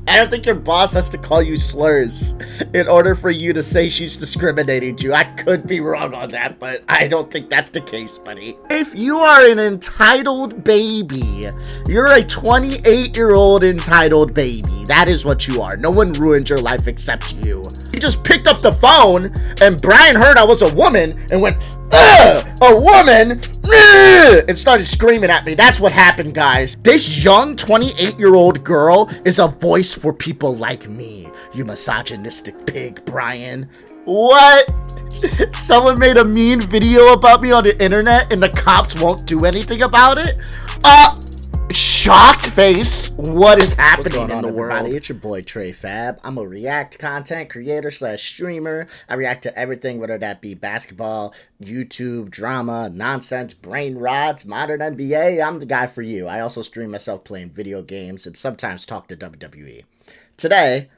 I don't think your boss has to call you slurs in order for you to say she's discriminating you. I could be wrong on that, but I don't think that's the case, buddy. If you are an entitled baby, you're a 28-year-old entitled baby. That is what you are. No one ruined your life except you. He just picked up the phone, and Brian heard I was a woman and went, "Ugh, a woman," and started screaming at me. That's what happened, guys. This young 28-year-old girl is a voice for people like me, you misogynistic pig, Brian. What? Someone made a mean video about me on the internet and the cops won't do anything about it? Shocked face. What is happening in the world? It's your boy Trey Fab. I'm a React content creator / streamer. I react to everything, whether that be basketball, YouTube, drama, nonsense, brain rods, modern NBA. I'm the guy for you. I also stream myself playing video games and sometimes talk to WWE. Today,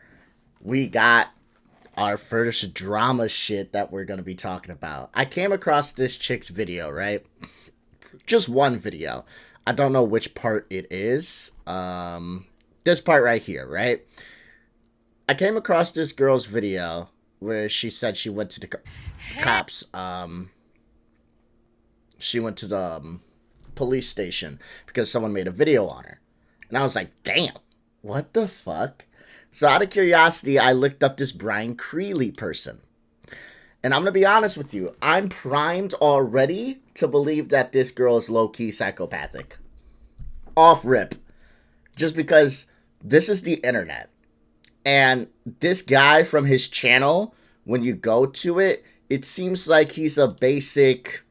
we got our first drama shit that we're going to be talking about. I came across this chick's video, right? Just one video. I don't know which part it is. This part right here, right? I came across this girl's video where she said she went to the cops. She went to the police station because someone made a video on her. And I was like, damn, what the fuck? So out of curiosity, I looked up this Brian Creeley person. And I'm going to be honest with you. I'm primed already to believe that this girl is low-key psychopathic. Off rip. Just because this is the internet. And this guy from his channel, when you go to it, it seems like he's a basic,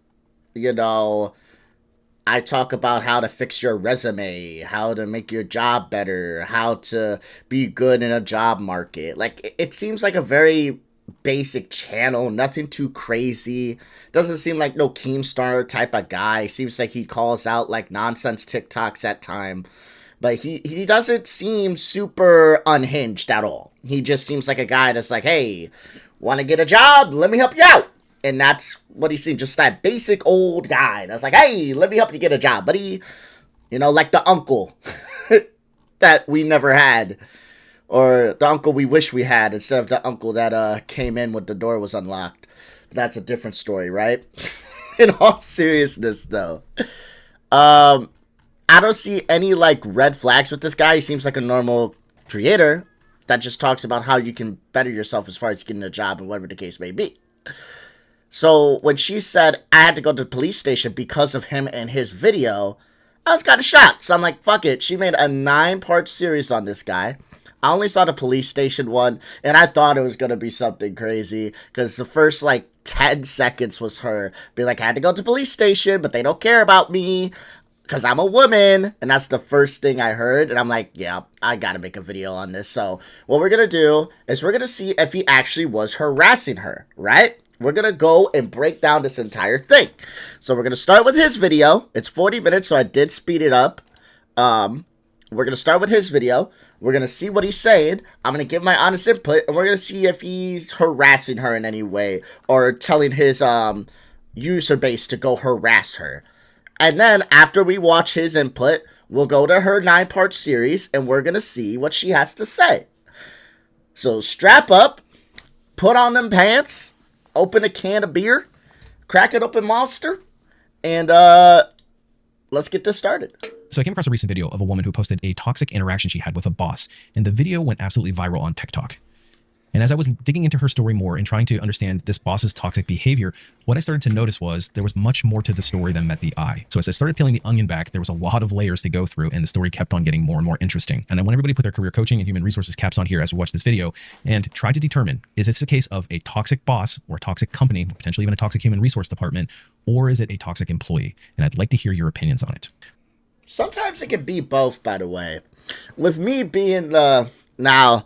I talk about how to fix your resume, how to make your job better, how to be good in a job market. Like, it seems like a very basic channel, nothing too crazy. Doesn't seem like no Keemstar type of guy. Seems like he calls out like nonsense TikToks at time, but he doesn't seem super unhinged at all. He just seems like a guy that's like, hey, want to get a job? Let me help you out. And that's what he seems, just that basic old guy that's like, hey, let me help you get a job, buddy. Like the uncle that we never had. Or the uncle we wish we had instead of the uncle that came in when the door was unlocked. But that's a different story, right? In all seriousness, though. I don't see any, red flags with this guy. He seems like a normal creator that just talks about how you can better yourself as far as getting a job and whatever the case may be. So when she said, I had to go to the police station because of him and his video, I was kind of shocked. So I'm like, fuck it. She made a 9-part series on this guy. I only saw the police station one, and I thought it was going to be something crazy, because the first, 10 seconds was her being like, I had to go to the police station, but they don't care about me, because I'm a woman, and that's the first thing I heard, and I'm like, yeah, I gotta make a video on this. So what we're going to do is we're going to see if he actually was harassing her, right? We're going to go and break down this entire thing. So we're going to start with his video. It's 40 minutes, so I did speed it up. We're going to start with his video. We're going to see what he's saying. I'm going to give my honest input, and we're going to see if he's harassing her in any way or telling his user base to go harass her. And then after we watch his input, we'll go to her 9-part series, and we're going to see what she has to say. So strap up, put on them pants, open a can of beer, crack it open Monster, and let's get this started. So I came across a recent video of a woman who posted a toxic interaction she had with a boss, and the video went absolutely viral on TikTok. And as I was digging into her story more and trying to understand this boss's toxic behavior, what I started to notice was there was much more to the story than met the eye. So as I started peeling the onion back, there was a lot of layers to go through, and the story kept on getting more and more interesting. And I want everybody to put their career coaching and human resources caps on here as we watch this video and try to determine, is this a case of a toxic boss or a toxic company, potentially even a toxic human resource department, or is it a toxic employee? And I'd like to hear your opinions on it. Sometimes it can be both, by the way. With me being now,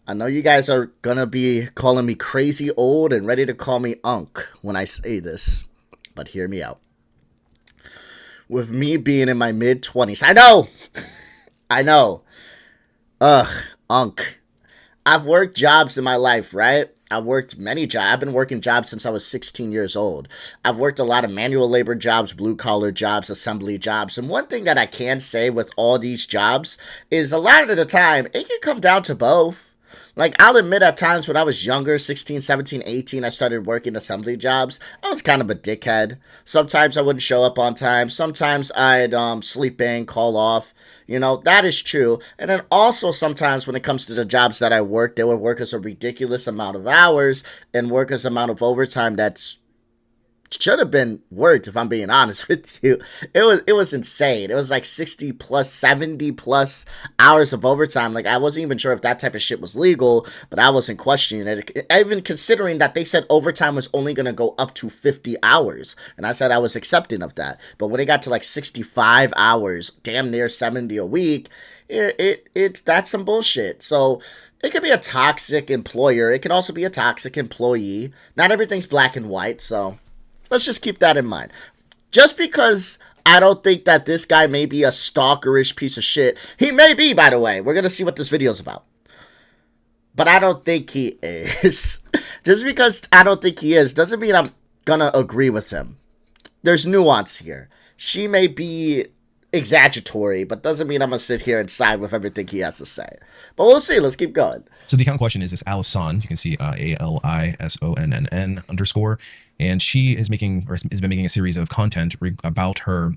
I know you guys are gonna be calling me crazy old and ready to call me Unc when I say this, but hear me out. With me being in my mid-20s, I know. Unc. I've worked jobs in my life, right? I worked many jobs. I've been working jobs since I was 16 years old. I've worked a lot of manual labor jobs, blue collar jobs, assembly jobs. And one thing that I can say with all these jobs is a lot of the time it can come down to both. Like, I'll admit at times when I was younger, 16, 17, 18, I started working assembly jobs. I was kind of a dickhead. Sometimes I wouldn't show up on time. Sometimes I'd sleep in, call off. You know, that is true. And then also sometimes when it comes to the jobs that I work, they would work us a ridiculous amount of hours and work us amount of overtime that's should have been worked, if I'm being honest with you. It was insane. It was like 60 plus 70 plus hours of overtime. Like, I wasn't even sure if that type of shit was legal, but I wasn't questioning it, even considering that they said overtime was only going to go up to 50 hours, and I said I was accepting of that. But when it got to like 65 hours, damn near 70 a week, it's that's some bullshit. So it could be a toxic employer, it can also be a toxic employee. Not everything's black and white, so let's just keep that in mind. Just because I don't think that this guy may be a stalkerish piece of shit. He may be, by the way. We're going to see what this video's about. But I don't think he is. Just because I don't think he is doesn't mean I'm going to agree with him. There's nuance here. She may be exaggeratory, but doesn't mean I'm going to sit here and side with everything he has to say. But we'll see. Let's keep going. So the account in question is this Alison. You can see ALISONNN _ and she is making, or has been making, a series of content about her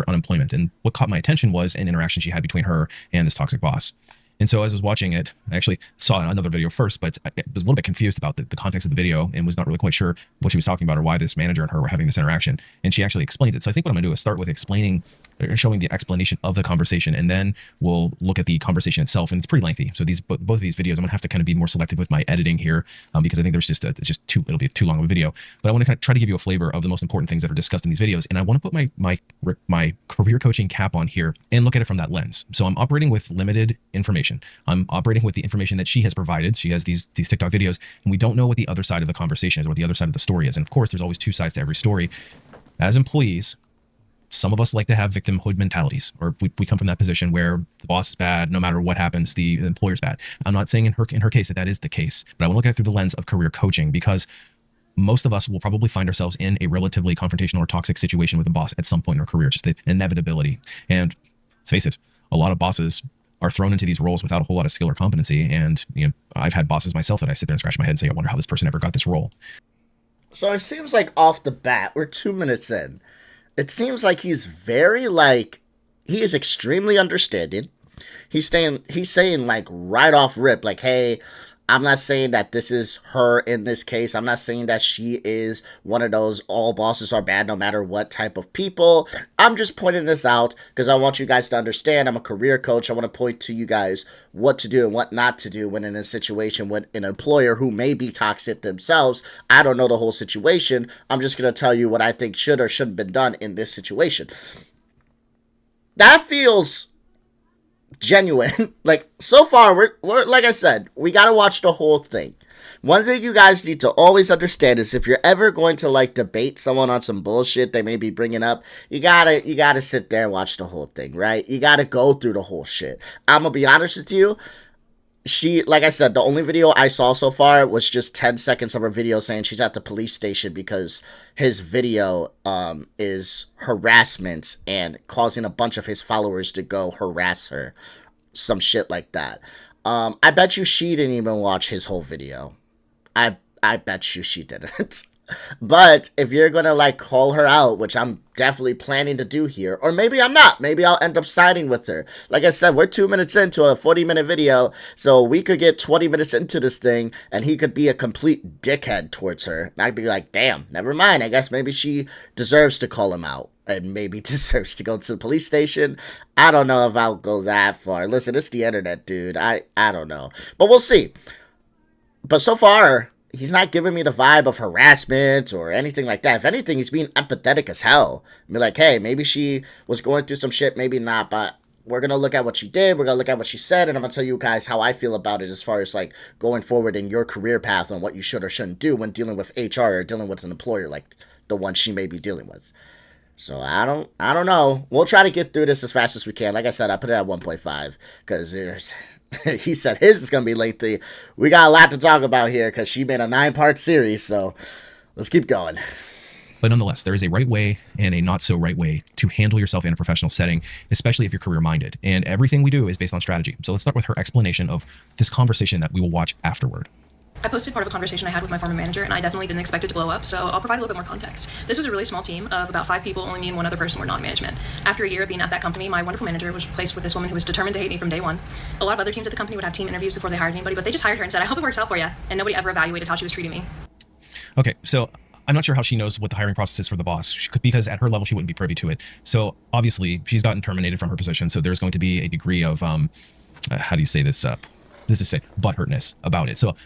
unemployment. And what caught my attention was an interaction she had between her and this toxic boss. And so as I was watching it, I actually saw another video first, but I was a little bit confused about the context of the video and was not really quite sure what she was talking about or why this manager and her were having this interaction. And she actually explained it. So I think what I'm going to do is start with explaining, or showing the explanation of the conversation, and then we'll look at the conversation itself. And it's pretty lengthy. So both of these videos, I'm going to have to kind of be more selective with my editing here, because I think there's just it'll be too long of a video. But I want to kind of try to give you a flavor of the most important things that are discussed in these videos. And I want to put my career coaching cap on here and look at it from that lens. So I'm operating with limited information. I'm operating with the information that she has provided. She has these TikTok videos, and we don't know what the other side of the conversation is, what the other side of the story is. And of course, there's always two sides to every story. As employees, some of us like to have victimhood mentalities, or we come from that position where the boss is bad, no matter what happens, the employer's bad. I'm not saying in her case that is the case, but I want to look at it through the lens of career coaching, because most of us will probably find ourselves in a relatively confrontational or toxic situation with a boss at some point in our career. It's just an inevitability. And let's face it, a lot of bosses are thrown into these roles without a whole lot of skill or competency. And I've had bosses myself that I sit there and scratch my head and say, I wonder how this person ever got this role. So it seems like off the bat, we're 2 minutes in. It seems like he's very, like, he is extremely understanding. He's saying like right off rip, like, hey, I'm not saying that this is her in this case. I'm not saying that she is one of those all bosses are bad no matter what type of people. I'm just pointing this out because I want you guys to understand I'm a career coach. I want to point to you guys what to do and what not to do when in a situation with an employer who may be toxic themselves. I don't know the whole situation. I'm just going to tell you what I think should or shouldn't have been done in this situation. That feels genuine. Like, so far, we're like I said, we gotta watch the whole thing. One thing you guys need to always understand is if you're ever going to like debate someone on some bullshit they may be bringing up, you gotta sit there and watch the whole thing, right? You gotta go through the whole shit. I'm gonna be honest with you. She, like I said, the only video I saw so far was just 10 seconds of her video saying she's at the police station because his video is harassment and causing a bunch of his followers to go harass her. Some shit like that. I bet you she didn't even watch his whole video. I bet you she didn't. But if you're gonna like call her out, which I'm definitely planning to do here, or maybe I'm not, maybe I'll end up siding with her. Like I said, we're 2 minutes into a 40-minute video, so we could get 20 minutes into this thing and he could be a complete dickhead towards her. And I'd be like, damn, never mind, I guess maybe she deserves to call him out and maybe deserves to go to the police station. I don't know if I'll go that far. Listen, it's the internet, dude. I don't know, but we'll see. But so far, he's not giving me the vibe of harassment or anything like that. If anything, he's being empathetic as hell. Be like, hey, maybe she was going through some shit, maybe not, but we're going to look at what she did. We're going to look at what she said, and I'm going to tell you guys how I feel about it as far as, like, going forward in your career path on what you should or shouldn't do when dealing with HR or dealing with an employer like the one she may be dealing with. So I don't know. We'll try to get through this as fast as we can. Like I said, I put it at 1.5 because there's He said his is going to be lengthy. We got a lot to talk about here because she made a 9-part series, so let's keep going. But nonetheless, there is a right way and a not so right way to handle yourself in a professional setting, especially if you're career minded. And everything we do is based on strategy. So let's start with her explanation of this conversation that we will watch afterward. I posted part of a conversation I had with my former manager, and I definitely didn't expect it to blow up, so I'll provide a little bit more context. This was a really small team of about 5 people, only me and one other person were non-management. After a year of being at that company, my wonderful manager was placed with this woman who was determined to hate me from day one. A lot of other teams at the company would have team interviews before they hired anybody, but they just hired her and said, I hope it works out for you, and nobody ever evaluated how she was treating me. Okay, so I'm not sure how she knows what the hiring process is for the boss, because at her level, she wouldn't be privy to it. So obviously, she's gotten terminated from her position, so there's going to be a degree of, how do you say this? This is to say, butthurtness about it. So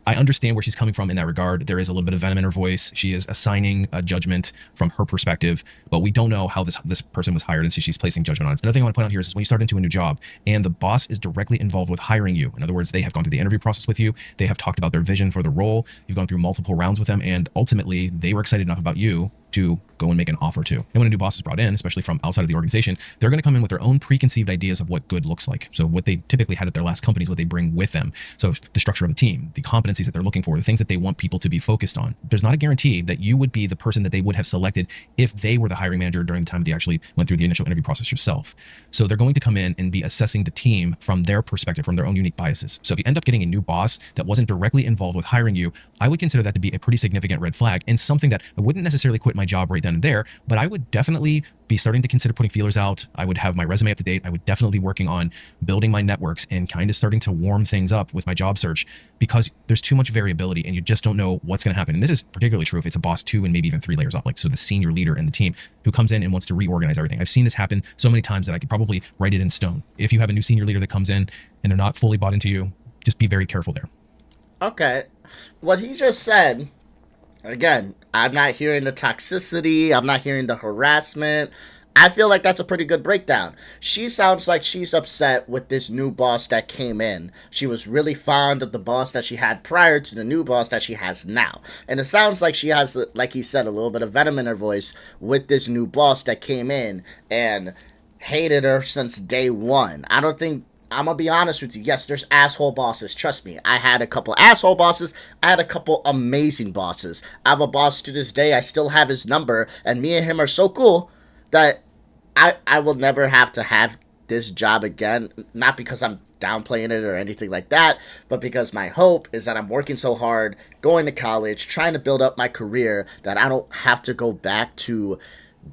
I understand where she's coming from in that regard. There is a little bit of venom in her voice. She is assigning a judgment from her perspective, but we don't know how this person was hired, and so she's placing judgment on it. Another thing I want to point out here is when you start into a new job and the boss is directly involved with hiring you. In other words, they have gone through the interview process with you. They have talked about their vision for the role. You've gone through multiple rounds with them, and ultimately they were excited enough about you to go and make an offer to. And when a new boss is brought in, especially from outside of the organization, they're going to come in with their own preconceived ideas of what good looks like. So what they typically had at their last companies, what they bring with them. So the structure of the team, the competencies that they're looking for, the things that they want people to be focused on. There's not a guarantee that you would be the person that they would have selected if they were the hiring manager during the time they actually went through the initial interview process yourself. So they're going to come in and be assessing the team from their perspective, from their own unique biases. So if you end up getting a new boss that wasn't directly involved with hiring you, I would consider that to be a pretty significant red flag, and something that I wouldn't necessarily quit my job right then and there, but I would definitely be starting to consider putting feelers out. I would have my resume up to date. I would definitely be working on building my networks and kind of starting to warm things up with my job search, because there's too much variability and you just don't know what's going to happen. And this is particularly true if it's a boss 2 and maybe even 3 layers up, like so the senior leader in the team who comes in and wants to reorganize everything. I've seen this happen so many times that I could probably write it in stone. If you have a new senior leader that comes in and they're not fully bought into you, just be very careful there. Okay. What he just said, again, I'm not hearing the toxicity. I'm not hearing the harassment. I feel like that's a pretty good breakdown. She sounds like she's upset with this new boss that came in. She was really fond of the boss that she had prior to the new boss that she has now. And it sounds like she has, like he said, a little bit of venom in her voice with this new boss that came in and hated her since day one. I don't think, I'm gonna be honest with you. Yes, there's asshole bosses. Trust me. I had a couple asshole bosses. I had a couple amazing bosses. I have a boss to this day. I still have his number, and me and him are so cool that I will never have to have this job again. Not because I'm downplaying it or anything like that, but because my hope is that I'm working so hard, going to college, trying to build up my career, that I don't have to go back to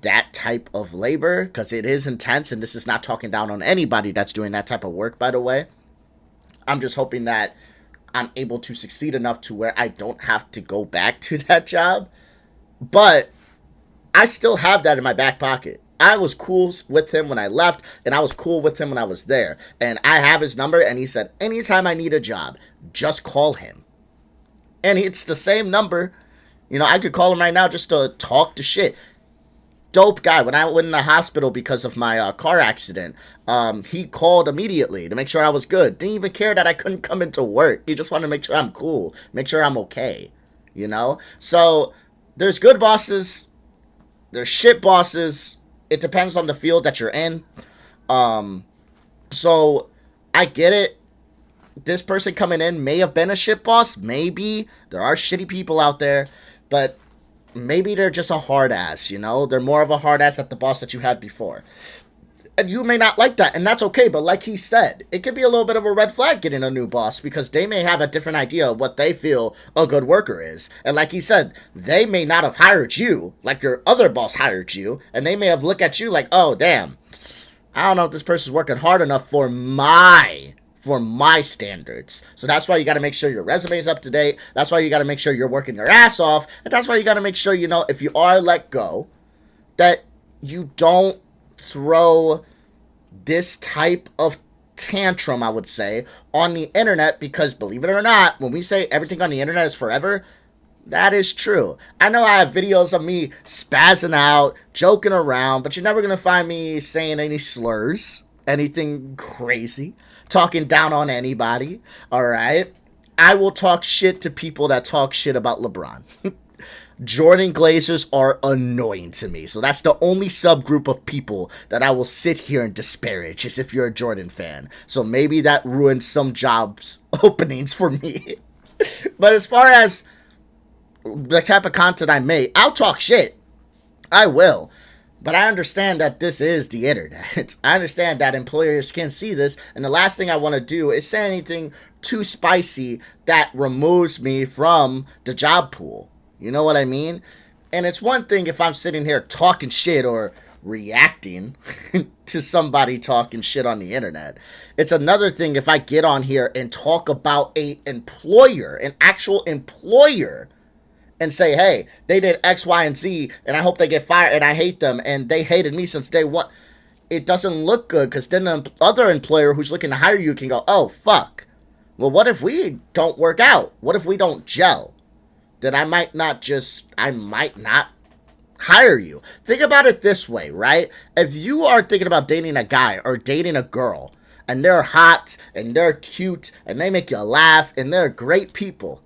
that type of labor, because it is intense. And this is not talking down on anybody that's doing that type of work, by the way. I'm just hoping that I'm able to succeed enough to where I don't have to go back to that job. But I still have that in my back pocket. I was cool with him when I left, and I was cool with him when I was there. And I have his number, and he said, anytime I need a job, just call him. And it's the same number. You know, I could call him right now just to talk to shit. Dope guy. When I went in the hospital because of my car accident, he called immediately to make sure I was good. Didn't even care that I couldn't come into work. He just wanted to make sure I'm cool, make sure I'm okay, you know? So there's good bosses, there's shit bosses. It depends on the field that you're in. So I get it. This person coming in may have been a shit boss. Maybe. There are shitty people out there. But maybe they're just a hard ass, you know? They're more of a hard ass than the boss that you had before. And you may not like that, and that's okay. But like he said, it could be a little bit of a red flag getting a new boss, because they may have a different idea of what they feel a good worker is. And like he said, they may not have hired you like your other boss hired you, and they may have looked at you like, oh, damn, I don't know if this person's working hard enough for my standards. So that's why you got to make sure your resume is up to date. That's why you got to make sure you're working your ass off. And that's why you got to make sure, you know, if you are let go, that you don't throw this type of tantrum, I would say, on the internet, because believe it or not, when we say everything on the internet is forever, that is true. I know I have videos of me spazzing out, joking around, but you're never going to find me saying any slurs, anything crazy, talking down on anybody, all right? I will talk shit to people that talk shit about LeBron. Jordan Glazers are annoying to me. So that's the only subgroup of people that I will sit here and disparage, is if you're a Jordan fan. So maybe that ruins some jobs openings for me. But as far as the type of content I make, I'll talk shit. I will. But I understand that this is the internet. I understand that employers can see this, and the last thing I want to do is say anything too spicy that removes me from the job pool. You know what I mean? And it's one thing if I'm sitting here talking shit or reacting to somebody talking shit on the internet. It's another thing if I get on here and talk about an actual employer, and say, hey, they did X, Y, and Z, and I hope they get fired, and I hate them, and they hated me since day one. It doesn't look good, because then the other employer who's looking to hire you can go, oh, fuck. Well, what if we don't work out? What if we don't gel? Then I might not hire you. Think about it this way, right? If you are thinking about dating a guy or dating a girl, and they're hot, and they're cute, and they make you laugh, and they're great people,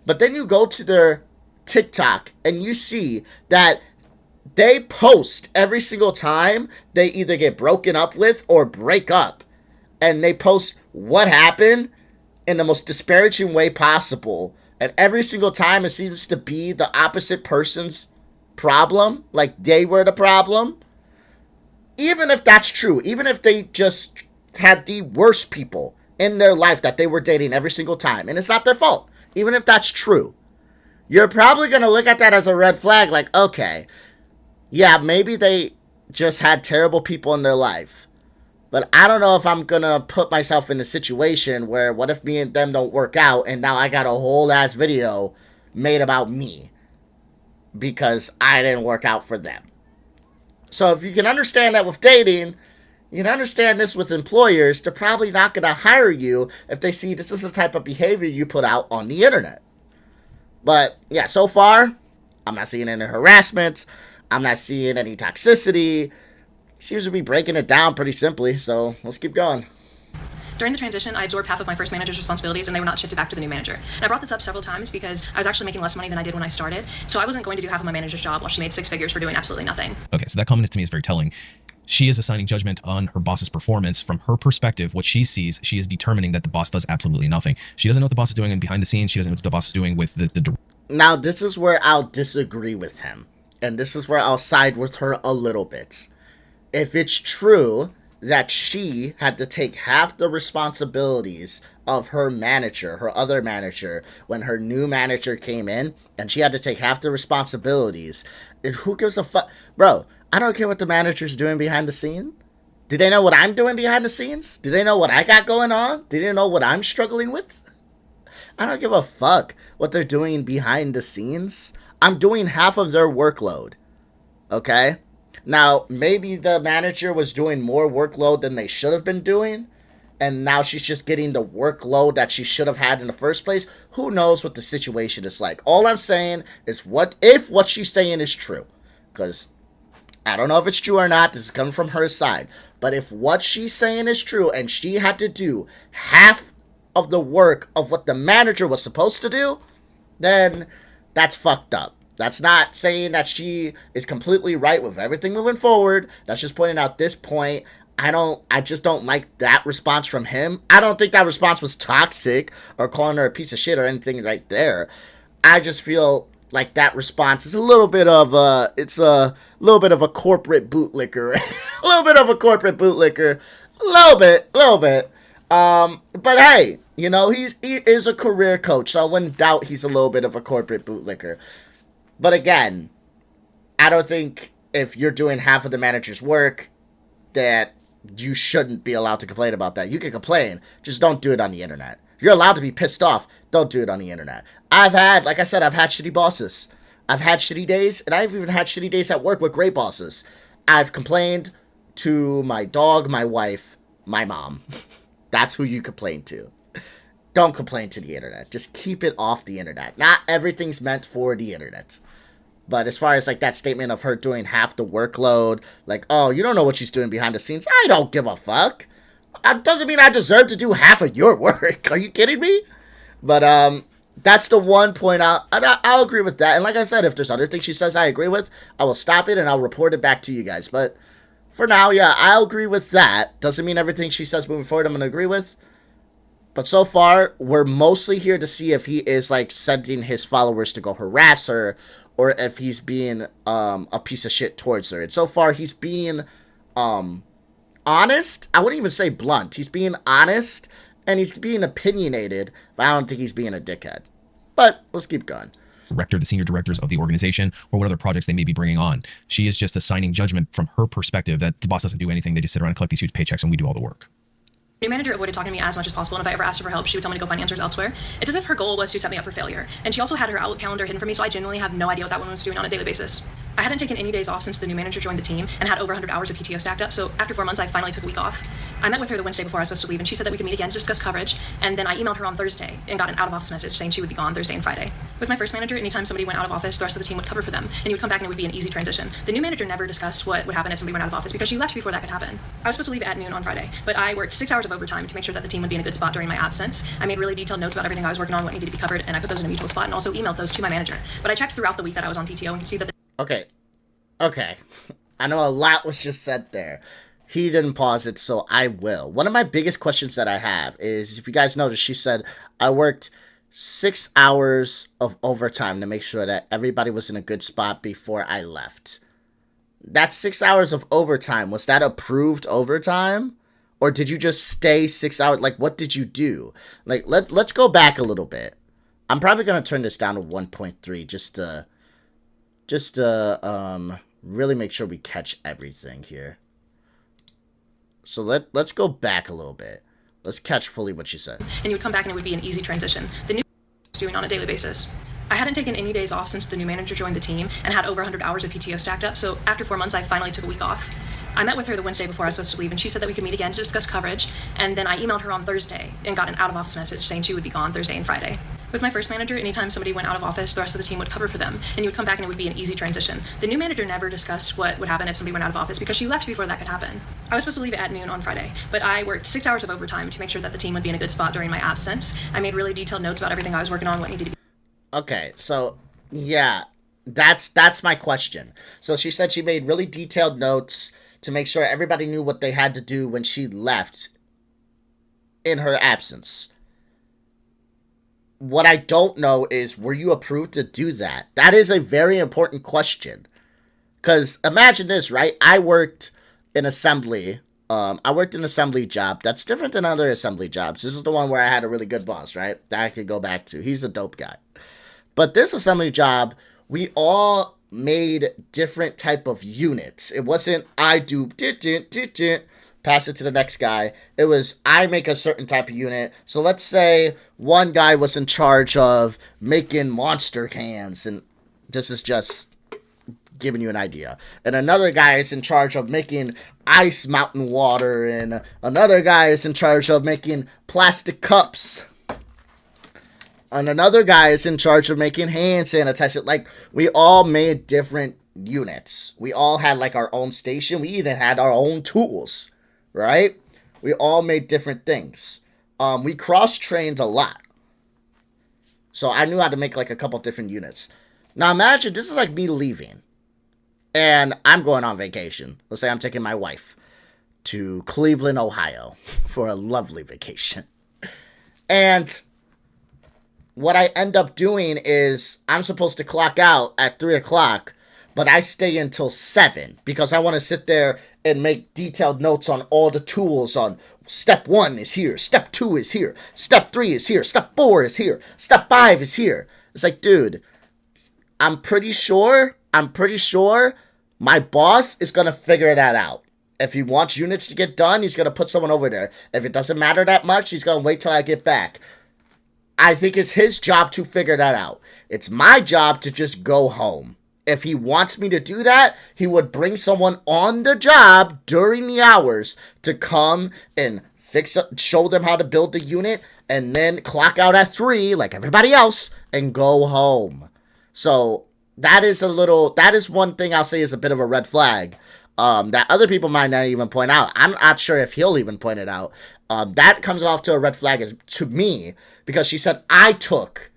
but then you go to their TikTok and you see that they post every single time they either get broken up with or break up, and they post what happened in the most disparaging way possible, and every single time it seems to be the opposite person's problem, like they were the problem. Even if that's true, even if they just had the worst people in their life that they were dating every single time, and it's not their fault, even if that's true, you're probably going to look at that as a red flag, like, okay, yeah, maybe they just had terrible people in their life. But I don't know if I'm going to put myself in a situation where what if me and them don't work out, and now I got a whole ass video made about me because I didn't work out for them. So if you can understand that with dating, you can understand this with employers. They're probably not going to hire you if they see this is the type of behavior you put out on the internet. But, yeah, so far, I'm not seeing any harassment. I'm not seeing any toxicity. Seems to be breaking it down pretty simply, so let's keep going. During the transition, I absorbed half of my first manager's responsibilities, and they were not shifted back to the new manager. And I brought this up several times because I was actually making less money than I did when I started, so I wasn't going to do half of my manager's job while she made 6 figures for doing absolutely nothing. Okay, so that comment to me is very telling. She is assigning judgment on her boss's performance from her perspective. What she sees, she is determining that the boss does absolutely nothing. She doesn't know what the boss is doing behind the scenes. She doesn't know what the boss is doing with the. Now, this is where I'll disagree with him. And this is where I'll side with her a little bit. If it's true that she had to take half the responsibilities of her manager, her other manager, when her new manager came in, and she had to take half the responsibilities, and who gives a fuck? Bro, I don't care what the manager's doing behind the scene. Do they know what I'm doing behind the scenes? Do they know what I got going on? Do they know what I'm struggling with? I don't give a fuck what they're doing behind the scenes. I'm doing half of their workload. Okay? Now, maybe the manager was doing more workload than they should have been doing, and now she's just getting the workload that she should have had in the first place. Who knows what the situation is like? All I'm saying is what she's saying is true. Because I don't know if it's true or not. This is coming from her side. But if what she's saying is true and she had to do half of the work of what the manager was supposed to do, then that's fucked up. That's not saying that she is completely right with everything moving forward. That's just pointing out this point. I just don't like that response from him. I don't think that response was toxic or calling her a piece of shit or anything right there. I just feel like that response is a little bit of a corporate bootlicker. A little bit of a corporate bootlicker. A little bit. But hey, you know, he is a career coach, so I wouldn't doubt he's a little bit of a corporate bootlicker. But again, I don't think if you're doing half of the manager's work that you shouldn't be allowed to complain about that. You can complain, just don't do it on the internet. You're allowed to be pissed off, don't do it on the internet. Like I said, I've had shitty bosses. I've had shitty days, and I've even had shitty days at work with great bosses. I've complained to my dog, my wife, my mom. That's who you complain to. Don't complain to the internet. Just keep it off the internet. Not everything's meant for the internet. But as far as like that statement of her doing half the workload, like, oh, you don't know what she's doing behind the scenes. I don't give a fuck. That doesn't mean I deserve to do half of your work. Are you kidding me? But That's the one point I'll agree with that. And like I said, if there's other things she says I agree with, I will stop it and I'll report it back to you guys. But for now, yeah, I'll agree with that. Doesn't mean everything she says moving forward I'm going to agree with. But so far, we're mostly here to see if he is like sending his followers to go harass her, or if he's being a piece of shit towards her. And so far, he's being honest. I wouldn't even say blunt. He's being honest and he's being opinionated, but I don't think he's being a dickhead. But let's keep going. Director, the senior directors of the organization, or what other projects they may be bringing on. She is just assigning judgment from her perspective that the boss doesn't do anything. They just sit around and collect these huge paychecks and we do all the work. New manager avoided talking to me as much as possible, and if I ever asked her for help, she would tell me to go find answers elsewhere. It's as if her goal was to set me up for failure. And she also had her Outlook calendar hidden from me, so I genuinely have no idea what that woman was doing on a daily basis. I hadn't taken any days off since the new manager joined the team and had over 100 hours of PTO stacked up, so after 4 months, I finally took a week off. I met with her the Wednesday before I was supposed to leave, and she said that we could meet again to discuss coverage, and then I emailed her on Thursday and got an out-of-office message saying she would be gone Thursday and Friday. With my first manager, anytime somebody went out of office, the rest of the team would cover for them, and you would come back and it would be an easy transition. The new manager never discussed what would happen if somebody went out of office because she left before that could happen. I was supposed to leave at noon on Friday, but I worked 6 hours of overtime to make sure that the team would be in a good spot during my absence. I made really detailed notes about everything I was working on, what needed to be covered, and I put those in a mutual spot and also emailed those to my manager. But I checked throughout the week that I was on PTO and could see that Okay. I know a lot was just said there. He didn't pause it, so I will. One of my biggest questions that I have is, if you guys notice, she said, I worked 6 hours of overtime to make sure that everybody was in a good spot before I left. That 6 hours of overtime, was that approved overtime? Or did you just stay 6 hours? Like, what did you do? Like, let's go back a little bit. I'm probably going to turn this down to 1.3 just to really make sure we catch everything here. So let's go back a little bit. Let's catch fully what she said. And you would come back and it would be an easy transition. The new was doing on a daily basis. I hadn't taken any days off since the new manager joined the team and had over 100 hours of PTO stacked up, so after 4 months, I finally took a week off. I met with her the Wednesday before I was supposed to leave, and she said that we could meet again to discuss coverage, and then I emailed her on Thursday and got an out-of-office message saying she would be gone Thursday and Friday. With my first manager, anytime somebody went out of office, the rest of the team would cover for them, and you would come back and it would be an easy transition. The new manager never discussed what would happen if somebody went out of office because she left before that could happen. I was supposed to leave at noon on Friday, but I worked 6 hours of overtime to make sure that the team would be in a good spot during my absence. I made really detailed notes about everything I was working on, what needed to be. Okay, so yeah, that's my question. So she said she made really detailed notes to make sure everybody knew what they had to do when she left in her absence. What I don't know is, were you approved to do that? That is a very important question. Because imagine this, right? I worked in assembly. I worked an assembly job. That's different than other assembly jobs. This is the one where I had a really good boss, right? That I could go back to. He's a dope guy. But this assembly job, we all made different type of units. It wasn't I do pass it to the next guy. It was I make a certain type of unit. So let's say one guy was in charge of making monster cans, and this is just giving you an idea. And another guy is in charge of making ice mountain water, and another guy is in charge of making plastic cups. And another guy is in charge of making hand sanitizer. Like, we all made different units. We all had, like, our own station. We even had our own tools, right? We all made different things. We cross-trained a lot. So I knew how to make, like, a couple different units. Now, imagine, this is like me leaving. And I'm going on vacation. Let's say I'm taking my wife to Cleveland, Ohio for a lovely vacation. And what I end up doing is I'm supposed to clock out at 3 o'clock, but I stay until 7 because I want to sit there and make detailed notes on all the tools on step 1 is here, step 2 is here, step 3 is here, step 4 is here, step 5 is here. It's like, dude, I'm pretty sure my boss is going to figure that out. If he wants units to get done, he's going to put someone over there. If it doesn't matter that much, he's going to wait till I get back. I think it's his job to figure that out. It's my job to just go home. If he wants me to do that, he would bring someone on the job during the hours to come and show them how to build the unit, and then clock out at 3 like everybody else and go home. So that is one thing I'll say is a bit of a red flag. That other people might not even point out. I'm not sure if he'll even point it out. That comes off to a red flag to me, because she said I took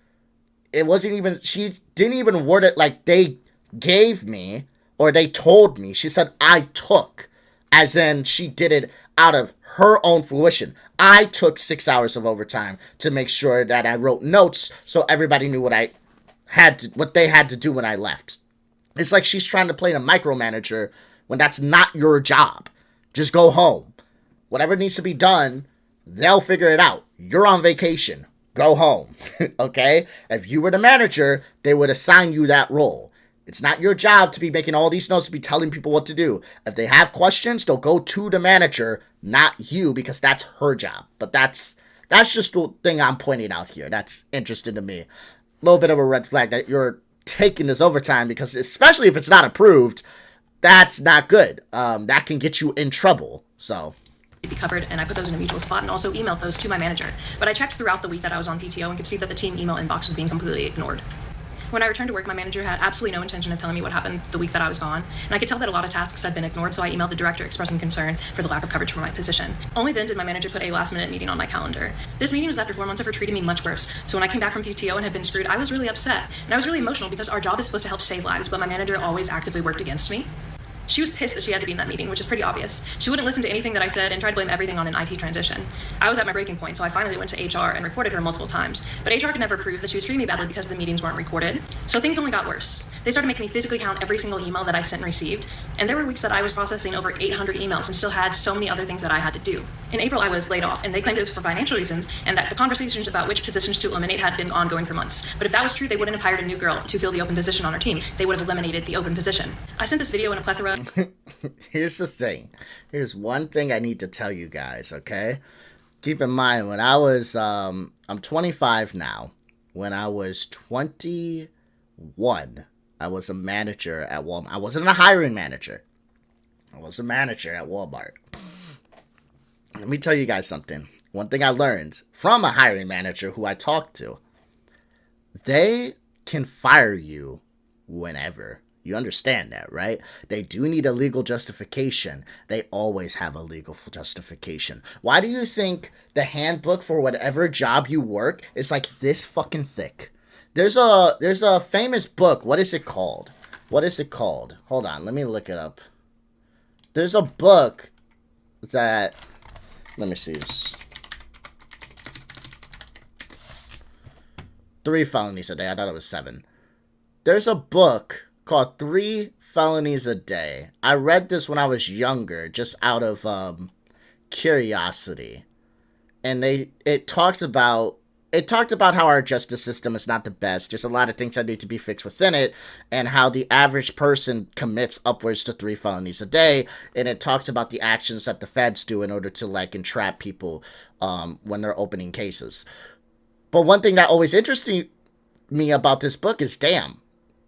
it wasn't even, she didn't even word it like they gave me or they told me. She said I took, as in she did it out of her own fruition. I took 6 hours of overtime to make sure that I wrote notes so everybody knew what they had to do when I left. It's like she's trying to play the micromanager when that's not your job. Just go home. Whatever needs to be done, they'll figure it out. You're on vacation. Go home. Okay? If you were the manager, they would assign you that role. It's not your job to be making all these notes, to be telling people what to do. If they have questions, they'll go to the manager, not you, because that's her job. But that's just the thing I'm pointing out here. That's interesting to me. A little bit of a red flag that you're taking this overtime, because especially if it's not approved, that's not good. That can get you in trouble. So be covered, and I put those in a mutual spot and also emailed those to my manager. But I checked throughout the week that I was on PTO and could see that the team email inbox was being completely ignored. When I returned to work, my manager had absolutely no intention of telling me what happened the week that I was gone, and I could tell that a lot of tasks had been ignored, so I emailed the director expressing concern for the lack of coverage for my position. Only then did my manager put a last-minute meeting on my calendar. This meeting was after 4 months of her treating me much worse, so when I came back from PTO and had been screwed, I was really upset, and I was really emotional because our job is supposed to help save lives, but my manager always actively worked against me. She was pissed that she had to be in that meeting, which is pretty obvious. She wouldn't listen to anything that I said and tried to blame everything on an IT transition. I was at my breaking point, so I finally went to HR and reported her multiple times. But HR could never prove that she was treating me badly because the meetings weren't recorded. So things only got worse. They started making me physically count every single email that I sent and received. And there were weeks that I was processing over 800 emails and still had so many other things that I had to do. In April, I was laid off, and they claimed it was for financial reasons and that the conversations about which positions to eliminate had been ongoing for months. But if that was true, they wouldn't have hired a new girl to fill the open position on our team. They would have eliminated the open position. I sent this video in a plethora. Here's the thing. Here's one thing I need to tell you guys, okay? Keep in mind, when I was, I'm 25 now. When I was 21, I was a manager at Walmart. I wasn't a hiring manager. I was a manager at Walmart. Let me tell you guys something. One thing I learned from a hiring manager who I talked to. They can fire you whenever. You understand that, right? They do need a legal justification. They always have a legal justification. Why do you think the handbook for whatever job you work is like this fucking thick? There's a famous book. What is it called? What is it called? Hold on, let me look it up. There's a book that, let me see this. 3 felonies a day. I thought it was 7. There's a book called 3 Felonies a Day. I read this when I was younger, just out of curiosity. And it talked about how our justice system is not the best. There's a lot of things that need to be fixed within it, and how the average person commits upwards to 3 felonies a day. And it talks about the actions that the feds do in order to like entrap people when they're opening cases. But one thing that always interested me about this book is, damn,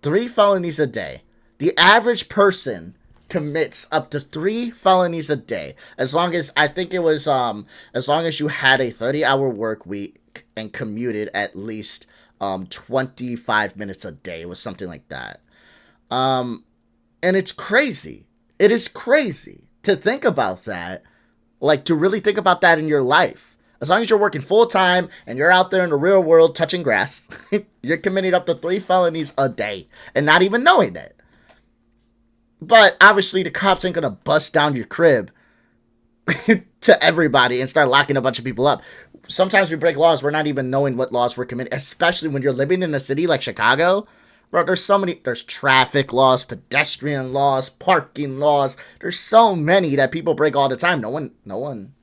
3 felonies a day. The average person commits up to 3 felonies a day. As long as, I think it was, as long as you had a 30-hour work week and commuted at least 25 minutes a day. It was something like that. And it's crazy. It is crazy to think about that. Like, to really think about that in your life. As long as you're working full-time and you're out there in the real world touching grass, you're committing up to 3 felonies a day and not even knowing it. But obviously the cops ain't gonna bust down your crib to everybody and start locking a bunch of people up. Sometimes we break laws, we're not even knowing what laws we're committing, especially when you're living in a city like Chicago. Bro, there's traffic laws, pedestrian laws, parking laws. There's so many that people break all the time. No one,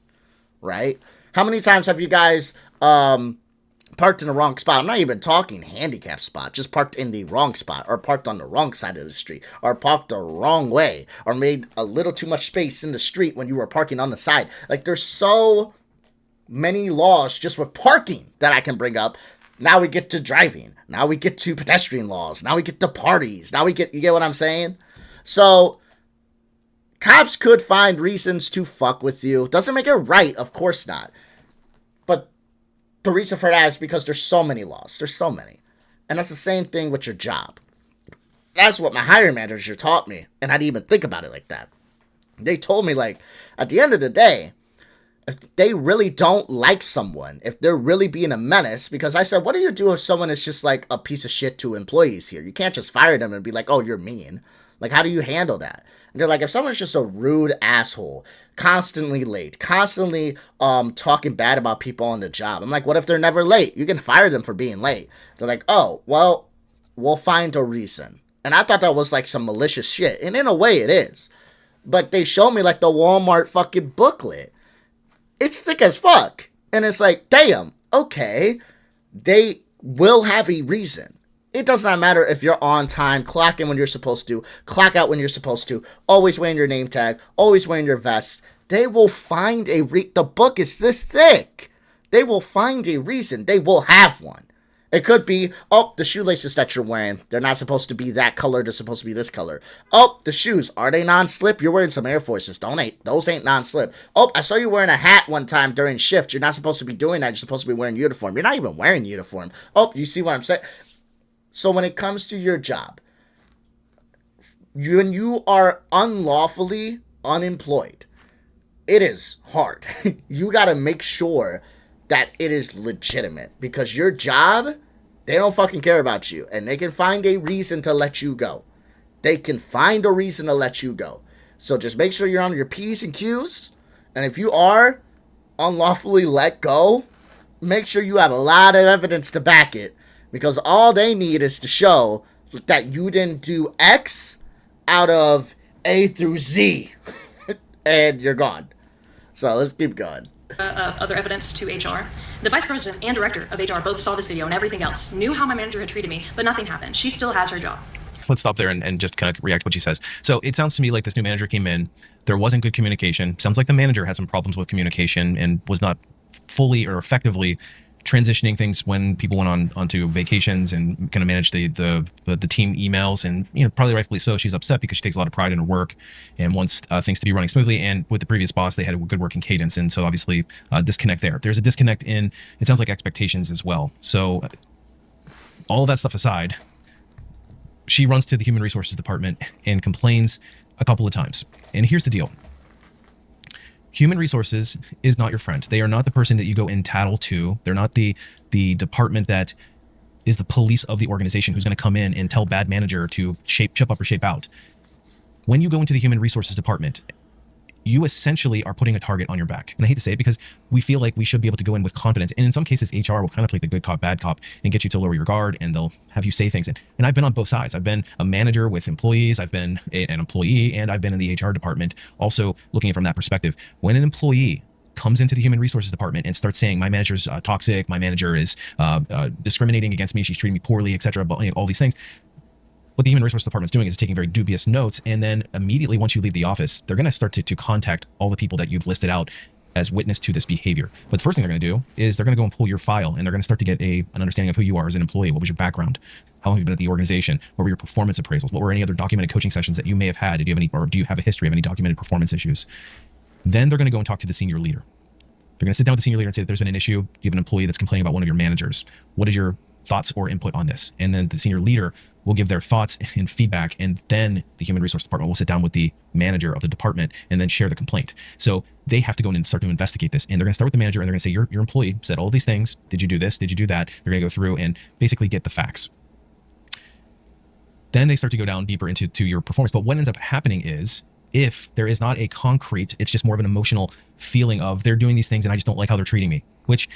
right? How many times have you guys parked in the wrong spot? I'm not even talking handicap spot. Just parked in the wrong spot, or parked on the wrong side of the street, or parked the wrong way, or made a little too much space in the street when you were parking on the side. Like, there's so many laws just with parking that I can bring up. Now we get to driving. Now we get to pedestrian laws. Now we get to parties. You get what I'm saying? So cops could find reasons to fuck with you. Doesn't make it right, of course not. But the reason for that is because there's so many laws. There's so many. And that's the same thing with your job. That's what my hiring manager taught me. And I didn't even think about it like that. They told me, like, at the end of the day, If they really don't like someone, if they're really being a menace, because I said, what do you do if someone is just like a piece of shit to employees here? You can't just fire them and be like, oh, you're mean. Like, how do you handle that? And they're like, if someone's just a rude asshole, constantly late, constantly talking bad about people on the job. I'm like, what if they're never late? You can fire them for being late. They're like, oh, well, we'll find a reason. And I thought that was like some malicious shit. And in a way it is. But they show me like the Walmart fucking booklet. It's thick as fuck. And it's like, damn, okay. They will have a reason. It does not matter if you're on time, clock in when you're supposed to, clock out when you're supposed to, always wearing your name tag, always wearing your vest. They will find the book is this thick. They will find a reason. They will have one. It could be, oh, the shoelaces that you're wearing, they're not supposed to be that color, they're supposed to be this color. Oh, the shoes, are they non-slip? You're wearing some Air Forces, those ain't non-slip. Oh, I saw you wearing a hat one time during shift. You're not supposed to be doing that, you're supposed to be wearing uniform. You're not even wearing uniform. Oh, you see what I'm saying? So when it comes to your job, when you are unlawfully unemployed, it is hard. You gotta make sure that it is legitimate, because your job, they don't fucking care about you, and they can find a reason to let you go. They can find a reason to let you go. So just make sure you're on your P's and Q's, and if you are unlawfully let go, make sure you have a lot of evidence to back it, because all they need is to show that you didn't do X out of A through Z, and you're gone. So let's keep going. Of other evidence to HR. The vice president and director of HR both saw this video and everything else, knew how my manager had treated me, but nothing happened. She still has her job. Let's stop there and just kind of react to what she says. So it sounds to me like this new manager came in, there wasn't good communication. Sounds like the manager had some problems with communication and was not fully or effectively transitioning things when people went onto vacations and kind of managed the team emails. And probably rightfully so, she's upset because she takes a lot of pride in her work and wants things to be running smoothly. And with the previous boss, they had a good working cadence, and so obviously disconnect there. There's a disconnect in, it sounds like, expectations as well. So all of that stuff aside, she runs to the human resources department and complains a couple of times. And here's the deal. Human resources is not your friend. They are not the person that you go and tattle to. They're not the department that is the police of the organization who's going to come in and tell bad manager to chip up or shape out. When you go into the human resources department, you essentially are putting a target on your back. And I hate to say it because we feel like we should be able to go in with confidence. And in some cases, HR will kind of play the good cop, bad cop and get you to lower your guard, and they'll have you say things. And I've been on both sides. I've been a manager with employees. I've been an employee, and I've been in the HR department, also looking at it from that perspective. When an employee comes into the human resources department and starts saying, my manager's toxic, my manager is discriminating against me, she's treating me poorly, etc., all these things, what the human resource department is doing is taking very dubious notes, and then immediately once you leave the office, they're going to start to contact all the people that you've listed out as witness to this behavior. But the first thing they're going to do is they're going to go and pull your file, and they're going to start to get an understanding of who you are as an employee. What was your background? How long have you been at the organization? What were your performance appraisals? What were any other documented coaching sessions that you may have had? Do you have a history of any documented performance issues? Then they're going to go and talk to the senior leader. They're going to sit down with the senior leader and say that there's been an issue. You have an employee that's complaining about one of your managers. What is your thoughts or input on this? And then the senior leader will give their thoughts and feedback, and then the human resource department will sit down with the manager of the department and then share the complaint. So they have to go in and start to investigate this, and they're going to start with the manager, and they're going to say, your employee said all these things. Did you do this? Did you do that? They're going to go through and basically get the facts. Then they start to go down deeper into your performance. But what ends up happening is, if there is not a concrete, it's just more of an emotional feeling of they're doing these things and I just don't like how they're treating me, which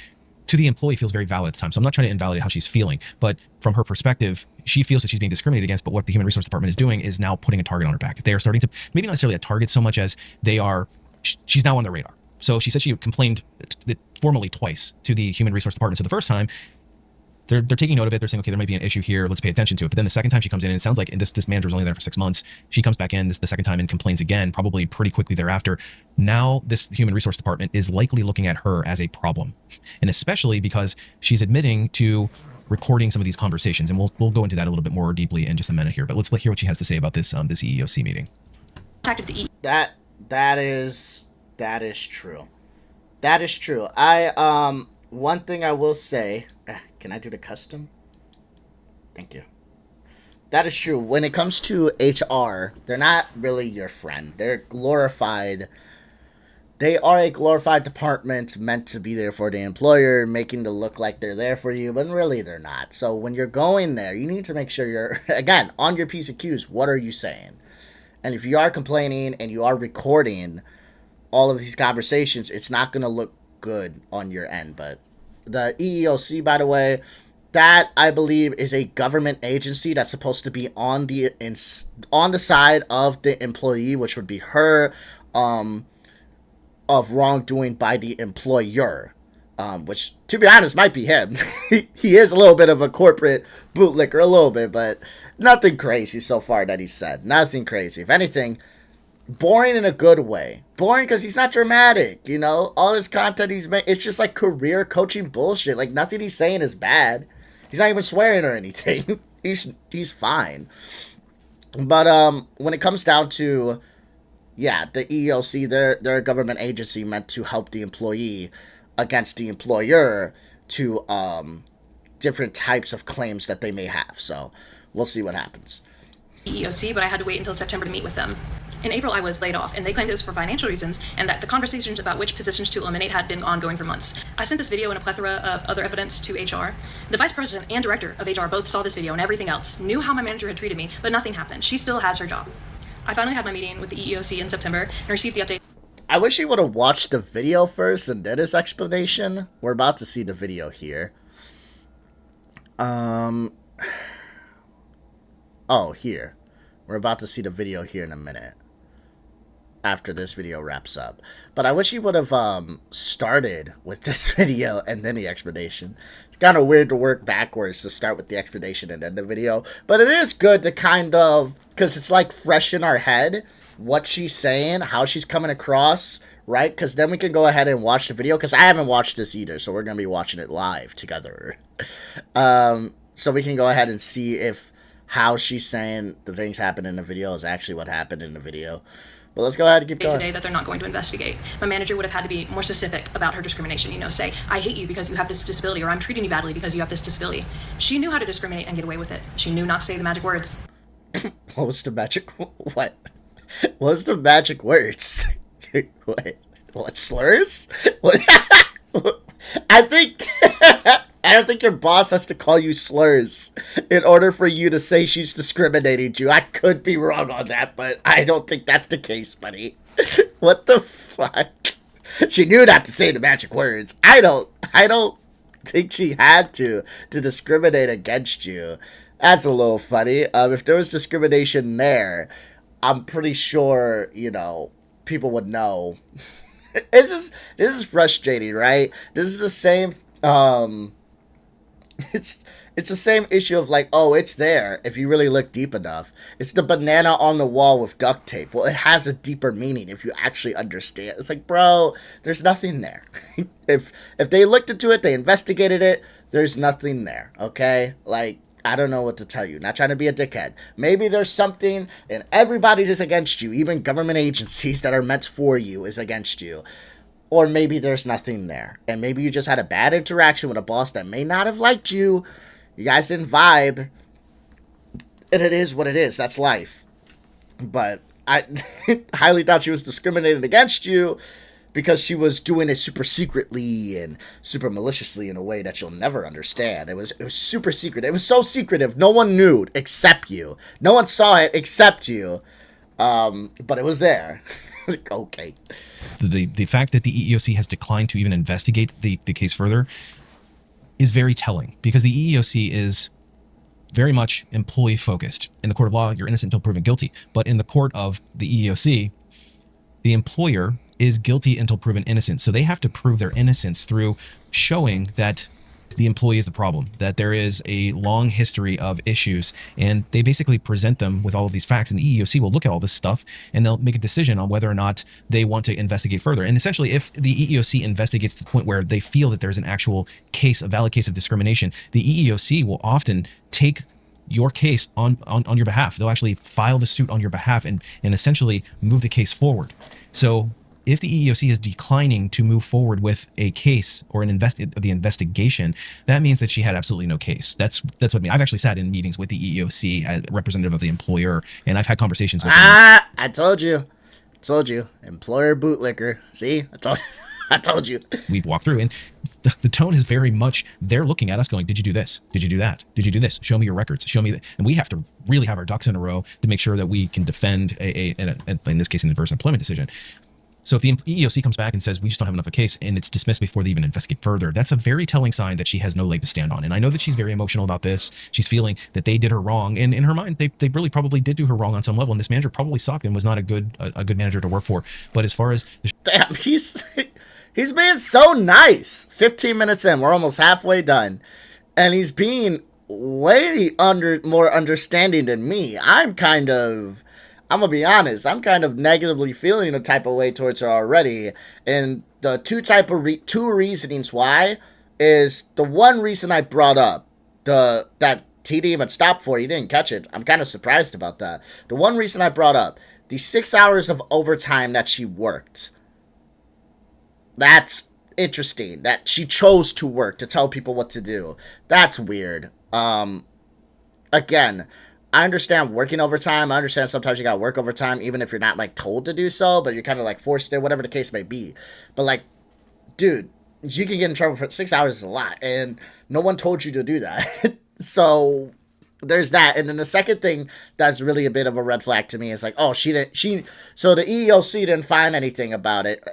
to the employee feels very valid at the time. So I'm not trying to invalidate how she's feeling, but from her perspective, she feels that she's being discriminated against. But what the human resource department is doing is now putting a target on her back. They are starting to, maybe not necessarily a target so much as she's now on their radar. So she said she complained formally twice to the human resource department. So the first time, they're taking note of it. They're saying, okay, there might be an issue here. Let's pay attention to it. But then the second time she comes in, and it sounds like, and this manager was only there for 6 months. She comes back in the second time and complains again, probably pretty quickly thereafter. Now this human resource department is likely looking at her as a problem. And especially because she's admitting to recording some of these conversations. And we'll go into that a little bit more deeply in just a minute here. But let's hear what she has to say about this EEOC meeting. That is true. That is true. One thing I will say, can I do the custom? Thank you. That is true. When it comes to HR, they're not really your friend. They're glorified they are a glorified department meant to be there for the employer, making it look like they're there for you, but really they're not. So when you're going there, you need to make sure you're, again, on your P's and Q's, what are you saying? And if you are complaining and you are recording all of these conversations, it's not going to look good on your end. But the EEOC, by the way, that I believe is a government agency that's supposed to be on the side of the employee, which would be her, of wrongdoing by the employer, which, to be honest, might be him. He is a little bit of a corporate bootlicker, a little bit, but nothing crazy so far that he said. Nothing crazy. If anything, boring in a good way. Boring because he's not dramatic, you know? All his content he's made, it's just like career coaching bullshit. Like, nothing he's saying is bad. He's not even swearing or anything. He's fine. But when it comes down to, yeah, the EEOC, they're a government agency meant to help the employee against the employer to different types of claims that they may have. So we'll see what happens. EEOC, but I had to wait until September to meet with them. In April, I was laid off, and they claimed it was for financial reasons, and that the conversations about which positions to eliminate had been ongoing for months. I sent this video and a plethora of other evidence to HR. The vice president and director of HR both saw this video and everything else, knew how my manager had treated me, but nothing happened. She still has her job. I finally had my meeting with the EEOC in September and received the update. I wish he would have watched the video first and did his explanation. We're about to see the video here. Oh, here. We're about to see the video here in a minute, after this video wraps up. But I wish he would have started with this video and then the explanation. It's kind of weird to work backwards to start with the explanation and then the video. But it is good to kind of, because it's like fresh in our head, what she's saying, how she's coming across, right? Because then we can go ahead and watch the video, because I haven't watched this either, so we're going to be watching it live together. So we can go ahead and see if how she's saying the things happen in the video is actually what happened in the video. But let's go ahead and keep going. Today that they're not going to investigate. My manager would have had to be more specific about her discrimination. You know, say, I hate you because you have this disability, or I'm treating you badly because you have this disability. She knew how to discriminate and get away with it. She knew not to say the magic words. What was the magic? What? What was the magic words? What slurs? What? I think I don't think your boss has to call you slurs in order for you to say she's discriminating you. I could be wrong on that, but I don't think that's the case, buddy. What the fuck? She knew not to say the magic words. I don't think she had to discriminate against you. That's a little funny. If there was discrimination there, I'm pretty sure, you know, people would know. This is frustrating, right? This is the same it's the same issue of like, oh, it's there if you really look deep enough. It's the banana on the wall with duct tape. Well, it has a deeper meaning if you actually understand. It's like, bro, there's nothing there. If they looked into it, they investigated it, there's nothing there, okay? Like, I don't know what to tell you. Not trying to be a dickhead. Maybe there's something and everybody's just against you. Even government agencies that are meant for you is against you. Or maybe there's nothing there. And maybe you just had a bad interaction with a boss that may not have liked you. You guys didn't vibe. And it is what it is. That's life. But I highly doubt she was discriminating against you because she was doing it super secretly and super maliciously in a way that you'll never understand. It was super secret. It was so secretive. No one knew except you. No one saw it except you. But it was there. Okay. The fact that the EEOC has declined to even investigate the case further is very telling, because the EEOC is very much employee focused. In the court of law, you're innocent until proven guilty. But in the court of the EEOC, the employer is guilty until proven innocent. So they have to prove their innocence through showing that the employee is the problem, that there is a long history of issues, and they basically present them with all of these facts, and the EEOC will look at all this stuff and they'll make a decision on whether or not they want to investigate further. And essentially, if the EEOC investigates to the point where they feel that there's an actual case, a valid case of discrimination, the EEOC will often take your case on your behalf. They'll actually file the suit on your behalf and essentially move the case forward. So if the EEOC is declining to move forward with a case or the investigation, that means that she had absolutely no case. That's what I mean. I've actually sat in meetings with the EEOC as representative of the employer, and I've had conversations with them. I told you. Told you, employer bootlicker. See, I told, I told you. We've walked through, and the tone is very much they're looking at us going, did you do this? Did you do that? Did you do this? Show me your records. Show me that. And we have to really have our ducks in a row to make sure that we can defend in this case, an adverse employment decision. So if the EEOC comes back and says, we just don't have enough of a case, and it's dismissed before they even investigate further, that's a very telling sign that she has no leg to stand on. And I know that she's very emotional about this. She's feeling that they did her wrong. And in her mind, they really probably did do her wrong on some level. And this manager probably sucked and was not a good manager to work for. But as far as... Damn, he's being so nice. 15 minutes in, we're almost halfway done. And he's being way more understanding than me. I'm gonna be honest, I'm kind of negatively feeling a type of way towards her already. And the two reasonings why is the one reason I brought up, that he didn't even stop for, he didn't catch it. I'm kind of surprised about that. The one reason I brought up, the 6 hours of overtime that she worked. That's interesting. That she chose to work to tell people what to do. That's weird. Again, I understand working overtime. I understand sometimes you gotta work overtime, even if you're not, like, told to do so, but you're kind of, like, forced to, whatever the case may be. But, like, dude, you can get in trouble for 6 hours is a lot, and no one told you to do that. So, there's that. And then the second thing that's really a bit of a red flag to me is, like, oh, so the EEOC didn't find anything about it,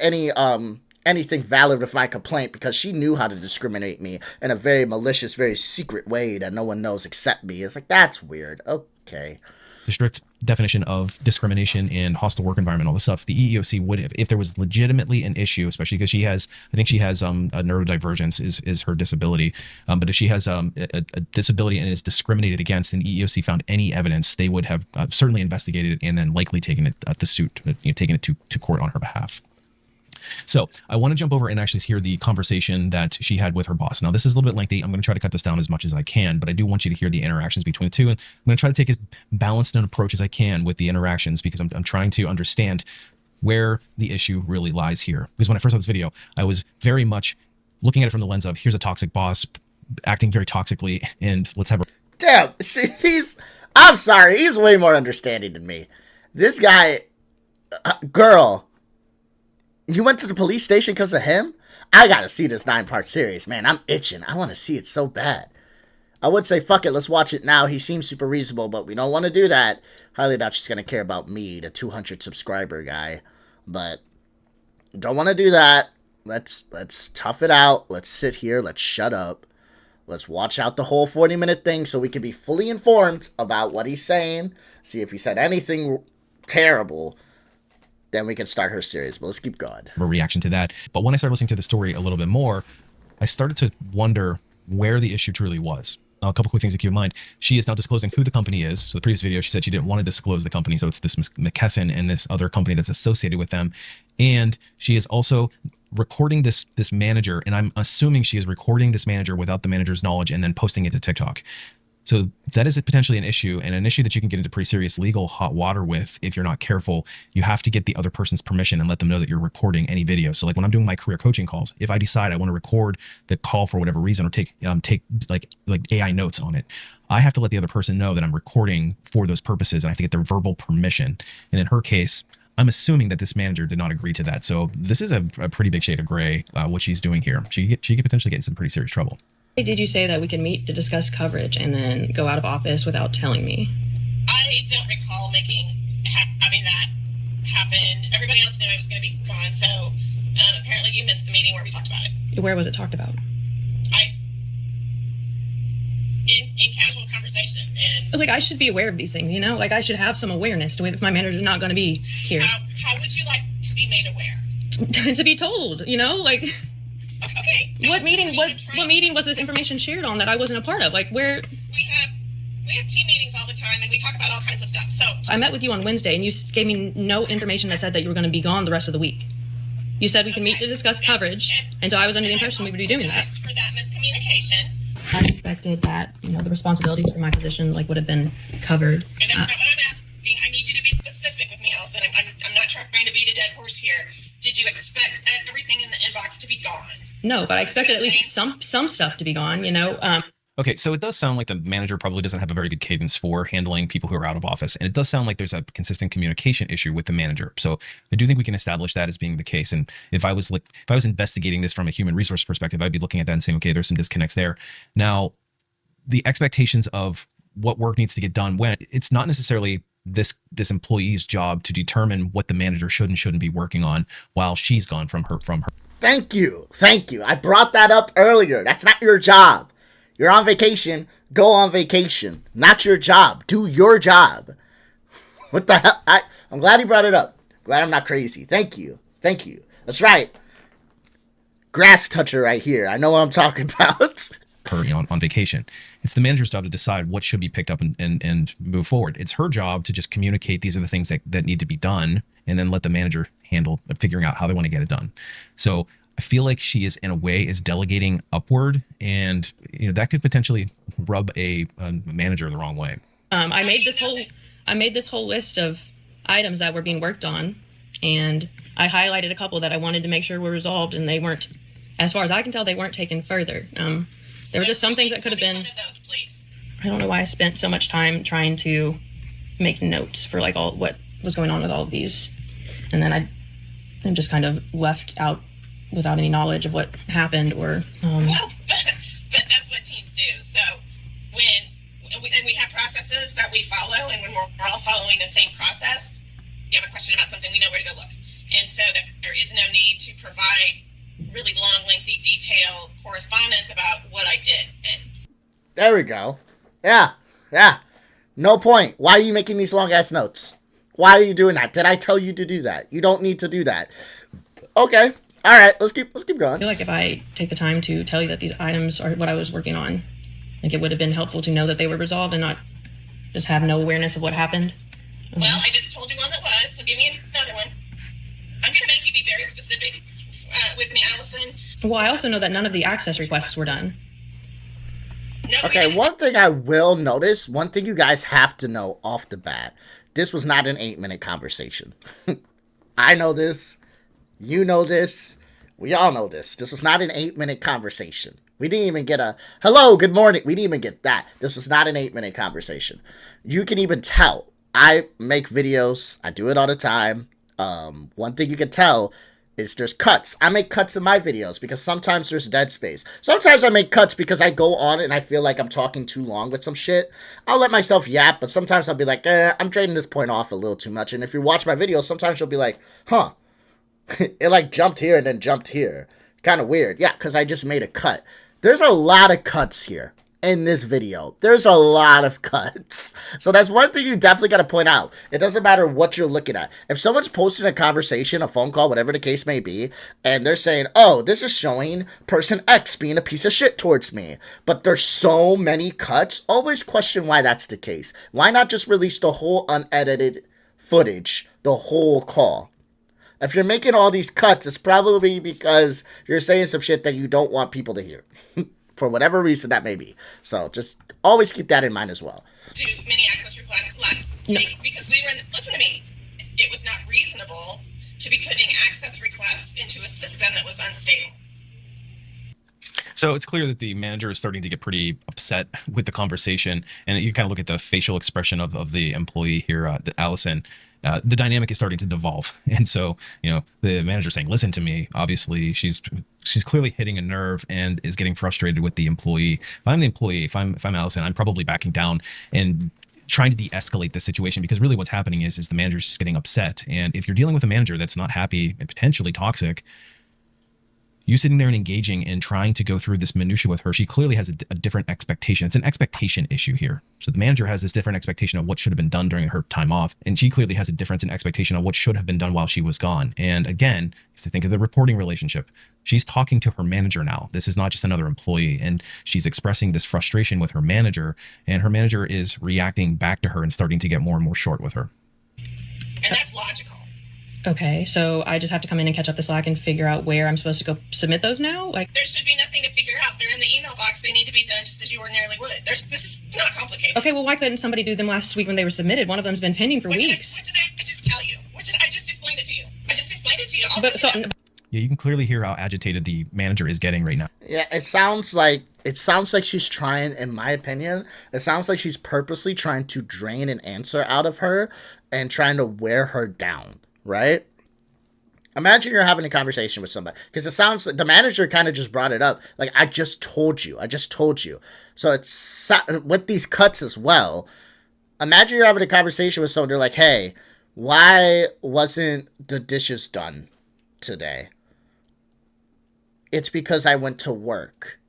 anything valid with my complaint, because she knew how to discriminate me in a very malicious, very secret way that no one knows except me. It's like, that's weird. Okay. The strict definition of discrimination and hostile work environment, all this stuff, the EEOC would have, if there was legitimately an issue, especially because I think she has a neurodivergence is her disability. But if she has a disability and is discriminated against, and the EEOC found any evidence, they would have certainly investigated it and then likely taken it taken it to court on her behalf. So I want to jump over and actually hear the conversation that she had with her boss. Now, this is a little bit lengthy. I'm going to try to cut this down as much as I can, but I do want you to hear the interactions between the two. And I'm going to try to take as balanced an approach as I can with the interactions, because I'm trying to understand where the issue really lies here. Because when I first saw this video, I was very much looking at it from the lens of, here's a toxic boss acting very toxically, and let's have her. Damn, see, I'm sorry, he's way more understanding than me. This guy, girl, you went to the police station because of him? I gotta see this 9-part series, man. I'm itching. I want to see it so bad. I would say, fuck it, let's watch it now. He seems super reasonable, but we don't want to do that. Highly doubt she's gonna care about me, the 200 subscriber guy. But don't want to do that. Let's tough it out. Let's sit here. Let's shut up. Let's watch out the whole 40-minute thing so we can be fully informed about what he's saying. See if he said anything terrible. Then we can start her series, but let's keep going. A reaction to that. But when I started listening to the story a little bit more, I started to wonder where the issue truly was. Now, a couple quick things to keep in mind. She is now disclosing who the company is. So the previous video, she said she didn't want to disclose the company. So it's this McKesson and this other company that's associated with them. And she is also recording this manager. And I'm assuming she is recording this manager without the manager's knowledge and then posting it to TikTok. So that is potentially an issue, and an issue that you can get into pretty serious legal hot water with if you're not careful. You have to get the other person's permission and let them know that you're recording any video. So like when I'm doing my career coaching calls, if I decide I want to record the call for whatever reason or take like AI notes on it, I have to let the other person know that I'm recording for those purposes, and I have to get their verbal permission. And in her case, I'm assuming that this manager did not agree to that. So this is a pretty big shade of gray, what she's doing here. She could potentially get in some pretty serious trouble. Did you say that we can meet to discuss coverage and then go out of office without telling me? I don't recall having that happen. Everybody else knew I was going to be gone, so apparently you missed the meeting where we talked about it. Where was it talked about? In casual conversation. And Like, I should be aware of these things, you know? Like, I should have some awareness if my manager's not going to be here. how would you like to be made aware? To be told, you know? Like, okay. what meeting was this information shared on that I wasn't a part of? Like, where... We have team meetings all the time, and we talk about all kinds of stuff. So I met with you on Wednesday, and you gave me no information that said that you were going to be gone the rest of the week. You said we can meet to discuss coverage, and so I was under the impression we would be doing that. For that miscommunication. I expected that, you know, the responsibilities for my position, like, would have been covered. And that's not what I'm asking. I need you to be specific with me, Allison. I'm not trying to beat a dead horse here. Did you expect everything in the inbox to be gone? No, but I expected at least some stuff to be gone, you know. Okay, so it does sound like the manager probably doesn't have a very good cadence for handling people who are out of office. And it does sound like there's a consistent communication issue with the manager. So I do think we can establish that as being the case. And if I was investigating this from a human resource perspective, I'd be looking at that and saying, okay, there's some disconnects there. Now, the expectations of what work needs to get done when it's not necessarily this employee's job to determine what the manager should and shouldn't be working on while she's gone from her. Thank you. I brought that up earlier. That's not your job. You're on vacation. Go on vacation. Not your job. Do your job. What the hell? I'm glad he brought it up. Glad I'm not crazy. Thank you. That's right. Grass toucher right here. I know what I'm talking about. Her on vacation. It's the manager's job to decide what should be picked up and move forward. It's her job to just communicate these are the things that need to be done, and then let the manager handle figuring out how they want to get it done. So I feel like she is, in a way, is delegating upward, and that could potentially rub a manager the wrong way. I made this whole list of items that were being worked on, and I highlighted a couple that I wanted to make sure were resolved, and they weren't, as far as I can tell, they weren't taken further. There were just some things that could have been. I don't know why I spent so much time trying to make notes for like all what was going on with all of these, and then I'm just kind of left out without any knowledge of what happened or. Well, but that's what teams do. So when we have processes that we follow, and when we're all following the same process, you have a question about something, we know where to go look, and so that there is no need to provide really long, lengthy, detailed correspondence about what I did. There we go. Yeah. No point. Why are you making these long ass notes? Why are you doing that? Did I tell you to do that? You don't need to do that. Okay. All right. Let's keep going. I feel like if I take the time to tell you that these items are what I was working on, like it would have been helpful to know that they were resolved and not just have no awareness of what happened. Well, I just told you one that was, so give me another one. I'm going to make you be very specific with me, Allison. Well, I also know that none of the access requests were done. No, Okay, one thing I will notice, one thing you guys have to know off the bat, this was not an 8-minute conversation. I know this. You know this. We all know this. This was not an 8-minute conversation. We didn't even get a, hello, good morning. We didn't even get that. This was not an 8-minute conversation. You can even tell. I make videos. I do it all the time. One thing you can tell is there's cuts. I make cuts in my videos because sometimes there's dead space. Sometimes I make cuts because I go on and I feel like I'm talking too long with some shit. I'll let myself yap, but sometimes I'll be like, I'm trading this point off a little too much. And if you watch my videos, sometimes you'll be like, huh, it like jumped here and then jumped here. Kind of weird. Yeah, because I just made a cut. There's a lot of cuts here in this video. There's a lot of cuts. So that's one thing you definitely got to point out. It doesn't matter what you're looking at. If someone's posting a conversation, a phone call, whatever the case may be, and they're saying, oh, this is showing person X being a piece of shit towards me, but there's so many cuts, always question why that's the case. Why not just release the whole unedited footage, the whole call? If you're making all these cuts, it's probably because you're saying some shit that you don't want people to hear. For whatever reason that may be. So just always keep that in mind as well. Do mini access requests last week because we were listen to me. It was not reasonable to be putting access requests into a system that was unstable. So it's clear that the manager is starting to get pretty upset with the conversation, and you kind of look at the facial expression of the employee here, Allison. The dynamic is starting to devolve, and so the manager saying, "Listen to me." Obviously, she's clearly hitting a nerve and is getting frustrated with the employee. If I'm the employee, if I'm Allison, I'm probably backing down and trying to de-escalate the situation, because really what's happening is the manager's just getting upset. And if you're dealing with a manager that's not happy and potentially toxic, you sitting there and engaging and trying to go through this minutia with her, she clearly has a different expectation. It's an expectation issue here. So the manager has this different expectation of what should have been done during her time off, and she clearly has a difference in expectation of what should have been done while she was gone. And again, if you think of the reporting relationship, she's talking to her manager now. This is not just another employee, and she's expressing this frustration with her manager, and her manager is reacting back to her and starting to get more and more short with her. And that's logical. Okay, so I just have to come in and catch up the slack and figure out where I'm supposed to go submit those now? Like, there should be nothing to figure out. They're in the email box. They need to be done just as you ordinarily would. This is not complicated. Okay, well, why couldn't somebody do them last week when they were submitted? One of them's been pending for weeks. What did I just tell you? I just explained it to you. I just explained it to you. Yeah, you can clearly hear how agitated the manager is getting right now. Yeah, it sounds like she's trying, in my opinion, it sounds like she's purposely trying to drain an answer out of her and trying to wear her down, right? Imagine you're having a conversation with somebody, because it sounds like the manager kind of just brought it up. Like, I just told you. So it's with these cuts as well. Imagine you're having a conversation with someone. They're like, hey, why wasn't the dishes done today? It's because I went to work.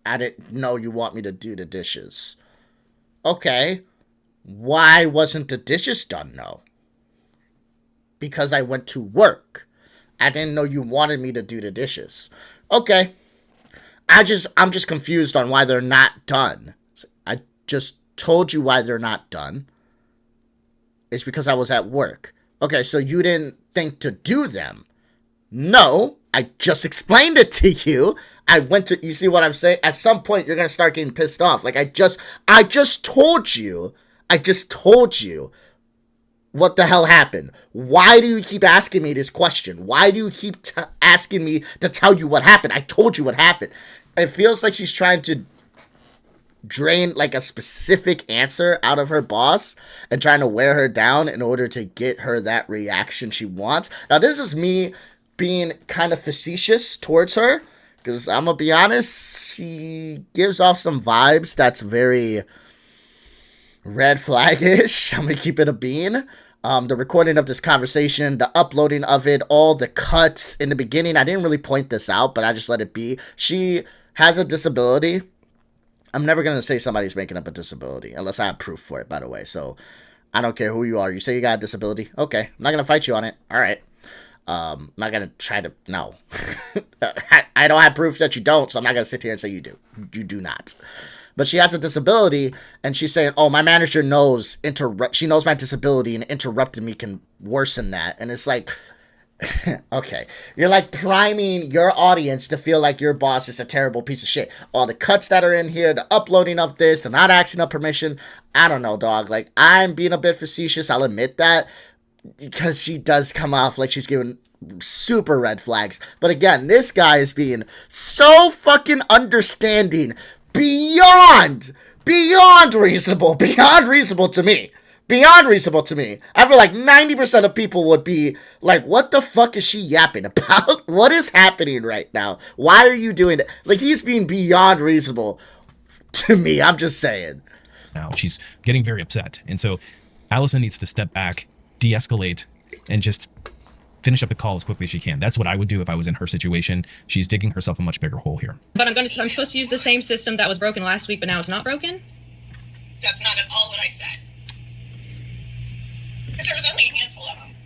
I didn't know you want me to do the dishes. Okay. Why wasn't the dishes done, though? Because I went to work. I didn't know you wanted me to do the dishes. Okay. I'm just confused on why they're not done. I just told you why they're not done. It's because I was at work. Okay, so you didn't think to do them. No, I just explained it to you. You see what I'm saying? At some point, you're going to start getting pissed off. Like, I just told you what the hell happened. Why do you keep asking me this question? Why do you keep asking me to tell you what happened? I told you what happened. It feels like she's trying to drain like a specific answer out of her boss and trying to wear her down in order to get her that reaction she wants. Now, this is me being kind of facetious towards her, because I'm gonna be honest, she gives off some vibes that's very red flag-ish. I'm gonna keep it a bean. The recording of this conversation, the uploading of it, all the cuts in the beginning, I didn't really point this out, but I just let it be. She has a disability. I'm never going to say somebody's making up a disability unless I have proof for it, by the way. So I don't care who you are. You say you got a disability. Okay. I'm not going to fight you on it. All right. I'm not going to try to, no. I don't have proof that you don't, so I'm not going to sit here and say you do. You do not. But she has a disability, and she's saying, oh, my manager knows, she knows my disability, and interrupting me can worsen that. And it's like, okay, you're like priming your audience to feel like your boss is a terrible piece of shit. All the cuts that are in here, the uploading of this, the not asking of permission, I don't know, dog. Like, I'm being a bit facetious, I'll admit that, because she does come off like she's giving super red flags. But again, this guy is being so fucking understanding, beyond reasonable to me. Beyond reasonable to me. I feel like 90% of people would be like, what the fuck is she yapping about? What is happening right now? Why are you doing that? Like, he's being beyond reasonable to me. I'm just saying. Now she's getting very upset. And so Allison needs to step back, de-escalate, and just finish up the call as quickly as she can. That's what I would do if I was in her situation. She's digging herself a much bigger hole here. But I'm supposed to use the same system that was broken last week, but now it's not broken? That's not at all what I said. Because there was only a handful of them.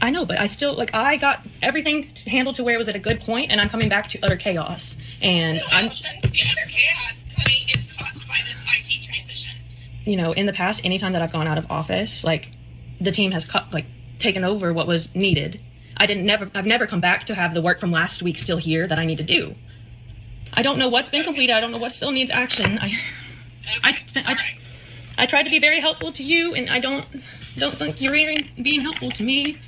I know, but I still, like, I got everything handled to where it was at a good point, and I'm coming back to utter chaos. And no, Allison, the utter chaos, honey, is caused by this IT transition. You know, in the past, anytime that I've gone out of office, like, the team has taken over what was needed. I've never come back to have the work from last week still here that I need to do. I don't know what's been completed. I don't know what still needs action. I tried to be very helpful to you, and I don't think you're being helpful to me.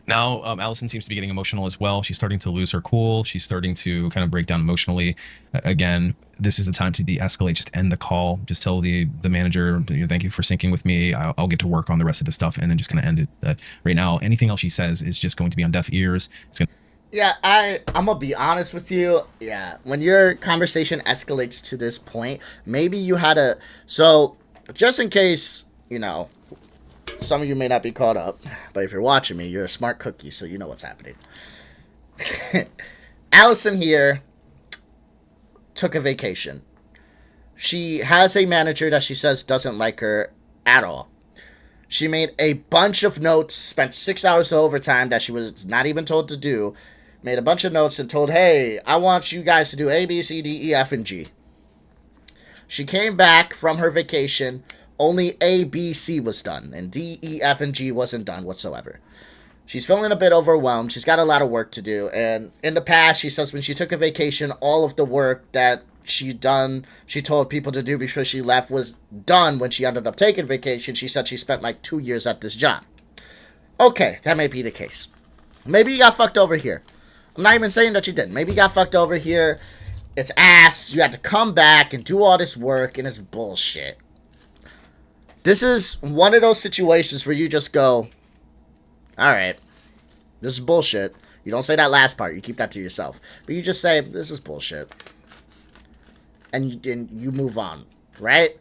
Now, Allison seems to be getting emotional as well. She's starting to lose her cool. She's starting to kind of break down emotionally. Again, this is the time to de-escalate. Just end the call. Just tell the manager, thank you for syncing with me. I'll get to work on the rest of the stuff, and then just kind of end it. Right now, anything else she says is just going to be on deaf ears. Yeah, I'm gonna be honest with you. Yeah, when your conversation escalates to this point, maybe you had a... So, just in case, some of you may not be caught up, but if you're watching me, you're a smart cookie, so you know what's happening. Allison here took a vacation. She has a manager that she says doesn't like her at all. She made a bunch of notes, spent 6 hours of overtime that she was not even told to do, made a bunch of notes and told, hey, I want you guys to do A, B, C, D, E, F, and G. She came back from her vacation, only A, B, C was done, and D, E, F, and G wasn't done whatsoever. She's feeling a bit overwhelmed. She's got a lot of work to do, and in the past, she says when she took a vacation, all of the work that she told people to do before she left was done when she ended up taking vacation. She said she spent like 2 years at this job. Okay, that may be the case. Maybe you got fucked over here. I'm not even saying that you didn't. Maybe you got fucked over here. It's ass. You had to come back and do all this work, and it's bullshit. This is one of those situations where you just go, alright, this is bullshit. You don't say that last part. You keep that to yourself. But you just say, this is bullshit. And you move on, right?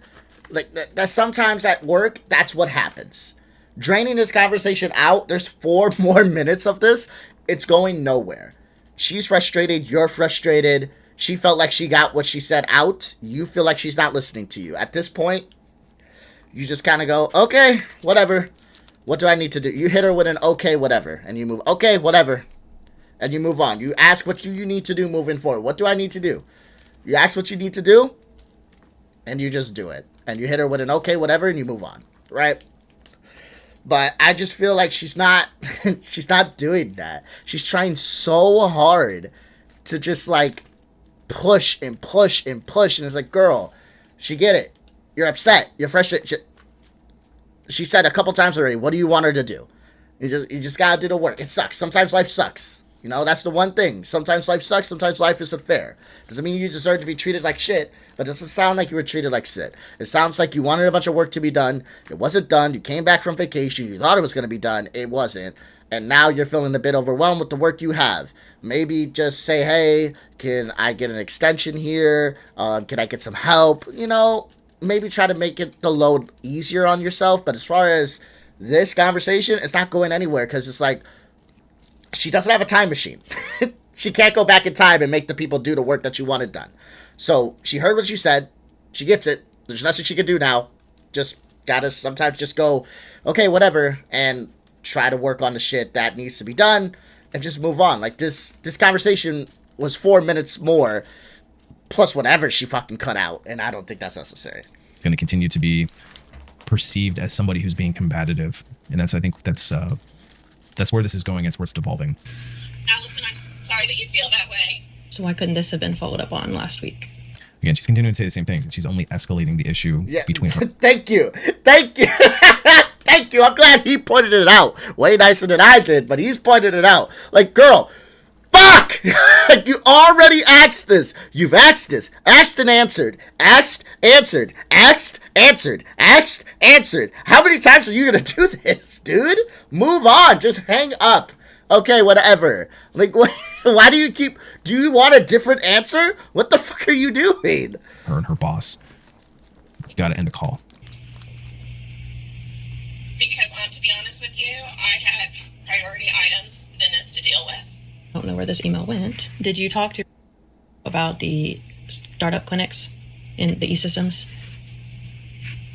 Like, that sometimes at work, that's what happens. Draining this conversation out, there's 4 more minutes of this. It's going nowhere. She's frustrated. You're frustrated. She felt like she got what she said out. You feel like she's not listening to you. At this point, you just kind of go, okay, whatever. What do I need to do? You hit her with an okay, whatever. And you move, okay, whatever. And you move on. You ask what you need to do moving forward. What do I need to do? You ask what you need to do, and you just do it. And you hit her with an okay, whatever, and you move on, right? But I just feel like she's not she's not doing that. She's trying so hard to just like push and push and push. And it's like, girl, she get it. You're upset. You're frustrated. She said a couple times already, what do you want her to do? You just gotta do the work. It sucks. Sometimes life sucks. You know, that's the one thing. Sometimes life sucks. Sometimes life isn't fair. Doesn't mean you deserve to be treated like shit, but it doesn't sound like you were treated like shit. It sounds like you wanted a bunch of work to be done. It wasn't done. You came back from vacation. You thought it was going to be done. It wasn't. And now you're feeling a bit overwhelmed with the work you have. Maybe just say, hey, can I get an extension here? Can I get some help? You know, maybe try to make it the load easier on yourself. But as far as this conversation, it's not going anywhere because it's like, she doesn't have a time machine. She can't go back in time and make the people do the work that you wanted done. So she heard what you said. She gets it. There's nothing she can do now. Just gotta sometimes just go, okay, whatever, and try to work on the shit that needs to be done and just move on. Like this conversation was 4 minutes more plus whatever she fucking cut out, and I don't think that's necessary. Going to continue to be perceived as somebody who's being combative, and I think that's where this is going. It's where it's devolving. Allison, I'm sorry that you feel that way. So why couldn't this have been followed up on last week? Again, she's continuing to say the same things. She's only escalating the issue between her. Thank you. Thank you. Thank you. I'm glad he pointed it out. Way nicer than I did, but he's pointed it out. Like, girl, fuck! You already asked this. You've asked this. Asked and answered. Asked, answered. Asked, answered. Asked, answered. How many times are you gonna do this, dude? Move on. Just hang up. Okay, whatever. Like, why do you keep... Do you want a different answer? What the fuck are you doing? Her and her boss. You gotta end the call. Because, to be honest with you, I had priority items than this to deal with. I don't know where this email went. Did you talk to about the startup clinics in the e-systems?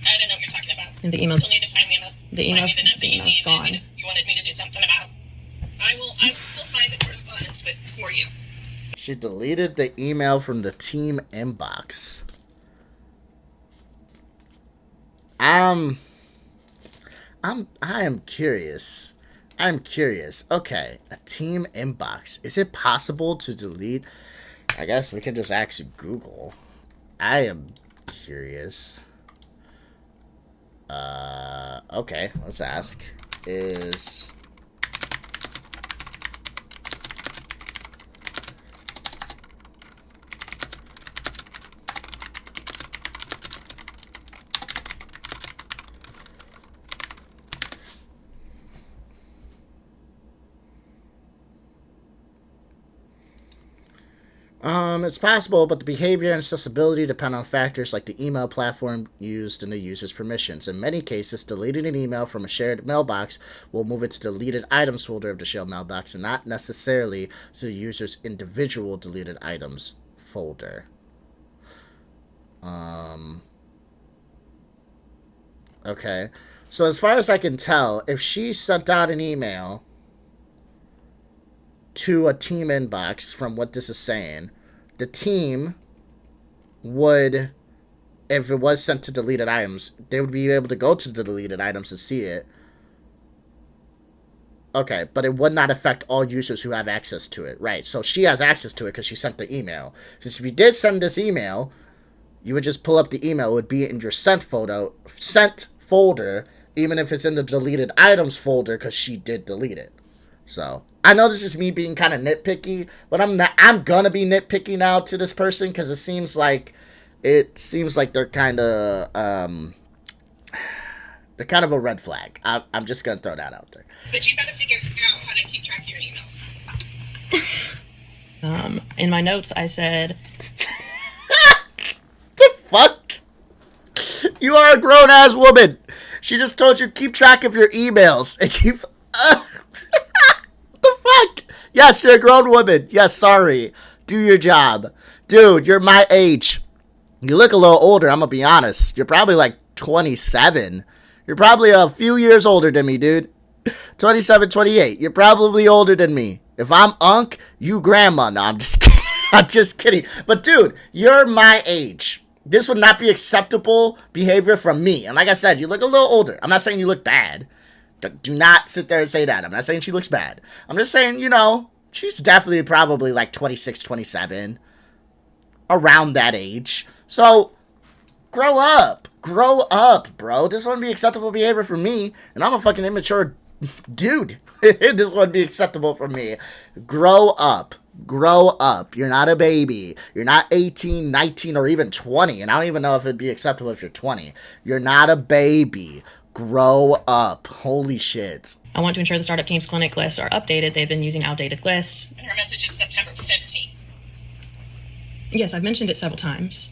I don't know what you're talking about. In the emails. You'll need to find me The email's gone. You wanted me to do something about. I will find the correspondence for you. She deleted the email from the team inbox. I am curious. I'm curious. Okay, a team inbox. Is it possible to delete? I guess we can just ask Google. I am curious. Okay, let's ask. Is it's possible, but the behavior and accessibility depend on factors like the email platform used and the user's permissions. In many cases, deleting an email from a shared mailbox will move it to the deleted items folder of the shared mailbox and not necessarily to the user's individual deleted items folder. Okay. So as far as I can tell, if she sent out an email to a team inbox, from what this is saying, the team would, if it was sent to deleted items, they would be able to go to the deleted items and see it. Okay, but it would not affect all users who have access to it. Right, so she has access to it because she sent the email. So if you did send this email, you would just pull up the email. It would be in your sent folder, even if it's in the deleted items folder, because she did delete it. So I know this is me being kind of nitpicky, but I'm gonna be nitpicky now to this person because it seems like they're kind of a red flag. I'm just gonna throw that out there. But you gotta figure out how to keep track of your emails. In my notes, I said, The fuck? You are a grown ass woman. She just told you keep track of your emails and keep. The fuck? Yes, you're a grown woman. Yes, sorry. Do your job, dude. You're my age. You look a little older. I'm gonna be honest. You're probably like 27. You're probably a few years older than me, dude. 27, 28. You're probably older than me. If I'm Unc, you grandma. No, I'm just kidding. I'm just kidding. But dude, you're my age. This would not be acceptable behavior from me. And like I said, you look a little older. I'm not saying you look bad. Do not sit there and say that. I'm not saying she looks bad. I'm just saying, she's definitely probably like 26, 27. Around that age. So, grow up. Grow up, bro. This wouldn't be acceptable behavior for me. And I'm a fucking immature dude. This wouldn't be acceptable for me. Grow up. Grow up. You're not a baby. You're not 18, 19, or even 20. And I don't even know if it'd be acceptable if you're 20. You're not a baby. Grow up. Holy shit. I want to ensure the startup team's clinic lists are updated. They've been using outdated lists. And her message is September 15th. Yes, I've mentioned it several times.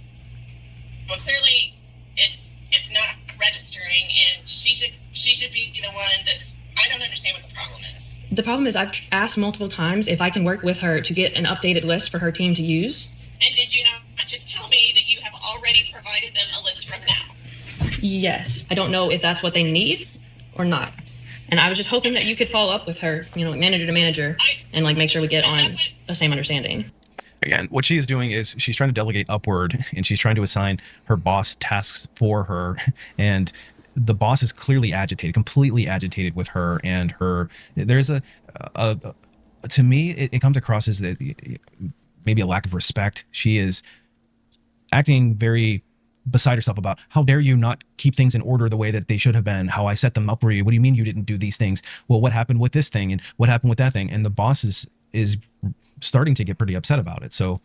Well, clearly, it's not registering, and she should be the one that's. I don't understand what the problem is. The problem is I've asked multiple times if I can work with her to get an updated list for her team to use. And did you not just tell me that you have already provided them a list from now? Yes. I don't know if that's what they need or not. And I was just hoping that you could follow up with her, manager to manager, and make sure we get on the same understanding. Again, what she is doing is she's trying to delegate upward, and she's trying to assign her boss tasks for her. And the boss is clearly agitated, completely agitated with her and her. There's to me, it comes across as maybe a lack of respect. She is acting very beside herself about how dare you not keep things in order the way that they should have been, how I set them up for you. What do you mean you didn't do these things? Well, what happened with this thing and what happened with that thing? And the boss is starting to get pretty upset about it. So,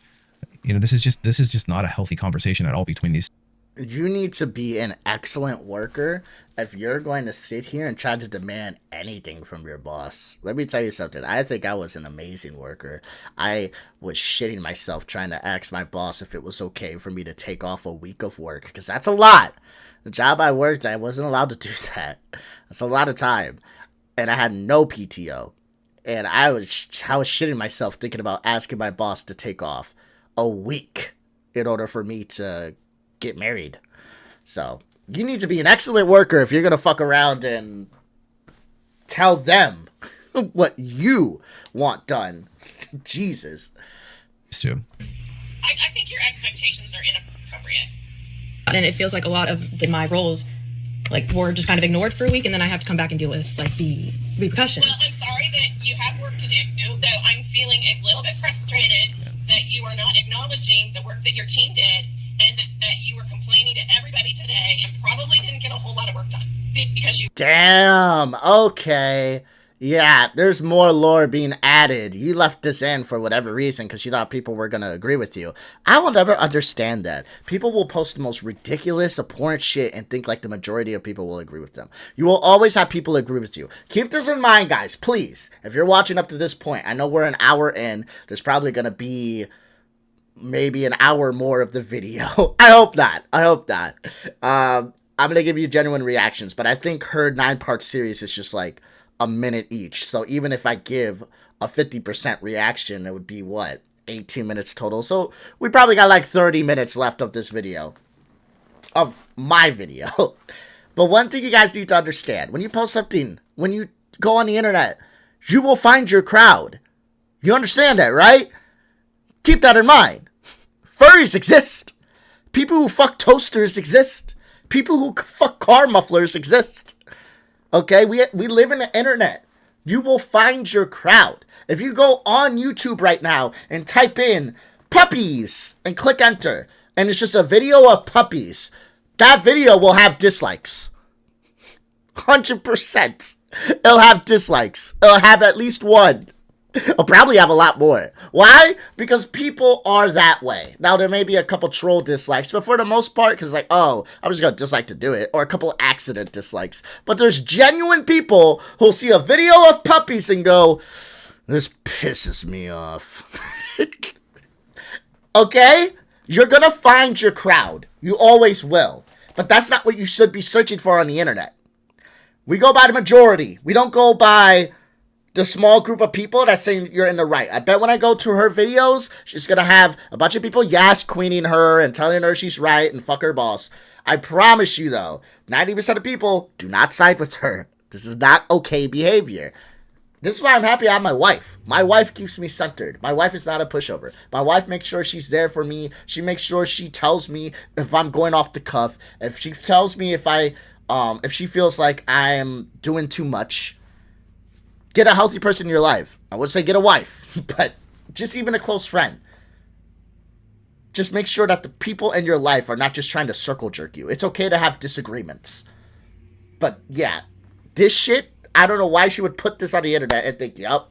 this is just not a healthy conversation at all between these. You need to be an excellent worker if you're going to sit here and try to demand anything from your boss. Let me tell you something. I think I was an amazing worker. I was shitting myself trying to ask my boss if it was okay for me to take off a week of work, because that's a lot. The job I worked at, I wasn't allowed to do that. That's a lot of time. And I had no PTO. And I was shitting myself thinking about asking my boss to take off a week in order for me to get married. So you need to be an excellent worker if you're gonna fuck around and tell them what you want done. Jesus. Too. I think your expectations are inappropriate. And it feels like a lot of my roles were just kind of ignored for a week, and then I have to come back and deal with the repercussions. Well, I'm sorry that you have work to do, though I'm feeling a little bit frustrated that you are not acknowledging the work that your team did, and that you were complaining to everybody today and probably didn't get a whole lot of work done because you. Damn. Okay. Yeah, there's more lore being added. You left this in for whatever reason because you thought people were going to agree with you. I will never understand that. People will post the most ridiculous, abhorrent shit and think like the majority of people will agree with them. You will always have people agree with you. Keep this in mind, guys, please. If you're watching up to this point, I know we're an hour in. There's probably going to be maybe an hour more of the video. I hope not. I'm going to give you genuine reactions, but I think her 9-part series is just like a minute each. So even if I give a 50% reaction, it would be 18 minutes total. So we probably got like 30 minutes left of this video, of my video. But one thing you guys need to understand, when you post something, when you go on the internet, you will find your crowd. You understand that, right? Keep that in mind. Furries exist. People who fuck toasters exist. People who fuck car mufflers exist. Okay, we live in the internet. You will find your crowd. If you go on YouTube right now and type in puppies and click enter, and it's just a video of puppies, that video will have dislikes. 100%. It'll have dislikes. It'll have at least one. I'll probably have a lot more. Why? Because people are that way. Now, there may be a couple troll dislikes, but for the most part, because like, oh, I'm just going to dislike to do it, or a couple accident dislikes. But there's genuine people who'll see a video of puppies and go, this pisses me off. Okay? You're going to find your crowd. You always will. But that's not what you should be searching for on the internet. We go by the majority. We don't go by the small group of people that's saying you're in the right. I bet when I go to her videos, she's going to have a bunch of people queening her and telling her she's right and fuck her boss. I promise you, though, 90% of people do not side with her. This is not okay behavior. This is why I'm happy I have my wife. My wife keeps me centered. My wife is not a pushover. My wife makes sure she's there for me. She makes sure she tells me if I'm going off the cuff. If she tells me if she feels like I'm doing too much. Get a healthy person in your life. I would say get a wife, but just even a close friend. Just make sure that the people in your life are not just trying to circle jerk you. It's okay to have disagreements. But yeah, this shit, I don't know why she would put this on the internet and think, yep,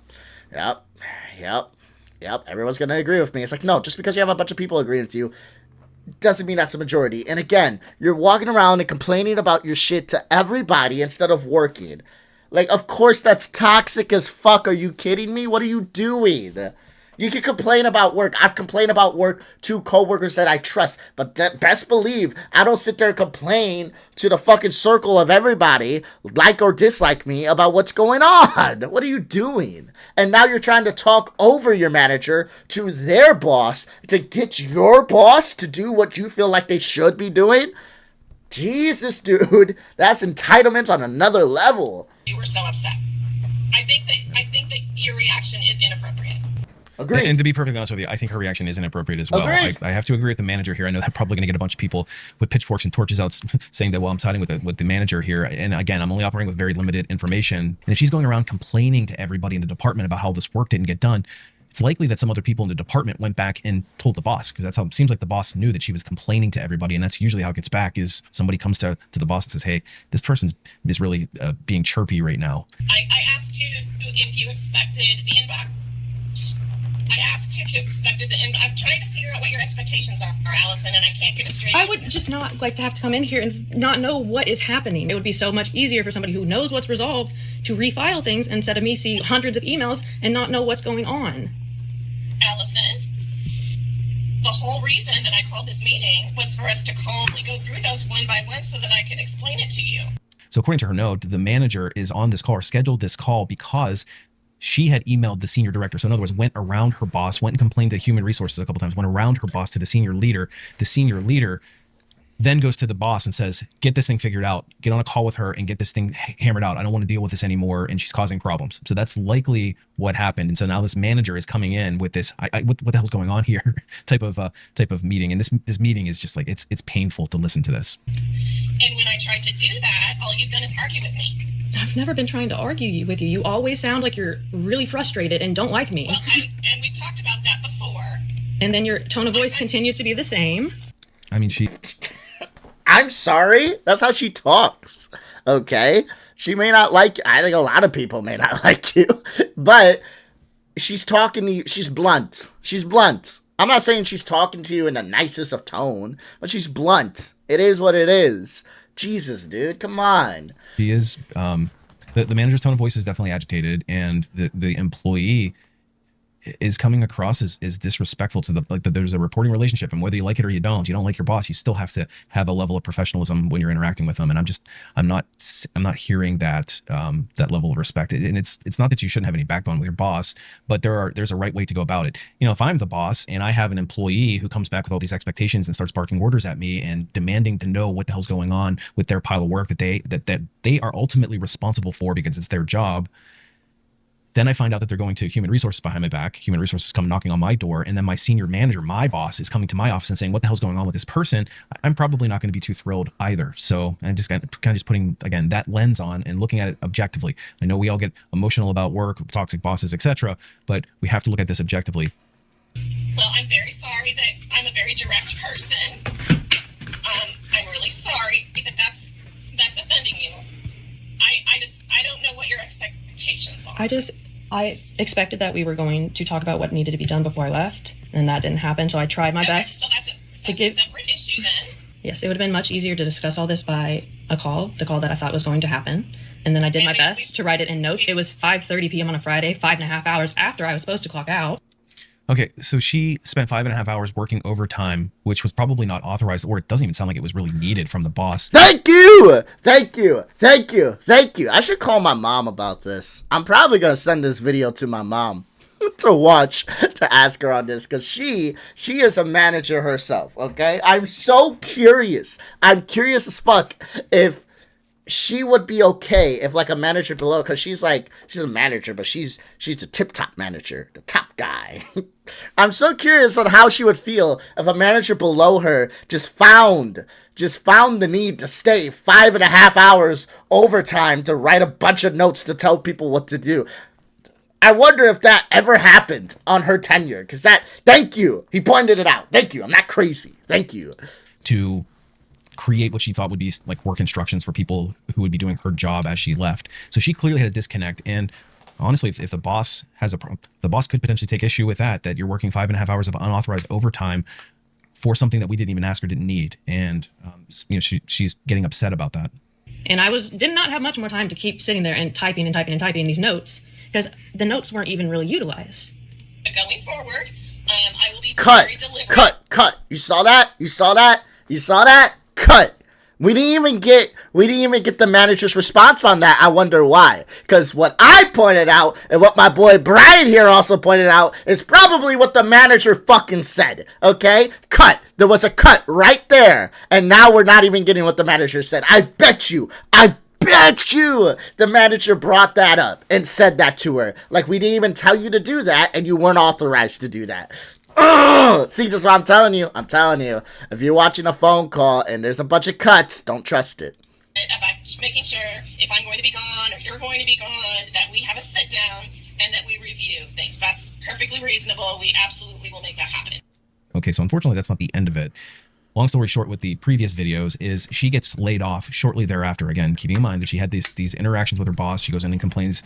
everyone's going to agree with me. It's like, no, just because you have a bunch of people agreeing with you doesn't mean that's the majority. And again, you're walking around and complaining about your shit to everybody instead of working. Like, of course that's toxic as fuck. Are you kidding me? What are you doing? You can complain about work. I've complained about work to coworkers that I trust. But best believe I don't sit there and complain to the fucking circle of everybody, like or dislike me, about what's going on. What are you doing? And now you're trying to talk over your manager to their boss to get your boss to do what you feel like they should be doing? Jesus, dude. That's entitlement on another level. You were so upset. I think that your reaction is inappropriate. Agreed. And to be perfectly honest with you, I think her reaction is inappropriate as well. I have to agree with the manager here. I know that's probably going to get a bunch of people with pitchforks and torches out saying that, well, I'm siding with the manager here. And again, I'm only operating with very limited information. And if she's going around complaining to everybody in the department about how this work didn't get done, it's likely that some other people in the department went back and told the boss, because that's how it seems like the boss knew that she was complaining to everybody. And that's usually how it gets back, is somebody comes to the boss and says, hey, this person is really being chirpy right now. I asked you if you expected the inbox. I asked you if you expected the inbox. I'm trying to figure out what your expectations are, Allison, and I can't get a straight I answer. would just not like to have to come in here and not know what is happening. It would be so much easier for somebody who knows what's resolved to refile things instead of me see hundreds of emails and not know what's going on. Allison, the whole reason that I called this meeting was for us to calmly go through those one by one so that I could explain it to you. So according to her note, the manager is on this call or scheduled this call because she had emailed the senior director. So in other words, went around her boss, went and complained to human resources a couple times, went around her boss to the senior leader. The senior leader then goes to the boss and says, get this thing figured out, get on a call with her and get this thing hammered out. I don't want to deal with this anymore. And she's causing problems. So that's likely what happened. And so now this manager is coming in with this, what the hell's going on here type of meeting. And this meeting is just like, it's painful to listen to this. And when I tried to do that, all you've done is argue with me. I've never been trying to argue with you. You always sound like you're really frustrated and don't like me. Well, and we talked about that before. And then your tone of voice continues to be the same. I mean, I'm sorry. That's how she talks. Okay? She may not like you. I think a lot of people may not like you. But she's talking to you. She's blunt. She's blunt. I'm not saying she's talking to you in the nicest of tone, but she's blunt. It is what it is. Jesus, dude. Come on. She is, the manager's tone of voice is definitely agitated, and the employee is coming across as disrespectful to there's a reporting relationship, and whether you like it or you don't like your boss, you still have to have a level of professionalism when you're interacting with them. And I'm not hearing that level of respect. And it's not that you shouldn't have any backbone with your boss, but there's a right way to go about it. You know, if I'm the boss and I have an employee who comes back with all these expectations and starts barking orders at me and demanding to know what the hell's going on with their pile of work that they are ultimately responsible for because it's their job, then I find out that they're going to human resources behind my back. Human resources come knocking on my door. And then my senior manager, my boss, is coming to my office and saying, what the hell's going on with this person? I'm probably not going to be too thrilled either. So I'm just kind of just putting, again, that lens on and looking at it objectively. I know we all get emotional about work, toxic bosses, etc., but we have to look at this objectively. Well, I'm very sorry that I'm a very direct person. I'm really sorry that that's offending you. I don't know what your expectations are. I expected that we were going to talk about what needed to be done before I left, and that didn't happen. So I tried my best So that's to give. a separate issue then. Yes, it would have been much easier to discuss all this by a call, the call that I thought was going to happen. And then I did my best to write it in notes. It was 5:30 p.m. on a Friday, 5.5 hours after I was supposed to clock out. Okay, so she spent 5.5 hours working overtime, which was probably not authorized, or it doesn't even sound like it was really needed from the boss. Thank you! Thank you! Thank you! Thank you! I should call my mom about this. I'm probably gonna send this video to my mom to watch, to ask her on this, because she is a manager herself, okay? I'm so curious. I'm curious as fuck if she would be okay if like a manager below, because she's a manager, but she's the tip-top manager, the top guy. I'm so curious on how she would feel if a manager below her just found the need to stay 5.5 hours overtime to write a bunch of notes to tell people what to do. I wonder if that ever happened on her tenure, because thank you, he pointed it out. Thank you, I'm not crazy. Thank you. To create what she thought would be like work instructions for people who would be doing her job as she left. So she clearly had a disconnect. And honestly, if the boss has the boss could potentially take issue with that you're working 5.5 hours of unauthorized overtime for something that we didn't even ask or didn't need. And, she's getting upset about that. And I did not have much more time to keep sitting there and typing these notes, because the notes weren't even really utilized. Going forward, I will be very deliberate. Cut. You saw that? Cut. We didn't even get the manager's response on that. I wonder why. Because what I pointed out, and what my boy Brian here also pointed out, is probably what the manager fucking said. Okay? Cut. There was a cut right there. And now we're not even getting what the manager said. I bet you the manager brought that up and said that to her. Like, we didn't even tell you to do that, and you weren't authorized to do that. See, this is what I'm telling you. If you're watching a phone call and there's a bunch of cuts, don't trust it. About making sure if I'm going to be gone or you're going to be gone, that we have a sit down and that we review things. That's perfectly reasonable. We absolutely will make that happen. Okay, so unfortunately, that's not the end of it. Long story short, with the previous videos is she gets laid off shortly thereafter. Again, keeping in mind that she had these interactions with her boss. She goes in and complains.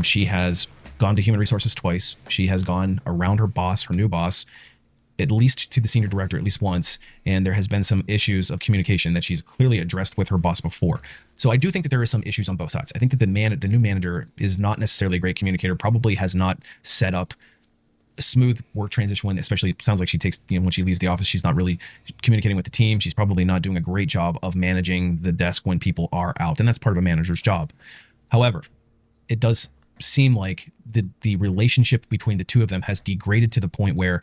She has gone to human resources twice. She has gone around her boss, her new boss, at least to the senior director at least once. And there has been some issues of communication that she's clearly addressed with her boss before. So I do think that there is some issues on both sides. I think that the new manager is not necessarily a great communicator, probably has not set up a smooth work transition when, especially sounds like she takes, when she leaves the office, she's not really communicating with the team. She's probably not doing a great job of managing the desk when people are out. And that's part of a manager's job. However, it does seem like the relationship between the two of them has degraded to the point where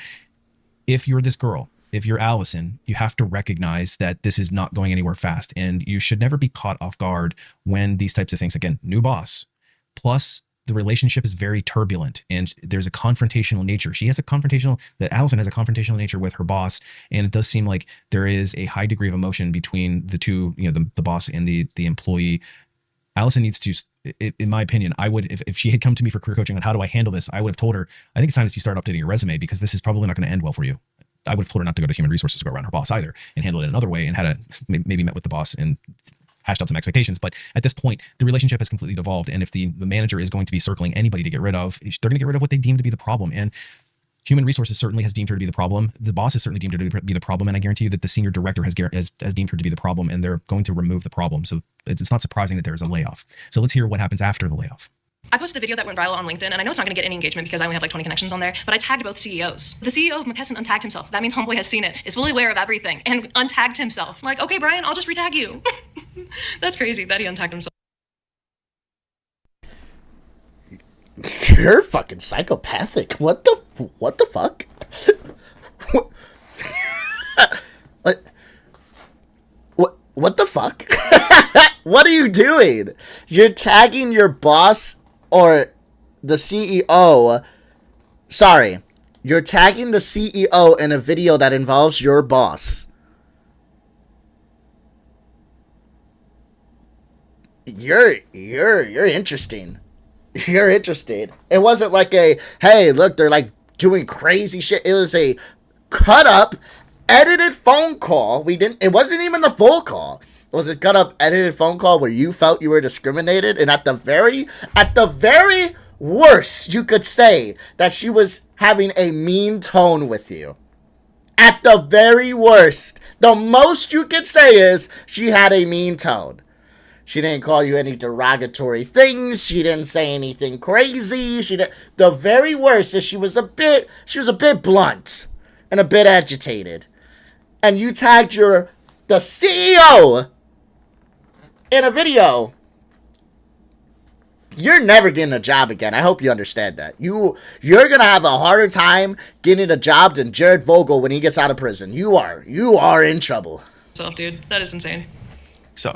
if you're this girl, if you're Allison, you have to recognize that this is not going anywhere fast, and you should never be caught off guard when these types of things, again, new boss, plus the relationship is very turbulent and there's a confrontational nature. Allison has a confrontational nature with her boss, and it does seem like there is a high degree of emotion between the two, the boss and the employee. Allison needs to, in my opinion, I would, if she had come to me for career coaching on how do I handle this, I would have told her, I think it's time that you start updating your resume, because this is probably not going to end well for you. I would have told her not to go to human resources to go around her boss either, and handle it another way, and had maybe met with the boss and hashed out some expectations. But at this point, the relationship has completely devolved. And if the manager is going to be circling anybody to get rid of, they're going to get rid of what they deem to be the problem. And human resources certainly has deemed her to be the problem. The boss has certainly deemed her to be the problem. And I guarantee you that the senior director has deemed her to be the problem, and they're going to remove the problem. So it's not surprising that there's a layoff. So let's hear what happens after the layoff. I posted a video that went viral on LinkedIn, and I know it's not going to get any engagement because I only have like 20 connections on there, but I tagged both CEOs. The CEO of McKesson untagged himself. That means Homeboy has seen it, is fully aware of everything, and untagged himself. Like, okay, Brian, I'll just retag you. That's crazy that he untagged himself. You're fucking psychopathic. What the fuck? What the fuck? What are you doing? You're tagging your boss or the CEO. Sorry. You're tagging the CEO in a video that involves your boss. You're interesting. You're interested. It wasn't like a, hey, look, they're like doing crazy shit. It was a cut up, edited phone call. It wasn't even the full call. It was a cut up, edited phone call where you felt you were discriminated. And at the very worst, you could say that she was having a mean tone with you. At the very worst, the most you could say is she had a mean tone. She didn't call you any derogatory things. She didn't say anything crazy. The very worst is she was a bit blunt and a bit agitated. And you tagged the CEO in a video. You're never getting a job again. I hope you understand that. You're going to have a harder time getting a job than Jared Vogel when he gets out of prison. You are in trouble. So, dude, that is insane. So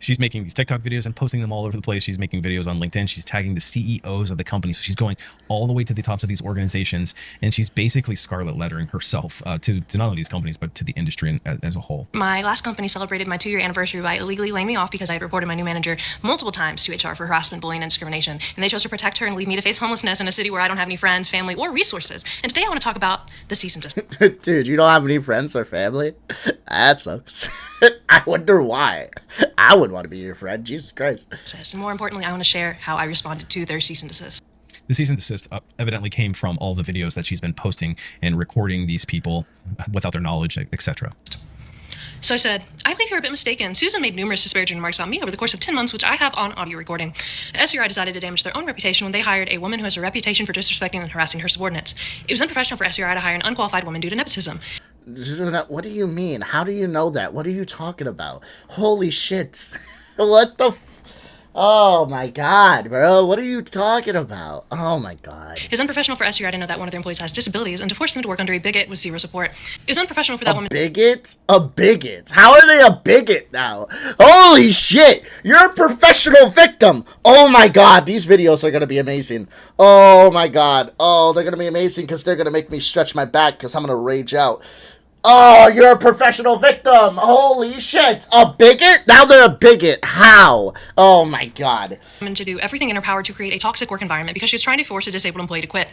she's making these TikTok videos and posting them all over the place. She's making videos on LinkedIn. She's tagging the CEOs of the company. So she's going all the way to the tops of these organizations. And she's basically scarlet lettering herself to not only these companies, but to the industry as a whole. My last company celebrated my 2-year anniversary by illegally laying me off because I had reported my new manager multiple times to HR for harassment, bullying, and discrimination. And they chose to protect her and leave me to face homelessness in a city where I don't have any friends, family, or resources. And today I want to talk about the cease and desist. Dude, you don't have any friends or family? That sucks. I wonder why. I would want to be your friend. Jesus Christ. And more importantly, I want to share how I responded to their cease and desist. The cease and desist evidently came from all the videos that she's been posting and recording these people without their knowledge, etc. So I said, I believe you're a bit mistaken. Susan made numerous disparaging remarks about me over the course of 10 months, which I have on audio recording. SUI decided to damage their own reputation when they hired a woman who has a reputation for disrespecting and harassing her subordinates. It was unprofessional for SUI to hire an unqualified woman due to nepotism. What do you mean? How do you know that? What are you talking about? Holy shit. What the Oh my god, bro. What are you talking about? Oh my god. It was unprofessional for SUI to know that one of their employees has disabilities and to force them to work under a bigot with zero support. It was unprofessional for that woman. Bigot? A bigot? How are they a bigot now? Holy shit! You're a professional victim! Oh my god, these videos are gonna be amazing. Oh my god. Oh, they're gonna be amazing because they're gonna make me stretch my back because I'm gonna rage out. Oh, you're a professional victim. Holy shit. A bigot? Now they're a bigot. How? Oh my god. To do everything in her power to create a toxic work environment because she was trying to force a disabled employee to quit.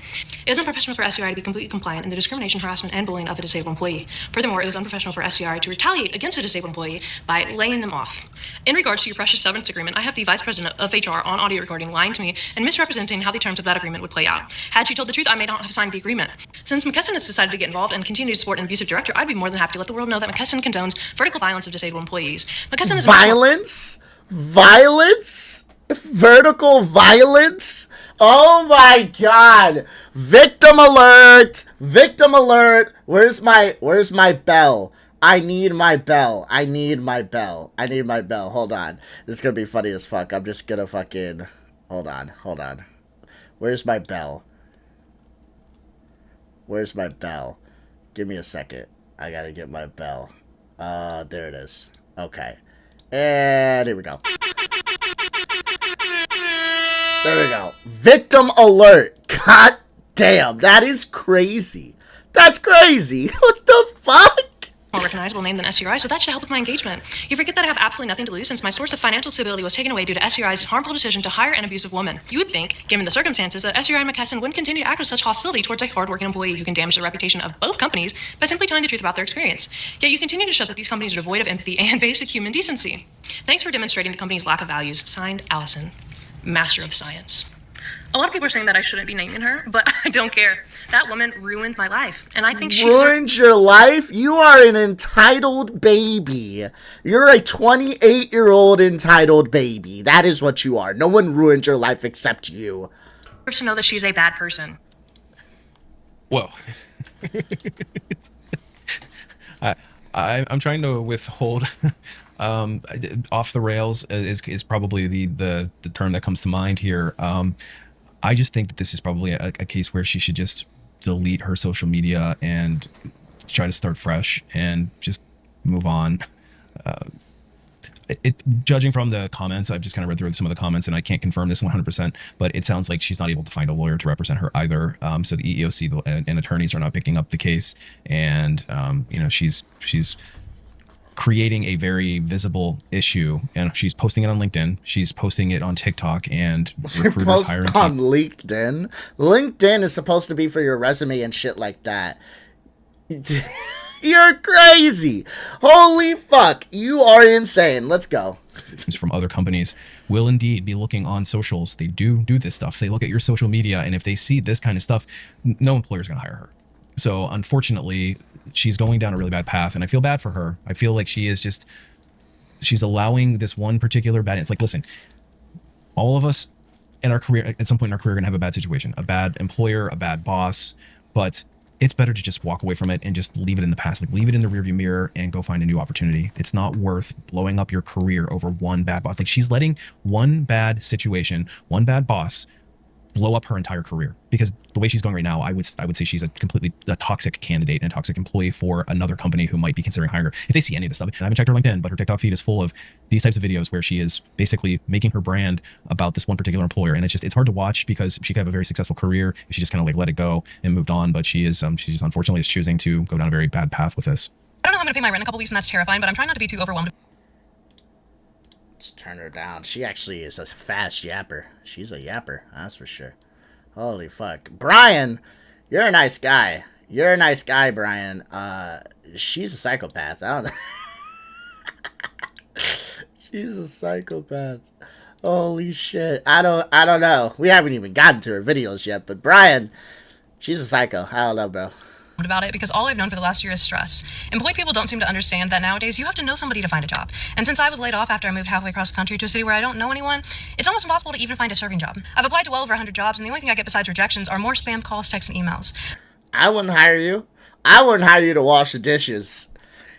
It was unprofessional for SCI to be completely compliant in the discrimination, harassment, and bullying of a disabled employee. Furthermore, it was unprofessional for SCI to retaliate against a disabled employee by laying them off. In regards to your precious severance agreement, I have the vice president of HR on audio recording lying to me and misrepresenting how the terms of that agreement would play out. Had she told the truth, I may not have signed the agreement. Since McKesson has decided to get involved and continue to support an abusive director, I'd be more than happy to let the world know that McKesson condones vertical violence of disabled employees. McKesson is violence? Violence? Vertical violence? Oh my god. Victim alert. Victim alert. Where's my bell? I need my bell. I need my bell. I need my bell. Hold on. This is gonna be funny as fuck. I'm just gonna fucking hold on. Where's my bell? Where's my bell? Give me a second. I gotta get my bell. There it is. Okay. And here we go. There we go. Victim alert. God damn, that is crazy. That's crazy. What the fuck? More recognizable name than SUI, so that should help with my engagement. You forget that I have absolutely nothing to lose since my source of financial stability was taken away due to SUI's harmful decision to hire an abusive woman. You would think, given the circumstances, that SUI and McKesson wouldn't continue to act with such hostility towards a hardworking employee who can damage the reputation of both companies by simply telling the truth about their experience. Yet you continue to show that these companies are devoid of empathy and basic human decency. Thanks for demonstrating the company's lack of values. Signed, Allison, Master of Science. A lot of people are saying that I shouldn't be naming her, but I don't care. That woman ruined my life, and I think she ruined your life? You are an entitled baby. You're a 28-year-old entitled baby. That is what you are. No one ruined your life except you. deserves to know that she's a bad person. Whoa. I'm trying to withhold off the rails is probably the term that comes to mind here. I just think that this is probably a case where she should just delete her social media and try to start fresh and just move on. Judging from the comments, I've just kind of read through some of the comments, and I can't confirm this 100%, but it sounds like she's not able to find a lawyer to represent her either. So the EEOC and attorneys are not picking up the case, and she's creating a very visible issue, and she's posting it on LinkedIn. She's posting it on TikTok, and recruiters hiring on LinkedIn. LinkedIn is supposed to be for your resume and shit like that. You're crazy. Holy fuck. You are insane. Let's go. from other companies will indeed be looking on socials. They do this stuff. They look at your social media, and if they see this kind of stuff, no employer is going to hire her. So unfortunately, she's going down a really bad path, and I feel bad for her. I feel like she's allowing this one particular bad. It's like, listen, all of us in our career, at some point in our career, are going to have a bad situation, a bad employer, a bad boss, but it's better to just walk away from it and just leave it in the past. Like, leave it in the rearview mirror and go find a new opportunity. It's not worth blowing up your career over one bad boss. Like, she's letting one bad situation, one bad boss blow up her entire career, because the way she's going right now, I would say she's a toxic candidate and a toxic employee for another company who might be considering hiring her if they see any of this stuff. And I haven't checked her LinkedIn, but her TikTok feed is full of these types of videos where she is basically making her brand about this one particular employer. And it's hard to watch, because she could have a very successful career if she just kind of like let it go and moved on. But she's just unfortunately is choosing to go down a very bad path with this. I don't know how I'm going to pay my rent in a couple weeks, and that's terrifying, but I'm trying not to be too overwhelmed. Let's turn her down. She actually is a fast yapper. She's a yapper, that's for sure. Holy fuck. Brian, you're a nice guy. You're a nice guy, Brian. She's a psychopath. I don't know. She's a psychopath. Holy shit. I don't know. We haven't even gotten to her videos yet, but Brian, she's a psycho. I don't know, bro. About it, because all I've known for the last year is stress. Employed people don't seem to understand that nowadays you have to know somebody to find a job. And since I was laid off after I moved halfway across the country to a city where I don't know anyone, it's almost impossible to even find a serving job. I've applied to well over 100 jobs, and the only thing I get besides rejections are more spam calls, texts, and emails. I wouldn't hire you. I wouldn't hire you to wash the dishes.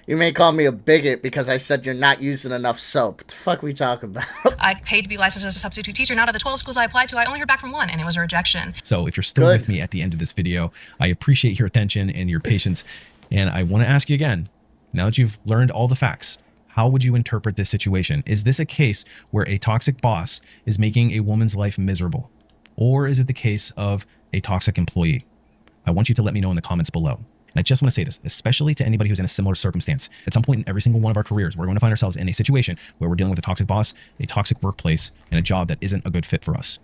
You may call me a bigot because I said you're not using enough soap. What the fuck we talking about? I paid to be licensed as a substitute teacher, and out of the 12 schools I applied to, I only heard back from one, and it was a rejection. So if you're still with me at the end of this video, I appreciate your attention and your patience. And I want to ask you again, now that you've learned all the facts, how would you interpret this situation? Is this a case where a toxic boss is making a woman's life miserable? Or is it the case of a toxic employee? I want you to let me know in the comments below. And I just want to say this, especially to anybody who's in a similar circumstance. At some point in every single one of our careers, we're going to find ourselves in a situation where we're dealing with a toxic boss, a toxic workplace, and a job that isn't a good fit for us.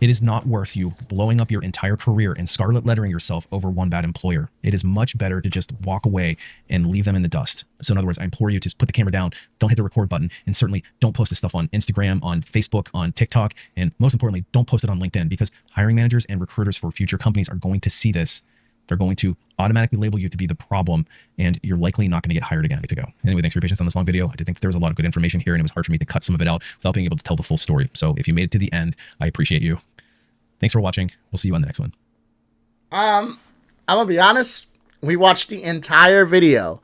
It is not worth you blowing up your entire career and scarlet lettering yourself over one bad employer. It is much better to just walk away and leave them in the dust. So in other words, I implore you to put the camera down, don't hit the record button, and certainly don't post this stuff on Instagram, on Facebook, on TikTok, and most importantly, don't post it on LinkedIn, because hiring managers and recruiters for future companies are going to see this. They're going to automatically label you to be the problem, and you're likely not going to get hired again. To go. Anyway, thanks for your patience on this long video. I did think that there was a lot of good information here, and it was hard for me to cut some of it out without being able to tell the full story. So if you made it to the end, I appreciate you. Thanks for watching. We'll see you on the next one. I'm gonna be honest. We watched the entire video.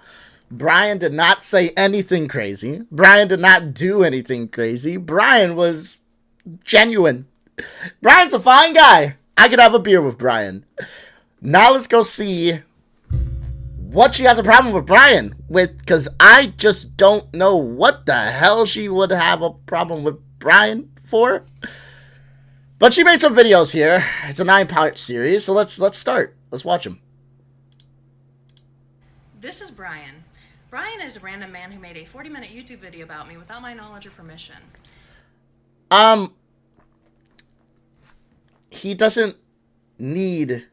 Brian did not say anything crazy. Brian did not do anything crazy. Brian was genuine. Brian's a fine guy. I could have a beer with Brian. Now let's go see what she has a problem with Brian with, because I just don't know what the hell she would have a problem with Brian for. But she made some videos here. It's a 9-part series, so let's start. Let's watch them. This is Brian. Brian is a random man who made a 40-minute YouTube video about me without my knowledge or permission. He doesn't need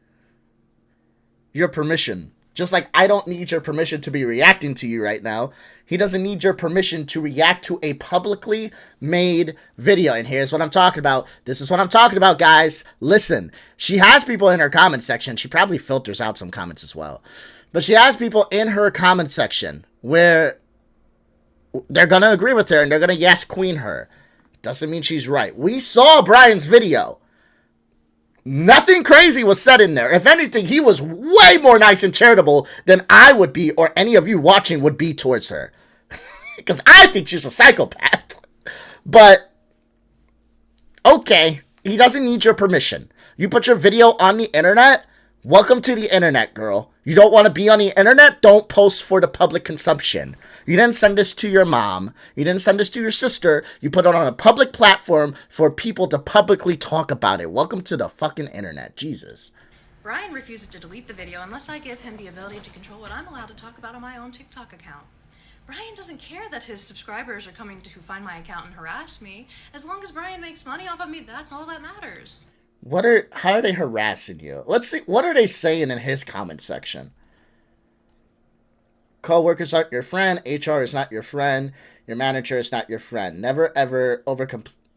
your permission. Just like I don't need your permission to be reacting to you right now. He doesn't need your permission to react to a publicly made video. And here's what I'm talking about. This is what I'm talking about, guys. Listen, she has people in her comment section. She probably filters out some comments as well. But she has people in her comment section where they're going to agree with her and they're going to yes queen her. Doesn't mean she's right. We saw Brian's video. Nothing crazy was said in there. If anything, he was way more nice and charitable than I would be or any of you watching would be towards her. Because I think she's a psychopath. But, okay, he doesn't need your permission. You put your video on the internet, welcome to the internet, girl. You don't want to be on the internet? Don't post for the public consumption. You didn't send this to your mom. You didn't send this to your sister. You put it on a public platform for people to publicly talk about it. Welcome to the fucking internet. Jesus. Brian refuses to delete the video unless I give him the ability to control what I'm allowed to talk about on my own TikTok account. Brian doesn't care that his subscribers are coming to find my account and harass me. As long as Brian makes money off of me, that's all that matters. How are they harassing you? Let's see. What are they saying in his comment section? Co-workers aren't your friend. HR is not your friend. Your manager is not your friend. Never ever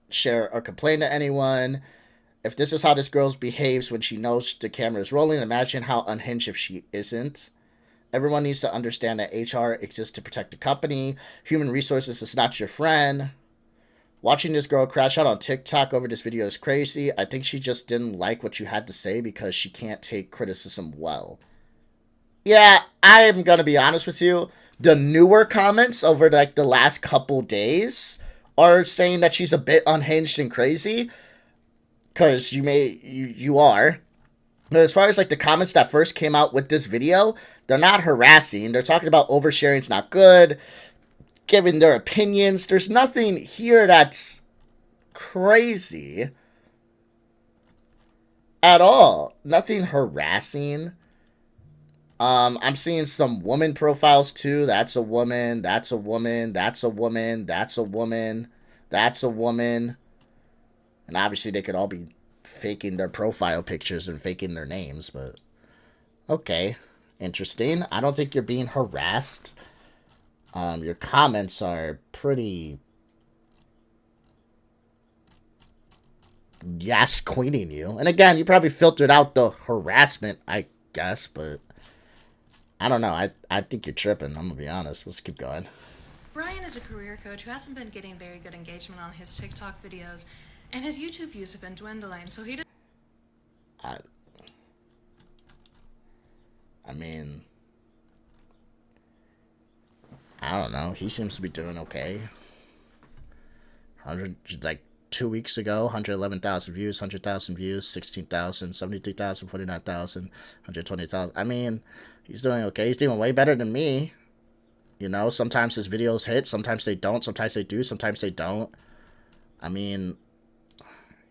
share or complain to anyone. If this is how this girl behaves when she knows the camera is rolling, imagine how unhinged if she isn't. Everyone needs to understand that HR exists to protect the company. Human resources is not your friend. Watching this girl crash out on TikTok over this video is crazy. I think she just didn't like what you had to say because she can't take criticism well. Yeah, I'm gonna be honest with you. The newer comments over like the last couple days are saying that she's a bit unhinged and crazy. Because you are. But as far as like the comments that first came out with this video, they're not harassing. They're talking about oversharing's not good, giving their opinions. There's nothing here that's crazy at all. Nothing harassing. I'm seeing some woman profiles too. That's a woman. That's a woman. That's a woman. That's a woman. That's a woman. And obviously they could all be faking their profile pictures and faking their names, but okay. Interesting. I don't think you're being harassed. Your comments are pretty yes queening you. And again, you probably filtered out the harassment, I guess, but I don't know. I think you're tripping. I'm gonna be honest. Let's keep going. Brian is a career coach who hasn't been getting very good engagement on his TikTok videos, and his YouTube views have been dwindling, so he I mean, I don't know. He seems to be doing okay. 2 weeks ago, 111,000 views, 100,000 views, 16,000, 73,000, 49,000, 120,000. I mean, he's doing okay. He's doing way better than me. You know, sometimes his videos hit, sometimes they don't, sometimes they do, sometimes they don't. I mean,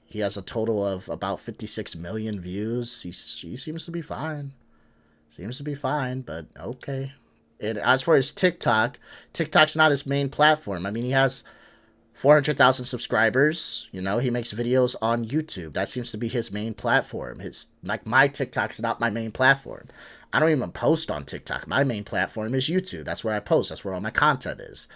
he has a total of about 56 million views. He seems to be fine. Seems to be fine, but okay. And as for his TikTok, TikTok's not his main platform. I mean, he has 400,000 subscribers. You know, he makes videos on YouTube. That seems to be his main platform. My TikTok's not my main platform. I don't even post on TikTok. My main platform is YouTube. That's where I post. That's where all my content is.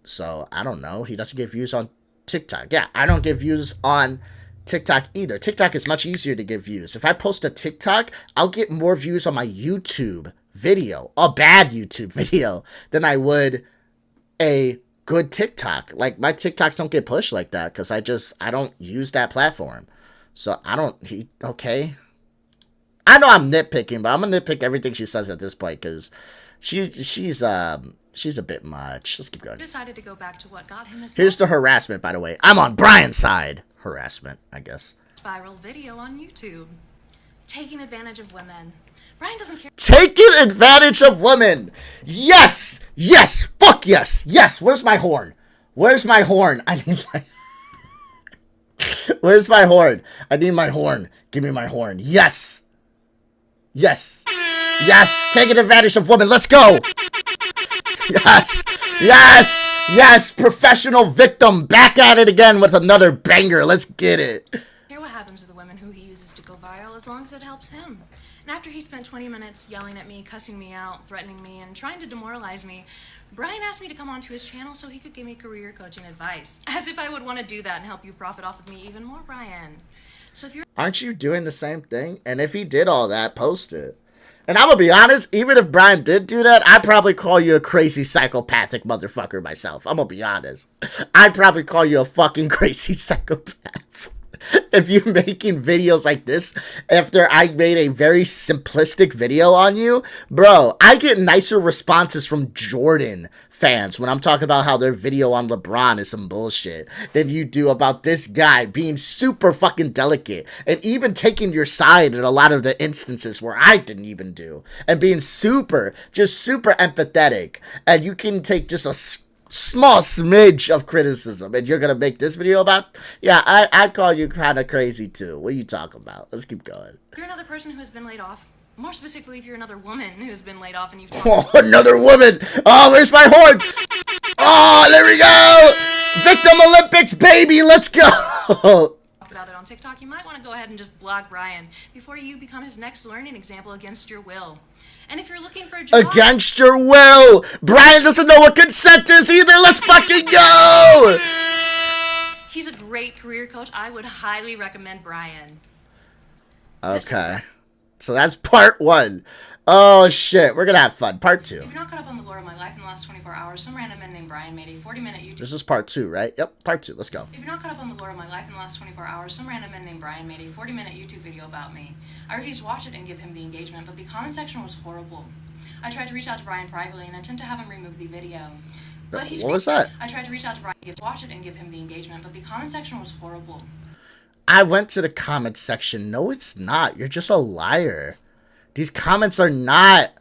So I don't know. He doesn't get views on TikTok. Yeah, I don't get views on TikTok either. TikTok is much easier to get views. If I post a TikTok, I'll get more views on my YouTube video, a bad YouTube video, than I would a good TikTok. Like, my TikToks don't get pushed like that because I don't use that platform. So okay. I know I'm nitpicking, but I'm gonna nitpick everything she says at this point because she's a bit much. Let's keep going. decided to go back to what got him his Here's the harassment, by the way. I'm on Brian's side. Harassment, I guess. viral video on YouTube. Taking advantage of women. Brian doesn't care. Taking advantage of women. Yes. Yes. Fuck yes. Yes. Where's my horn? Where's my horn? I need my... Where's my horn? I need my horn. Give me my horn. Yes. Yes. Yes. Taking advantage of women. Let's go. Yes. Yes. Yes. Professional victim. Back at it again with another banger. Let's get it. Care what happens to the women who he uses to go viral as long as it helps him. And after he spent 20 minutes yelling at me, cussing me out, threatening me, and trying to demoralize me, Brian asked me to come onto his channel so he could give me career coaching advice. As if I would want to do that and help you profit off of me even more, Brian. So if you're... Aren't you doing the same thing? And if he did all that, post it. And I'm gonna be honest, even if Brian did do that, I'd probably call you a crazy psychopathic motherfucker myself. I'm gonna be honest. I'd probably call you a fucking crazy psychopath. If you're making videos like this after I made a very simplistic video on you, bro, I get nicer responses from Jordan fans when I'm talking about how their video on LeBron is some bullshit than you do about this guy being super fucking delicate and even taking your side in a lot of the instances where I didn't even do, and being super empathetic. And you can take just a small smidge of criticism and you're gonna make this video about? Yeah, I'd call you kind of crazy too. What are you talking about? Let's keep going. If you're another person who has been laid off, more specifically if you're another woman who's been laid off and you've Oh, another woman. Oh, where's my horn? Oh, there we go. Victim Olympics, baby. Let's go. talked about it on TikTok, you might want to go ahead and just block Brian before you become his next learning example against your will. And if you're looking for a job... Against your will! Brian doesn't know what consent is either! Let's fucking go! He's a great career coach. I would highly recommend Brian. Okay. So that's part 1. Oh shit, we're gonna have fun. Part 2. If you're not caught up on the lore of my life in the last 24 hours, some random man named Brian made a 40-minute YouTube... This is part 2, right? Yep, part 2. Let's go. If you're not caught up on the lore of my life in the last 24 hours, some random man named Brian made a 40-minute YouTube video about me. I refused to watch it and give him the engagement, but the comment section was horrible. I tried to reach out to Brian privately and attempt to have him remove the video. But What was that? I tried to reach out to Brian, watch it and give him the engagement, but the comment section was horrible. I went to the comment section. No, it's not. You're just a liar. These comments are not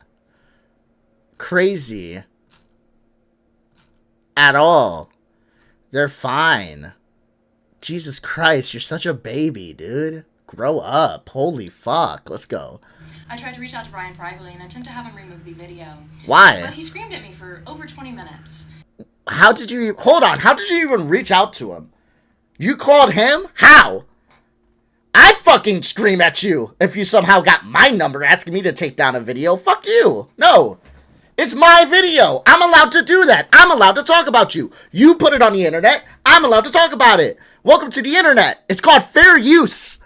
crazy at all. They're fine. Jesus Christ, you're such a baby, dude. Grow up. Holy fuck. Let's go. I tried to reach out to Brian privately and attempt to have him remove the video. Why? But he screamed at me for over 20 minutes. How did you... Hold on. How did you even reach out to him? You called him? How? I'd fucking scream at you if you somehow got my number asking me to take down a video. Fuck you. No. It's my video. I'm allowed to do that. I'm allowed to talk about you. You put it on the internet. I'm allowed to talk about it. Welcome to the internet. It's called fair use.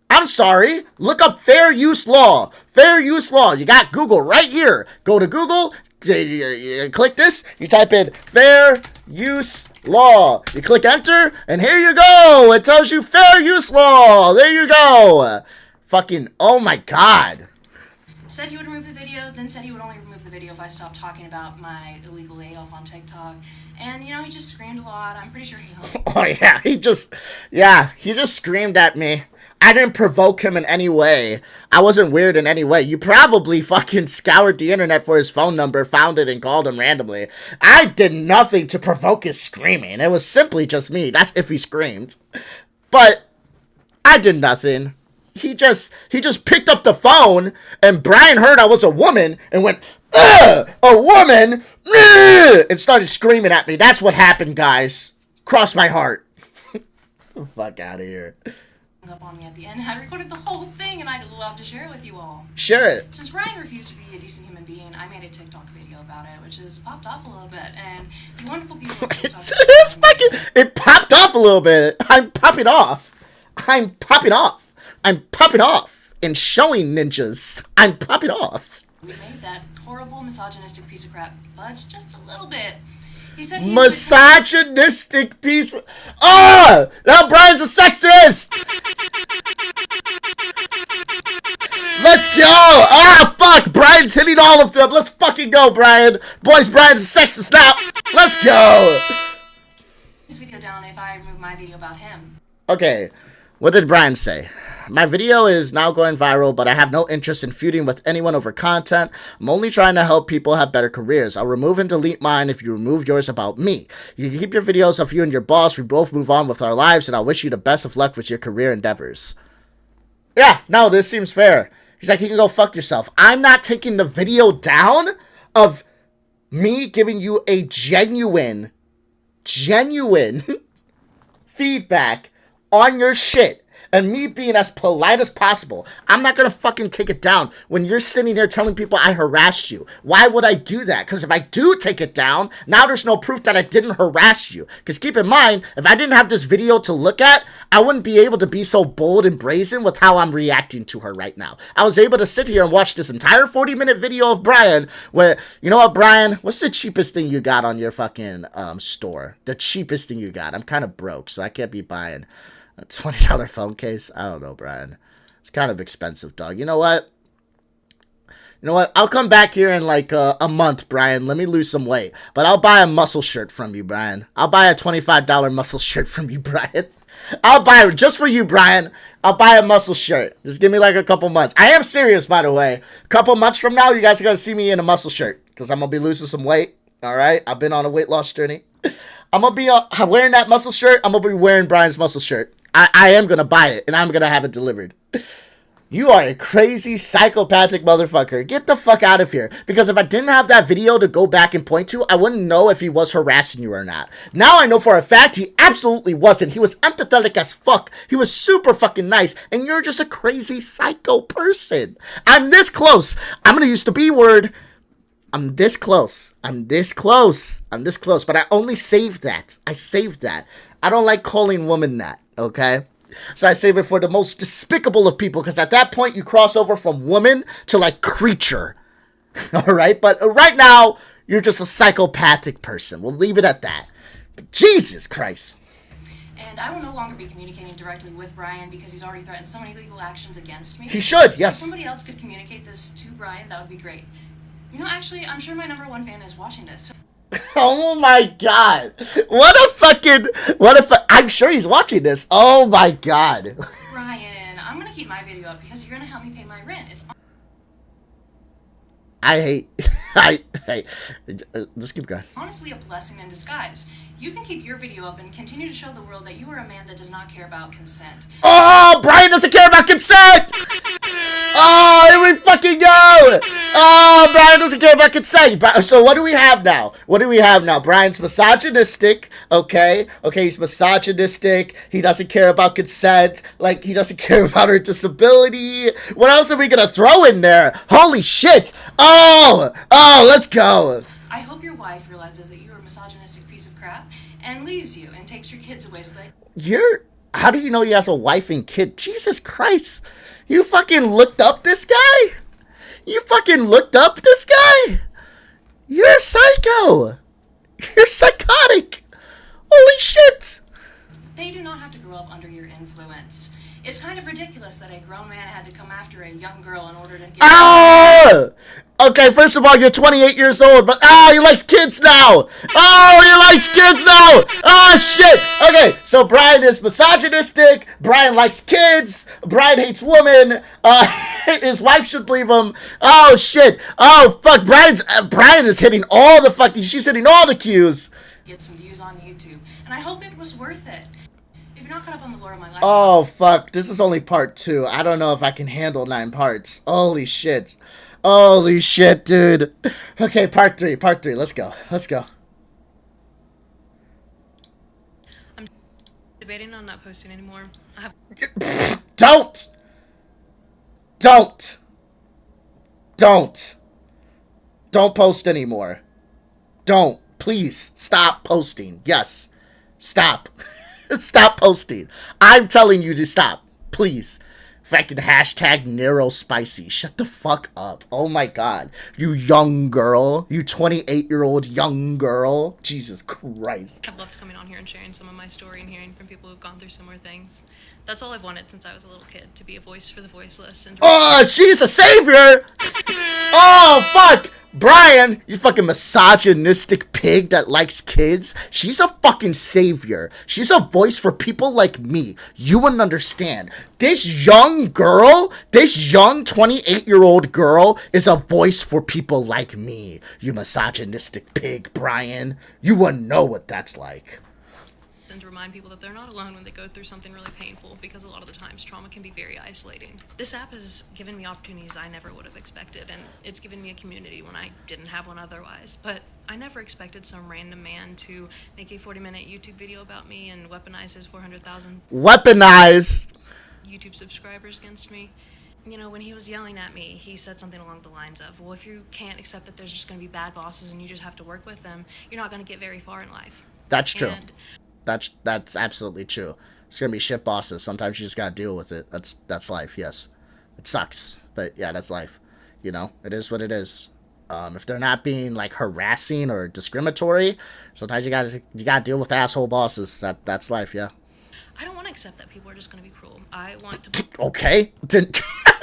I'm sorry. Look up fair use law. Fair use law. You got Google right here. Go to Google. You click this. You type in fair use law. You click enter. And here you go. It tells you fair use law. There you go. Fucking, oh my God. Said he would remove the video, then said he would only remove the video if I stopped talking about my illegal layoff on TikTok. And, you know, he just screamed a lot. I'm pretty sure he... Oh, yeah. He just screamed at me. I didn't provoke him in any way. I wasn't weird in any way. You probably fucking scoured the internet for his phone number, found it, and called him randomly. I did nothing to provoke his screaming. It was simply just me. That's if he screamed. But I did nothing. He just picked up the phone, and Brian heard I was a woman, and went, "Ugh, a woman?" And started screaming at me. That's what happened, guys. Cross my heart. Get the fuck out of here. Up on me at the end. I recorded the whole thing, and I'd love to share it with you all. Share it. Since Brian refused to be a decent human being, I made a TikTok video about it, which has popped off a little bit, and the wonderful people at TikTok... It popped off a little bit. I'm popping off. I'm popping off. I'm popping off. And showing ninjas. I'm popping off. We made that horrible misogynistic piece of crap budge just a little bit. He said he misogynistic piece of... Oh! Now Brian's a sexist! Let's go! Ah, fuck! Brian's hitting all of them. Let's fucking go, Brian. Boys, Brian's a sexist now. Let's go! This video down if I remove my video about him. Okay. What did Brian say? My video is now going viral, but I have no interest in feuding with anyone over content. I'm only trying to help people have better careers. I'll remove and delete mine if you remove yours about me. You can keep your videos of you and your boss. We both move on with our lives, and I wish you the best of luck with your career endeavors. Yeah, no, this seems fair. He's like, you can go fuck yourself. I'm not taking the video down of me giving you a genuine feedback on your shit. And me being as polite as possible. I'm not going to fucking take it down when you're sitting there telling people I harassed you. Why would I do that? Because if I do take it down, now there's no proof that I didn't harass you. Because keep in mind, if I didn't have this video to look at, I wouldn't be able to be so bold and brazen with how I'm reacting to her right now. I was able to sit here and watch this entire 40-minute video of Brian where, you know what, Brian? What's the cheapest thing you got on your fucking store? The cheapest thing you got. I'm kind of broke, so I can't be buying a $20 phone case? I don't know, Brian. It's kind of expensive, dog. You know what? I'll come back here in like a month, Brian. Let me lose some weight. But I'll buy a muscle shirt from you, Brian. I'll buy a $25 muscle shirt from you, Brian. I'll buy it just for you, Brian. I'll buy a muscle shirt. Just give me like a couple months. I am serious, by the way. A couple months from now, you guys are going to see me in a muscle shirt. Because I'm going to be losing some weight. All right? I've been on a weight loss journey. I'm going to be wearing that muscle shirt. I'm going to be wearing Brian's muscle shirt. I am going to buy it, and I'm going to have it delivered. You are a crazy psychopathic motherfucker. Get the fuck out of here. Because if I didn't have that video to go back and point to, I wouldn't know if he was harassing you or not. Now I know for a fact he absolutely wasn't. He was empathetic as fuck. He was super fucking nice. And you're just a crazy psycho person. I'm this close. I'm gonna use the B word. I'm this close. I'm this close. I'm this close. But I only saved that. I saved that. I don't like calling women that, okay? So I save it for the most despicable of people, because at that point you cross over from woman to like creature. Alright? But right now, you're just a psychopathic person. We'll leave it at that. But Jesus Christ. And I will no longer be communicating directly with Brian because he's already threatened so many legal actions against me. He should, so yes. If somebody else could communicate this to Brian, that would be great. You know, actually, I'm sure my #1 fan is watching this. Oh my god. I'm sure he's watching this. Oh my god. Brian, I'm gonna keep my video up because you're gonna help me pay my rent. It's Let's keep going. honestly a blessing in disguise. You can keep your video up and continue to show the world that you are a man that does not care about consent. Oh, Brian doesn't care about consent! Oh, here we fucking go! Oh, Brian doesn't care about consent. So what do we have now? Brian's misogynistic, okay? Okay, he's misogynistic. He doesn't care about consent. Like, he doesn't care about her disability. What else are we gonna throw in there? Holy shit! Oh, let's go. I hope your wife realizes that you're a misogynistic piece of crap and leaves you and takes your kids away so that... How do you know he has a wife and kid? Jesus Christ. You fucking looked up this guy? You're a psycho. You're psychotic. Holy shit. They do not have to grow up under your influence. It's kind of ridiculous that a grown man had to come after a young girl in order to get... Ah! Okay, first of all, you're 28 years old, but he likes kids now. Oh, shit. Okay, so Brian is misogynistic. Brian likes kids. Brian hates women. His wife should leave him. Oh, shit. Oh, fuck. Brian is hitting all the fucking... She's hitting all the cues. Get some views on YouTube, and I hope it was worth it. If you're not caught up on the lore of my life... Oh, fuck. This is only part 2. I don't know if I can handle 9 parts. Holy shit. Holy shit, dude. Okay, part 3. Let's go. I'm debating on not posting anymore. Don't post anymore. Don't. Please, stop posting. Yes. Stop. Stop posting. I'm telling you to stop. Please. Fucking hashtag Nero Spicy. Shut the fuck up. Oh my god. You young girl. You 28-year-old young girl. Jesus Christ. I've loved coming on here and sharing some of my story and hearing from people who've gone through similar things. That's all I've wanted since I was a little kid, to be a voice for the voiceless. And oh, she's a savior! Oh, fuck! Brian, you fucking misogynistic pig that likes kids. She's a fucking savior. She's a voice for people like me. You wouldn't understand. This young 28-year-old girl is a voice for people like me. You misogynistic pig, Brian. You wouldn't know what that's like. And to remind people that they're not alone when they go through something really painful, because a lot of the times trauma can be very isolating. This app has given me opportunities I never would have expected, and it's given me a community when I didn't have one otherwise. But I never expected some random man to make a 40-minute YouTube video about me and weaponize his 400,000 weaponized YouTube subscribers against me. You know, when he was yelling at me, he said something along the lines of, well, if you can't accept that there's just going to be bad bosses and you just have to work with them, you're not going to get very far in life. That's true. That's absolutely true. It's gonna be shit bosses. Sometimes you just gotta deal with it. That's life. Yes, it sucks, but yeah, that's life. You know, it is what it is. If they're not being like harassing or discriminatory, sometimes you gotta deal with asshole bosses. That's life. Yeah. I don't want to accept that people are just going to be cruel. I want to... Okay.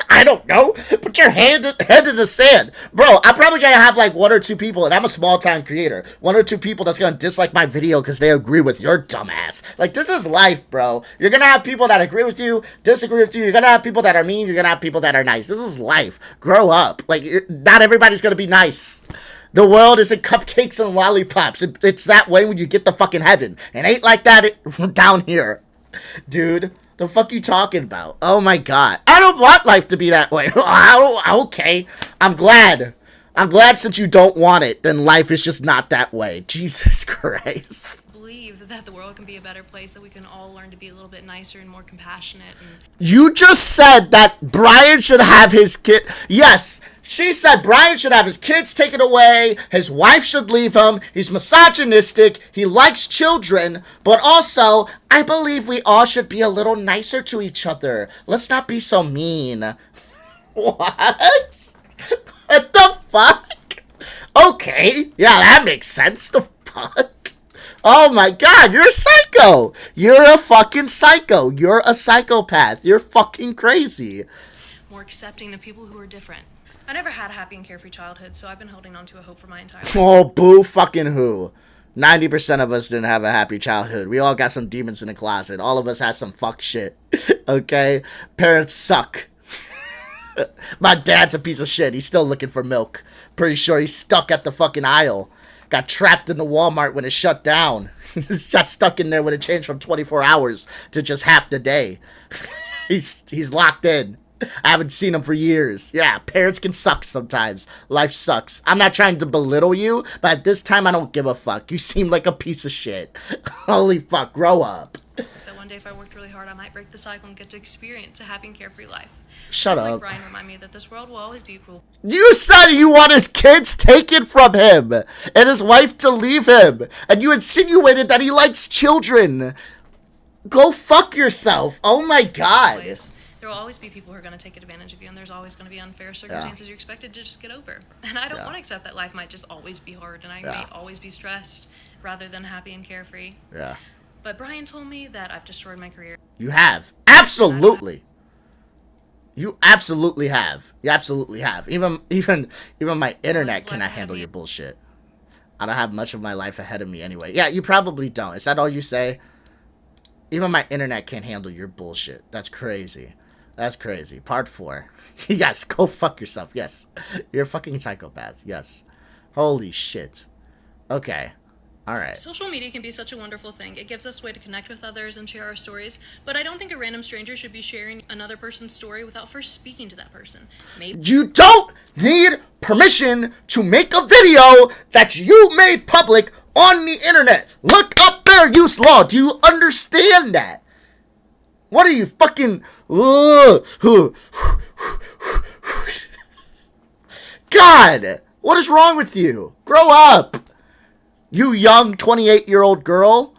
I don't know. Put your head in the sand. Bro, I'm probably going to have like 1 or 2 people, and I'm a small-time creator, 1 or 2 people that's going to dislike my video because they agree with your dumbass. Like, this is life, bro. You're going to have people that agree with you, disagree with you. You're going to have people that are mean. You're going to have people that are nice. This is life. Grow up. Like, not everybody's going to be nice. The world isn't cupcakes and lollipops. It's that way when you get to fucking heaven. It ain't like that down here. Dude, The fuck you talking about? Oh my god. I don't want life to be that way. Okay. I'm glad. Since you don't want it, then life is just not that way. Jesus Christ. Believe that the world can be a better place, that we can all learn to be a little bit nicer and more compassionate. And You just said that Brian should have his kid. Yes, she said Brian should have his kids taken away. His wife should leave him. He's misogynistic. He likes children. But also, I believe we all should be a little nicer to each other. Let's not be so mean. What? What the fuck? Okay. Yeah, that makes sense. The fuck? Oh my god, you're a psycho! You're a fucking psycho. You're a psychopath. You're fucking crazy. more accepting of people who are different. I never had a happy and carefree childhood, so I've been holding on to a hope for my entire life. Oh, boo fucking who. 90% of us didn't have a happy childhood. We all got some demons in the closet. All of us have some fuck shit. Okay? Parents suck. My dad's a piece of shit. He's still looking for milk. Pretty sure he's stuck at the fucking aisle. Got trapped in the Walmart when it shut down. He's just stuck in there when it changed from 24 hours to just half the day. He's locked in. I haven't seen him for years. Yeah, parents can suck sometimes. Life sucks. I'm not trying to belittle you, but at this time I don't give a fuck. You seem like a piece of shit. Holy fuck, grow up. That one day if I worked really hard, I might break the cycle and get to experience a happy and carefree life. Shut Like up. Brian remind me that this world will always be cruel. You said you want his kids taken from him and his wife to leave him, and you insinuated that he likes children. Go fuck yourself. Oh my god. Place. There will always be people who are going to take advantage of you, and there's always going to be unfair circumstances you're expected to just get over. And I don't want to accept that life might just always be hard, and I may always be stressed rather than happy and carefree. Yeah. But Brian told me that I've destroyed my career. You have. Absolutely. You absolutely have. You absolutely have. Even my internet cannot handle your bullshit. I don't have much of my life ahead of me anyway. Yeah, you probably don't. Is that all you say? Even my internet can't handle your bullshit. That's crazy. That's crazy. Part 4. Yes, go fuck yourself. Yes. You're a fucking psychopath. Yes. Holy shit. Okay. Alright. Social media can be such a wonderful thing. It gives us a way to connect with others and share our stories, but I don't think a random stranger should be sharing another person's story without first speaking to that person. Maybe You don't need permission to make a video that you made public on the internet. Look up fair use law. Do you understand that? What are you fucking... God! What is wrong with you? Grow up! You young 28-year-old girl.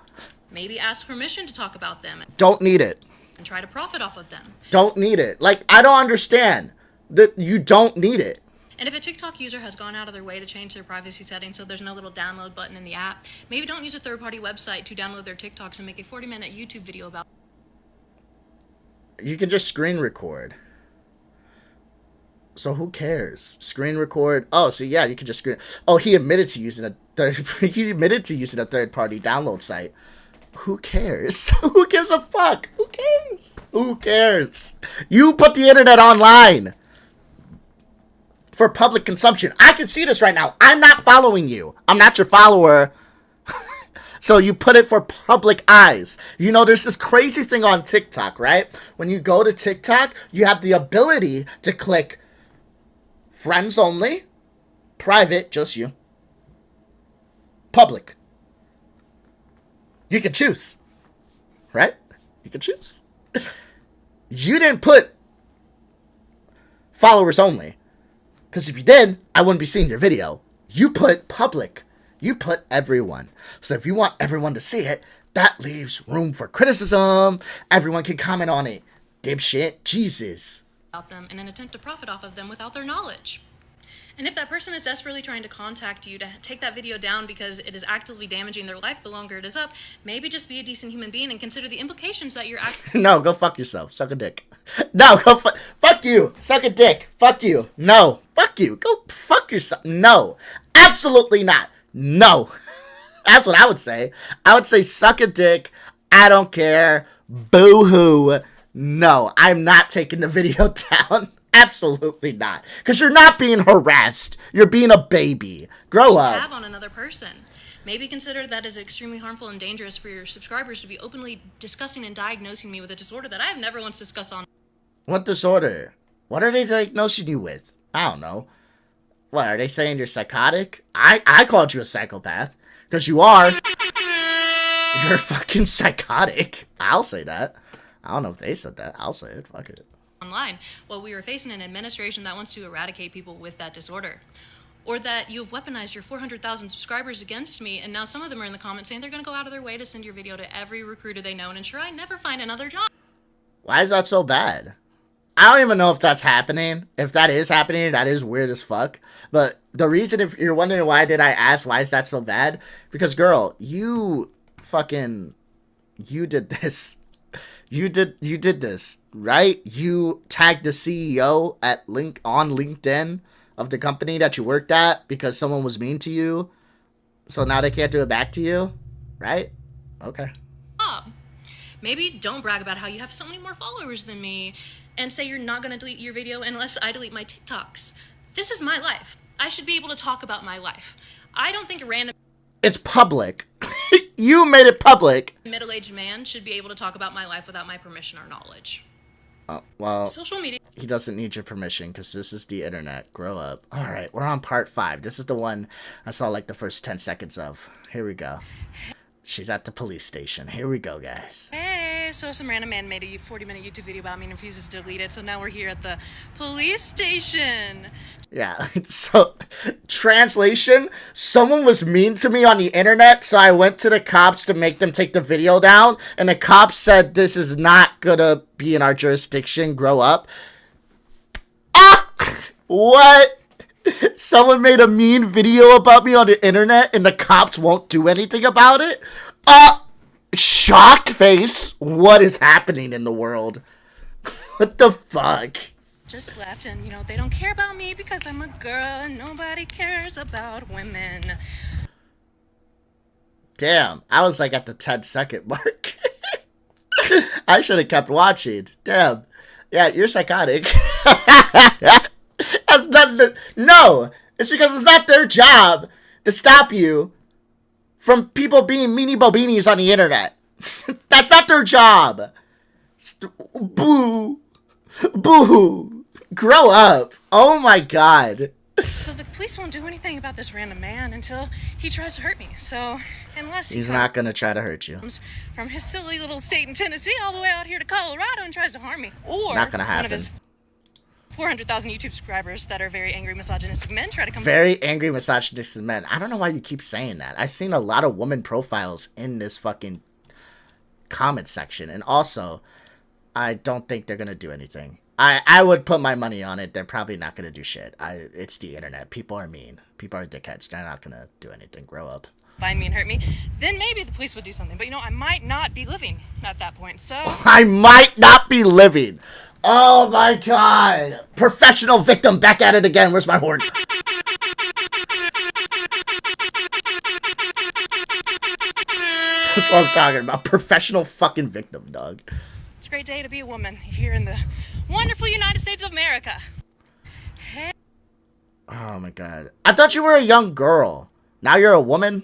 maybe ask permission to talk about them Don't need it. and try to profit off of them. Don't need it. Like, I don't understand that you don't need it. And if a TikTok user has gone out of their way to change their privacy settings so there's no little download button in the app, maybe don't use a third-party website to download their TikToks and make a 40-minute YouTube video about You can just screen record. So who cares? Screen record. Oh, so yeah, you can just screen. Oh, he admitted to using a third party download site. Who cares? Who gives a fuck? Who cares? Who cares? You put the internet online for public consumption. I can see this right now. I'm not following you. I'm not your follower. So you put it for public eyes. You know, there's this crazy thing on TikTok, right? When you go to TikTok, you have the ability to click friends only, private, just you, public. You can choose, right? You can choose. You didn't put followers only, because if you did, I wouldn't be seeing your video. You put public. You put everyone. So if you want everyone to see it, that leaves room for criticism. Everyone can comment on it. Dipshit. Jesus. them in an attempt to profit off of them without their knowledge. And if that person is desperately trying to contact you to take that video down because it is actively damaging their life the longer it is up, maybe just be a decent human being and consider the implications that you're No, go fuck yourself. Suck a dick. No, go fuck you. Suck a dick. Fuck you. No. Fuck you. Go fuck yourself. No. Absolutely not. No. That's what I would say. I would say suck a dick. I don't care. Boo-hoo. No, I'm not taking the video down. Absolutely not. Because you're not being harassed. You're being a baby. Grow up. have on another person. Maybe consider that as extremely harmful and dangerous for your subscribers to be openly discussing and diagnosing me with a disorder that I have never once discussed on. What disorder? What are they diagnosing you with? I don't know. What, are they saying you're psychotic? I called you a psychopath. Because you are. You're fucking psychotic. I'll say that. I don't know if they said that. I'll say it. Fuck it. Online, while we were facing an administration that wants to eradicate people with that disorder. Or that you have weaponized your 400,000 subscribers against me, and now some of them are in the comments saying they're going to go out of their way to send your video to every recruiter they know and ensure I never find another job. Why is that so bad? I don't even know if that's happening. If that is happening, that is weird as fuck. But the reason, if you're wondering why did I ask, why is that so bad? Because, girl, you did this. You did this, right? You tagged the CEO on LinkedIn of the company that you worked at because someone was mean to you. So now they can't do it back to you, right? Okay. Maybe don't brag about how you have so many more followers than me and say you're not going to delete your video unless I delete my TikToks. This is my life. I should be able to talk about my life. I don't think a random... It's public. You made it public. Middle-aged man should be able to talk about my life without my permission or knowledge. Well, social media. He doesn't need your permission because this is the internet. Grow up. All right, we're on part 5. This is the one I saw like the first 10 seconds of. Here we go. She's at the police station. Here we go, guys. Hey, so some random man made a 40-minute YouTube video about me and refuses to delete it, so now we're here at the police station. Yeah, so, translation, someone was mean to me on the internet, so I went to the cops to make them take the video down, and the cops said this is not gonna be in our jurisdiction, grow up. Ah! What? Someone made a mean video about me on the internet, and the cops won't do anything about it? Shocked face. What is happening in the world? What the fuck? Just left, and they don't care about me because I'm a girl and nobody cares about women. Damn, I was like at the 10-second mark. I should have kept watching. Damn. Yeah, you're psychotic. That's not no, it's because it's not their job to stop you from people being meanie bobinis on the internet. That's not their job. Boo. Boo. Grow up. Oh my god. So the police won't do anything about this random man until he tries to hurt me. So unless he's not gonna try to hurt you. Comes from his silly little state in Tennessee all the way out here to Colorado and tries to harm me, or not gonna happen. One of his 400,000 YouTube subscribers that are very angry misogynistic men try to come. Very angry misogynistic men. I don't know why you keep saying that. I've seen a lot of woman profiles in this fucking comment section, and also, I don't think they're gonna do anything. I would put my money on it. They're probably not gonna do shit. It's the internet. People are mean. People are dickheads. They're not gonna do anything. Grow up. Find me and hurt me, then maybe the police would do something. But I might not be living at that point. So I might not be living. Oh my god. Professional victim back at it again. Where's my horn? That's what I'm talking about. Professional fucking victim, dog. It's a great day to be a woman here in the wonderful United States of America. Hey. Oh my god. I thought you were a young girl. Now you're a woman?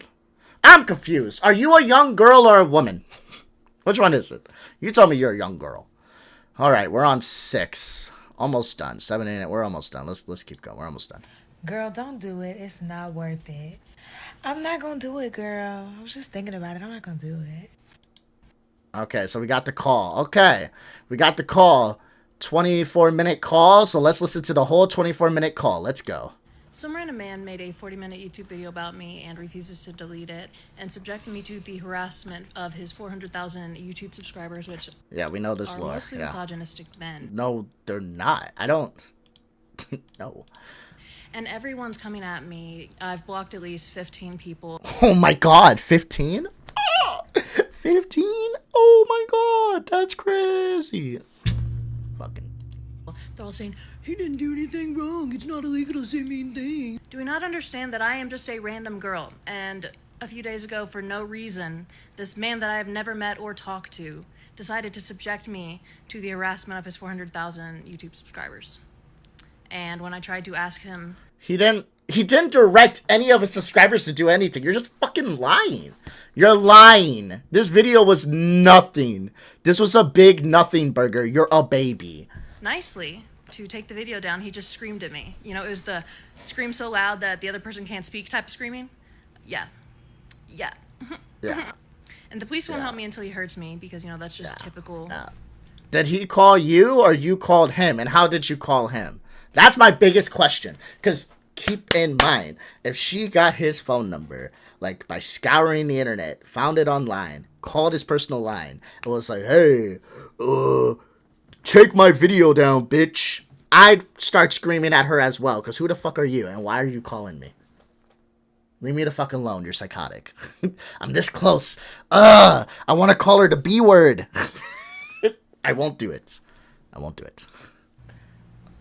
I'm confused. Are you a young girl or a woman? Which one is it? You told me you're a young girl. Alright, we're on 6. Almost done. 7, 8, we're almost done. Let's keep going. We're almost done. Girl, don't do it. It's not worth it. I'm not gonna do it, girl. I was just thinking about it. I'm not gonna do it. Okay, so we got the call. Okay, we got the call. 24-minute call, so let's listen to the whole 24-minute call. Let's go. Some random man made a 40-minute YouTube video about me and refuses to delete it and subjecting me to the harassment of his 400,000 YouTube subscribers, which yeah, we know this are lore. mostly misogynistic men. No, they're not. I don't. No. And everyone's coming at me. I've blocked at least 15 people. Oh my god, 15? 15? Oh my god, that's crazy. Fucking. They're all saying, he didn't do anything wrong. It's not illegal to say mean things. Do we not understand that I am just a random girl? And a few days ago, for no reason, this man that I have never met or talked to decided to subject me to the harassment of his 400,000 YouTube subscribers. And when I tried to ask him... He didn't He didn't direct any of his subscribers to do anything. You're just fucking lying. You're lying. This video was nothing. This was a big nothing burger. You're a baby. Nicely to take the video down, he just screamed at me. You know, it was the scream so loud that the other person can't speak type of screaming. Yeah. Yeah. And the police won't help me until he hurts me because, you know, that's just typical. Did he call you or you called him? And how did you call him? That's my biggest question. Because keep in mind, if she got his phone number, like by scouring the internet, found it online, called his personal line, and was like, hey, take my video down, bitch. I'd start screaming at her as well. Because who the fuck are you? And why are you calling me? Leave me the fuck alone. You're psychotic. I'm this close. I want to call her the B word. I won't do it. I won't do it.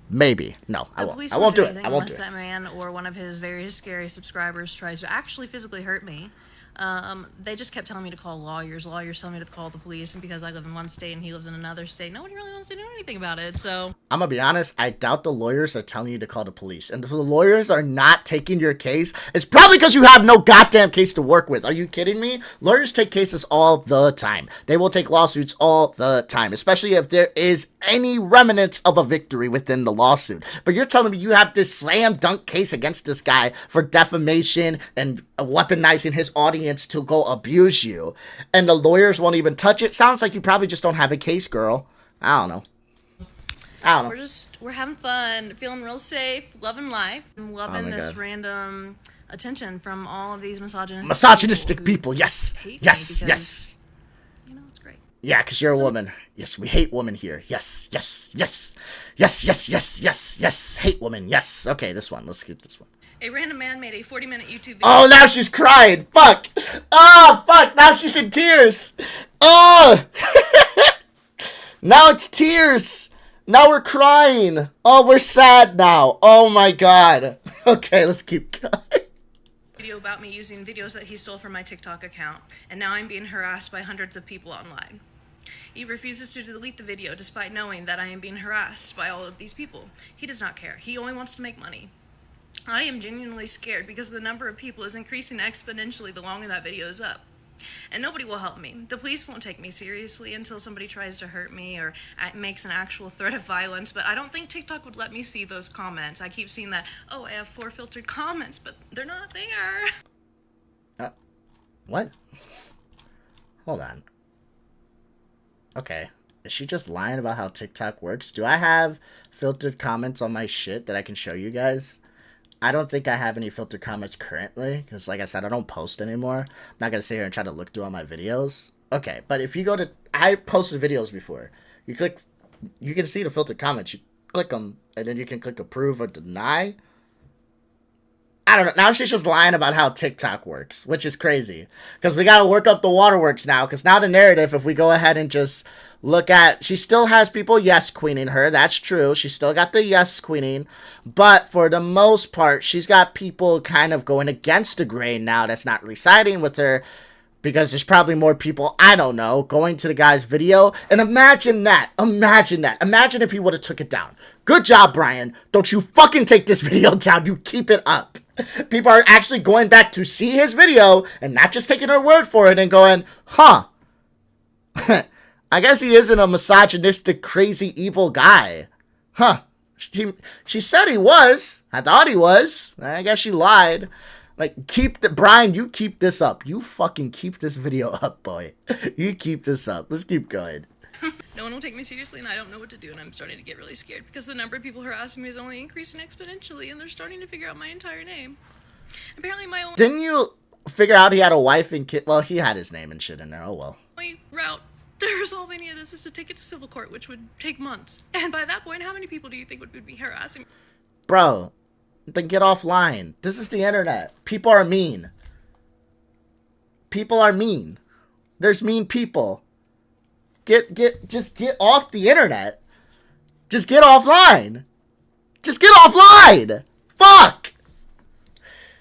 Maybe. No, I won't. I won't do it. I won't do it. Unless that man or one of his very scary subscribers tries to actually physically hurt me. They just kept telling me to call lawyers. Lawyers tell me to call the police. And because I live in one state and he lives in another state, nobody really wants to do anything about it. So I'm going to be honest. I doubt the lawyers are telling you to call the police. And if the lawyers are not taking your case, it's probably because you have no goddamn case to work with. Are you kidding me? Lawyers take cases all the time. They will take lawsuits all the time, especially if there is any remnants of a victory within the lawsuit. But you're telling me you have this slam dunk case against this guy for defamation and weaponizing his audience to go abuse you, and the lawyers won't even touch it. Sounds like you probably just don't have a case, girl. I don't know. We're having fun, feeling real safe, loving life. I'm loving this random attention from all of these misogynistic people. Yes. You know, it's great. Yeah, because you're a woman. Yes, we hate women here. Yes. Hate women. Yes. Okay, this one. Let's get this one. A random man made a 40-minute YouTube video. Oh, now she's crying. Fuck. Oh, fuck. Now she's in tears. Oh. Now it's tears. Now we're crying. Oh, we're sad now. Oh, my God. Okay, let's keep going. Video about me using videos that he stole from my TikTok account, and now I'm being harassed by hundreds of people online. He refuses to delete the video despite knowing that I am being harassed by all of these people. He does not care. He only wants to make money. I am genuinely scared because the number of people is increasing exponentially the longer that video is up. And nobody will help me. The police won't take me seriously until somebody tries to hurt me or makes an actual threat of violence, but I don't think TikTok would let me see those comments. I keep seeing that, oh, I have 4 filtered comments, but they're not there. What? Hold on. Okay. Is she just lying about how TikTok works? Do I have filtered comments on my shit that I can show you guys? I don't think I have any filtered comments currently, because like I said, I don't post anymore. I'm not going to sit here and try to look through all my videos. Okay, but if you go to... I posted videos before. You can see the filtered comments. You click them, and then you can click approve or deny. I don't know. Now she's just lying about how TikTok works, which is crazy. Because we got to work up the waterworks now. Because now the narrative, if we go ahead and just look at... She still has people yes queening her. That's true. She still got the yes queening. But for the most part, she's got people kind of going against the grain now that's not really siding with her. Because there's probably more people, I don't know, going to the guy's video. And imagine that. Imagine that. Imagine if he would have took it down. Good job, Brian. Don't you fucking take this video down. You keep it up. People are actually going back to see his video and not just taking her word for it and going, huh. I guess he isn't a misogynistic, crazy, evil guy. Huh. She said he was. I thought he was. I guess she lied. Like, Brian, you keep this up. You fucking keep this video up, boy. You keep this up. Let's keep going. No one will take me seriously, and I don't know what to do, and I'm starting to get really scared because the number of people harassing me is only increasing exponentially, and they're starting to figure out my entire name. Apparently my only... Didn't you figure out he had a wife and kid? Well, he had his name and shit in there. Oh, well. My route to resolve any of this is to take it to civil court, which would take months. And by that point, how many people do you think would be harassing me? Bro, then get offline. This is the internet. People are mean. People are mean. There's mean people. Just get off the internet. Just get offline. Just get offline. Fuck.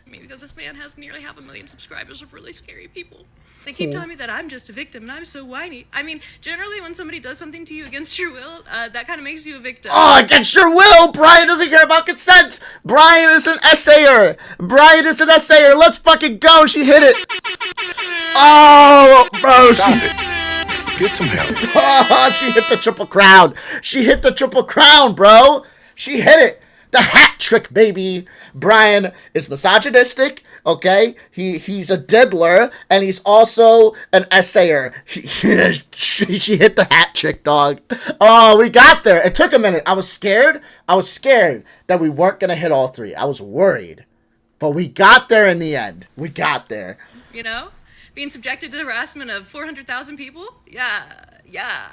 me because this man has nearly 500,000 subscribers of really scary people. They keep telling me that I'm just a victim and I'm so whiny. I mean, generally when somebody does something to you against your will, that kind of makes you a victim. Oh, against your will! Brian doesn't care about consent! Brian is an essayer! Brian is an essayer! Let's fucking go! She hit it! Oh, bro, Get some help. Oh, she hit the triple crown! She hit the triple crown, bro! She hit it! The hat trick, baby! Brian is misogynistic, okay? He's a diddler, and he's also an essayer. She hit the hat trick, dog. Oh, we got there. It took a minute. I was scared. I was scared that we weren't going to hit all three. I was worried. But we got there in the end. We got there. You know? Being subjected to the harassment of 400,000 people? Yeah.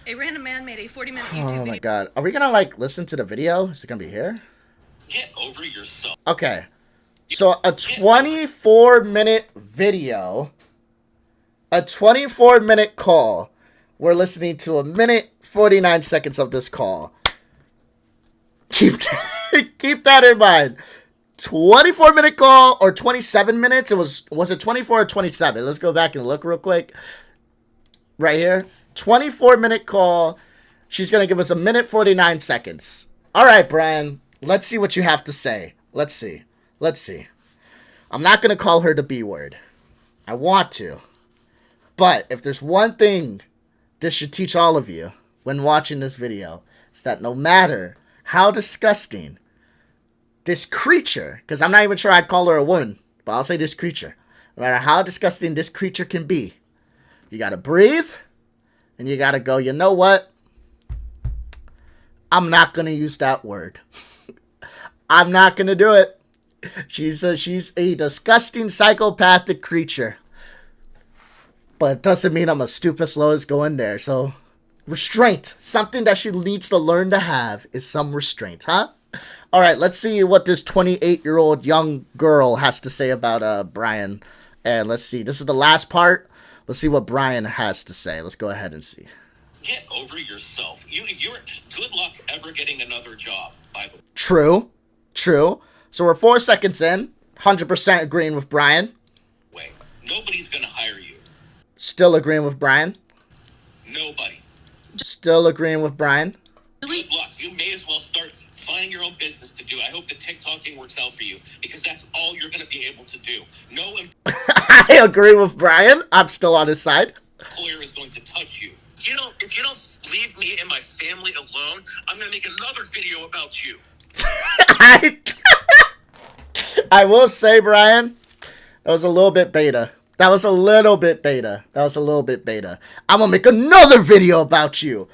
A random man made a 40-minute YouTube video. Oh my god. Are we gonna like listen to the video? Is it gonna be here? Get over yourself. Okay. So a 24-minute video, a 24-minute call. We're listening to a minute 49 seconds of this call. Keep that in mind. 24-minute call or 27 minutes. Was it 24 or 27? Let's go back and look real quick. Right here. 24-minute call. She's going to give us a minute 49 seconds. All right, Brian. Let's see what you have to say. Let's see. I'm not going to call her the B word. I want to. But if there's one thing this should teach all of you when watching this video, it's that no matter how disgusting this creature, because I'm not even sure I'd call her a woman, but I'll say this creature. No matter how disgusting this creature can be, you got to breathe. And you gotta go, you know what? I'm not gonna use that word. I'm not gonna do it. She's a disgusting psychopathic creature. But it doesn't mean I'm a stupid slow as going there. So, restraint. Something that she needs to learn to have is some restraint, huh? Alright, let's see what this 28-year-old young girl has to say about Brian. And let's see. This is the last part. Let's see what Brian has to say. Let's go ahead and see. Get over yourself. You're good luck ever getting another job, by the way. True. So we're 4 seconds in. 100% agreeing with Brian. Wait, nobody's gonna hire you. Still agreeing with Brian. Nobody. Still agreeing with Brian. Good luck. You may as well start finding your own business to do. I hope the TikToking works out for you because that's all you're going to be able to do. No I agree with Brian. I'm still on his side. employer is going to touch you. If you don't leave me and my family alone, I'm going to make another video about you. I will say, Brian, that was a little bit beta. I'm going to make another video about you.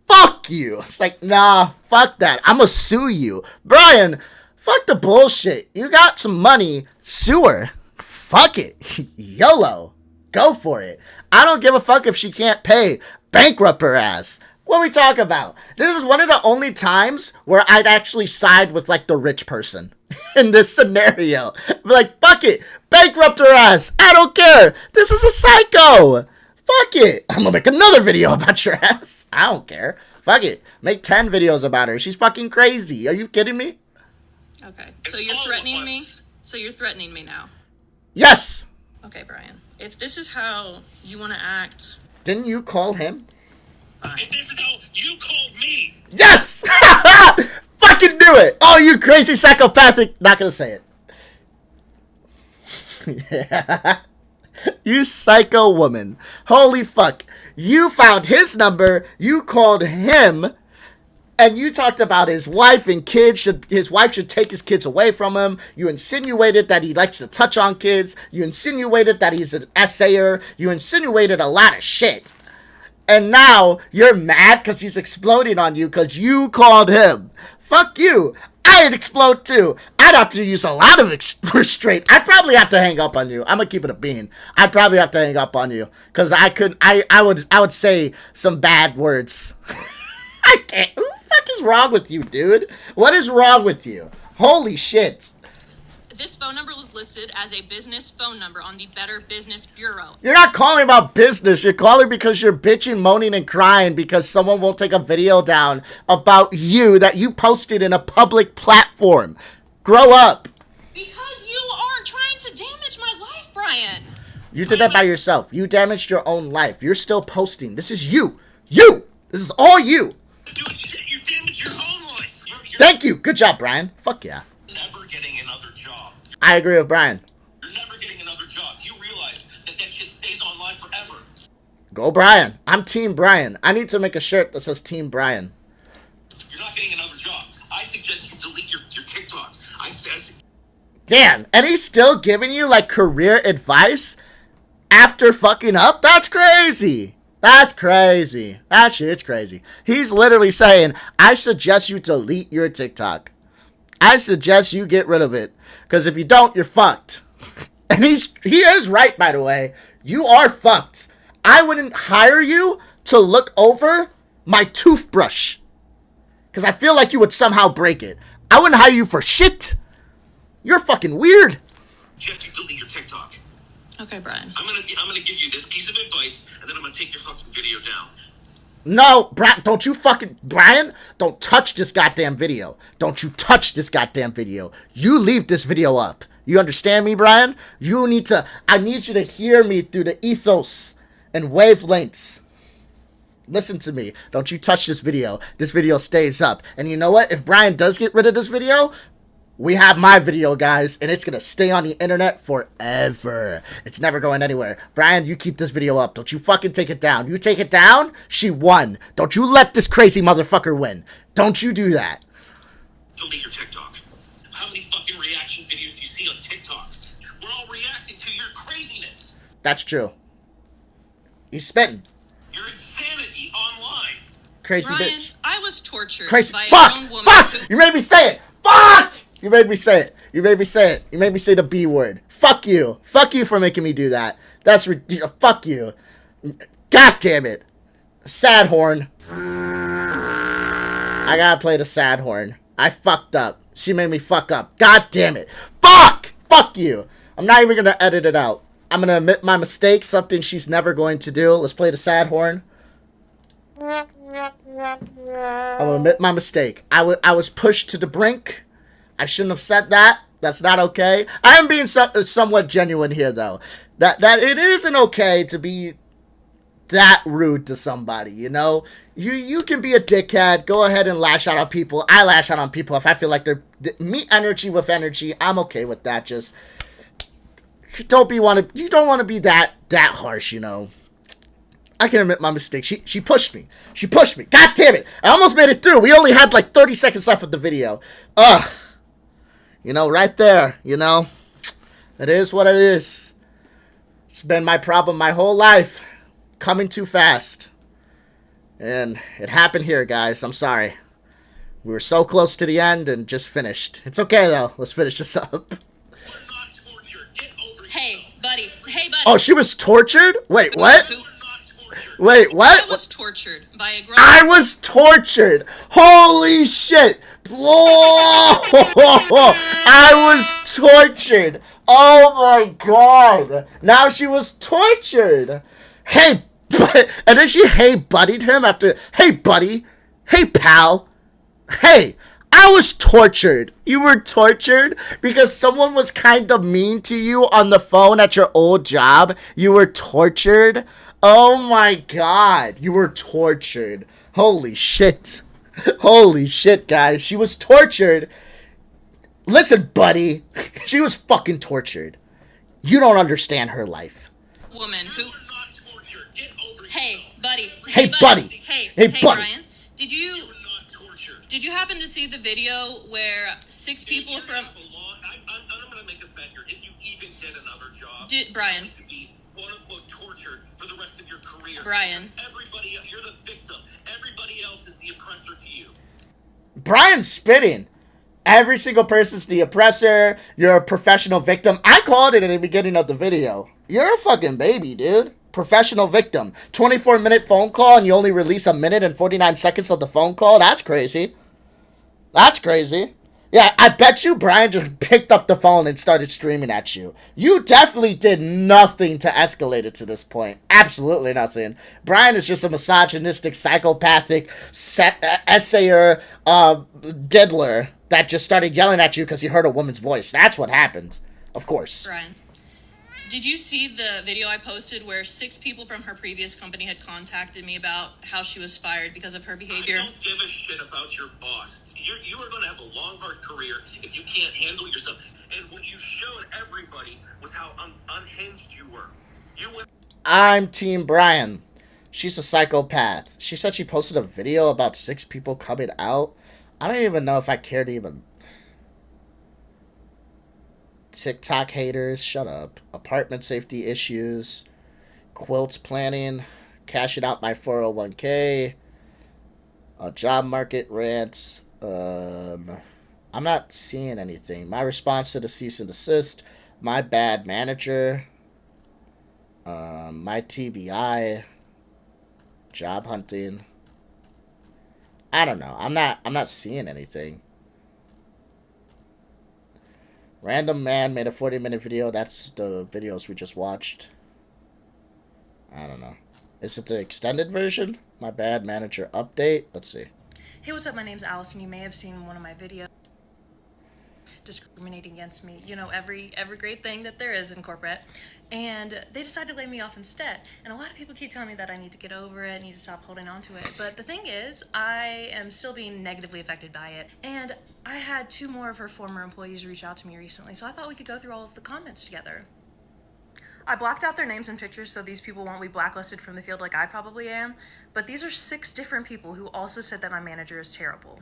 Fuck you. It's like, nah, fuck that. I'm gonna sue you. Brian, fuck the bullshit. You got some money, sue her. Fuck it. YOLO. Go for it. I don't give a fuck if she can't pay. Bankrupt her ass. What are we talking about? This is one of the only times where I'd actually side with, like, the rich person in this scenario. Be like, fuck it. Bankrupt her ass. I don't care. This is a psycho. Fuck it. I'm gonna make another video about your ass. I don't care. Fuck it. Make 10 videos about her. She's fucking crazy. Are you kidding me? Okay, so you're threatening me? So you're threatening me now? Yes. Okay, Brian. If this is how you want to act... Didn't you call him? Fine. If this is how you called me. Yes! Fucking do it. Oh, you crazy psychopathic. Not gonna say it. Yeah. You psycho woman. Holy fuck. You found his number, you called him, and you talked about his wife and kids. His wife should take his kids away from him. You insinuated that he likes to touch on kids. You insinuated that he's an essayer. You insinuated a lot of shit. And now you're mad because he's exploding on you because you called him. Fuck you. I'd explode too. I'd have to use a lot of restraint. I'd probably have to hang up on you. I'm gonna keep it a bean. I'd probably have to hang up on you because I would say some bad words. I can't. What the fuck is wrong with you, dude? What is wrong with you? Holy shit. This phone number was listed as a business phone number on the Better Business Bureau. You're not calling about business. You're calling because you're bitching, moaning, and crying because someone won't take a video down about you that you posted in a public platform. Grow up. Because Brian. You did that by yourself. You damaged your own life. You're still posting. This is you. You! This is all you! Doing shit, you damage your own life. Thank you. Good job, Brian. Fuck yeah. Never getting another job. I agree with Brian. You're never getting another job. You realize that shit stays online forever. Go Brian. I'm Team Brian. I need to make a shirt that says Team Brian. You're not getting another job. I suggest you delete your TikTok. Damn, and he's still giving you, like, career advice after fucking up? That's crazy. That's crazy. That shit's crazy. He's literally saying, I suggest you delete your TikTok. I suggest you get rid of it. Because if you don't, you're fucked. And he is right, by the way. You are fucked. I wouldn't hire you to look over my toothbrush. Because I feel like you would somehow break it. I wouldn't hire you for shit. You're fucking weird. Just you delete your TikTok. Okay, Brian. I'm gonna give you this piece of advice, and then I'm gonna take your fucking video down. No, don't you fucking... Brian, don't touch this goddamn video. Don't you touch this goddamn video. You leave this video up. You understand me, Brian? I need you to hear me through the ethos and wavelengths. Listen to me. Don't you touch this video. This video stays up. And you know what? If Brian does get rid of this video, we have my video, guys, and it's going to stay on the internet forever. It's never going anywhere. Brian, you keep this video up. Don't you fucking take it down. You take it down, she won. Don't you let this crazy motherfucker win. Don't you do that. Delete your TikTok. How many fucking reaction videos do you see on TikTok? We're all reacting to your craziness. That's true. He's spitting. Your insanity online. Crazy Brian, bitch. I was tortured Crazy. by a Fuck! grown woman Fuck! who... You made me say it! Fuck! You made me say it. You made me say it. You made me say the B word. Fuck you. Fuck you for making me do that. That's ridiculous. Fuck you. God damn it. Sad horn. I gotta play the sad horn. I fucked up. She made me fuck up. God damn it. Fuck! Fuck you. I'm not even gonna edit it out. I'm gonna admit my mistake, something she's never going to do. Let's play the sad horn. I'm gonna admit my mistake. I was pushed to the brink. I shouldn't have said that. That's not okay. I am being somewhat genuine here, though. That it isn't okay to be that rude to somebody, you know? You can be a dickhead. Go ahead and lash out on people. I lash out on people if I feel like they're... Meet energy with energy. I'm okay with that. Just... You don't want to be that harsh, you know? I can admit my mistake. She pushed me. She pushed me. God damn it. I almost made it through. We only had like 30 seconds left of the video. Ugh. You know, right there, you know. It is what it is. It's been my problem my whole life. Coming too fast. And it happened here, guys. I'm sorry. We were so close to the end and just finished. It's okay, though. Let's finish this up. Hey, buddy. Hey, buddy. Oh, she was tortured? Wait, what? Wait, I what? was tortured by a grown... I was tortured. Holy shit. Whoa. I was tortured. Oh my god. Now she was tortured. Hey, and then she hey buddied him after, hey buddy, hey pal, hey, I was tortured. You were tortured because someone was kind of mean to you on the phone at your old job. You were tortured. Oh my god, you were tortured. Holy shit. Holy shit, guys. She was tortured. Listen, buddy. She was fucking tortured. You don't understand her life. Woman who... Hey, buddy. Hey, buddy. Hey, buddy. Brian. Did you happen to see the video where 6 people from... I'm going to make a bet here. If you even get another job... Brian. To be, quote-unquote, tortured for the rest of your career. Brian. Everybody, you're the victim. Everybody else is the oppressor to you. Brian's spitting. Every single person's the oppressor. You're a professional victim. I called it in the beginning of the video. You're a fucking baby, dude. Professional victim. 24-minute phone call and you only release 1 minute and 49 seconds of the phone call? That's crazy. That's crazy. Yeah, I bet you Brian just picked up the phone and started screaming at you. You definitely did nothing to escalate it to this point. Absolutely nothing. Brian is just a misogynistic, psychopathic, essayer, diddler that just started yelling at you because he heard a woman's voice. That's what happened. Of course. Brian. Did you see the video I posted where 6 people from her previous company had contacted me about how she was fired because of her behavior? I don't give a shit about your boss. You are going to have a long, hard career if you can't handle yourself. And what you showed everybody was how unhinged you were. You went. I'm Team Brian. She's a psychopath. She said she posted a video about 6 people coming out. I don't even know if I care to even... TikTok haters, shut up. Apartment safety issues. Quilt planning. Cashing out my 401k. Job market rants. I'm not seeing anything. My response to the cease and desist. My bad manager. My TBI. Job hunting. I don't know. I'm not seeing anything. Random man made a 40-minute video. That's the videos we just watched. I don't know. Is it the extended version? My bad manager update. Let's see. Hey, what's up? My name's Allison. You may have seen one of my videos discriminating against me. You know, every great thing that there is in corporate. And they decided to lay me off instead. And a lot of people keep telling me that I need to get over it, I need to stop holding on to it. But the thing is, I am still being negatively affected by it. And I had 2 more of her former employees reach out to me recently, so I thought we could go through all of the comments together. I blocked out their names and pictures so these people won't be blacklisted from the field like I probably am, but these are 6 different people who also said that my manager is terrible.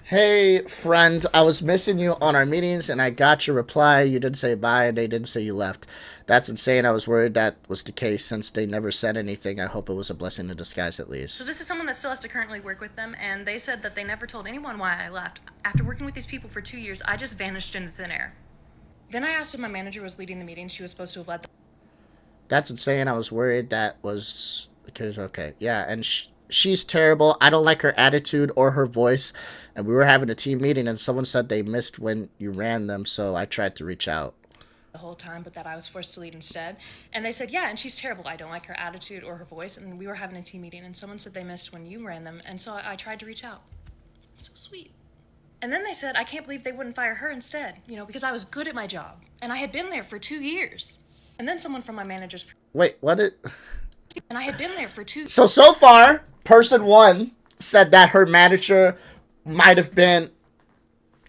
Hey, friend, I was missing you on our meetings, and I got your reply. You didn't say bye, and they didn't say you left. That's insane. I was worried that was the case since they never said anything. I hope it was a blessing in disguise at least. So this is someone that still has to currently work with them, and they said that they never told anyone why I left. After working with these people for 2 years, I just vanished into thin air. Then I asked if my manager was leading the meeting. She was supposed to have led them. That's insane. I was worried that was... because, okay. Yeah, and she's terrible. I don't like her attitude or her voice. And we were having a team meeting, and someone said they missed when you ran them, so I tried to reach out. The whole time, but that I was forced to lead instead. And they said, yeah, and she's terrible. I don't like her attitude or her voice. And we were having a team meeting, and someone said they missed when you ran them. And so I tried to reach out. So sweet. And then they said, I can't believe they wouldn't fire her instead, you know, because I was good at my job. And I had been there for 2 years. And then someone from my manager's... Wait, what? And I had been there for 2... So far, person 1 said that her manager might have been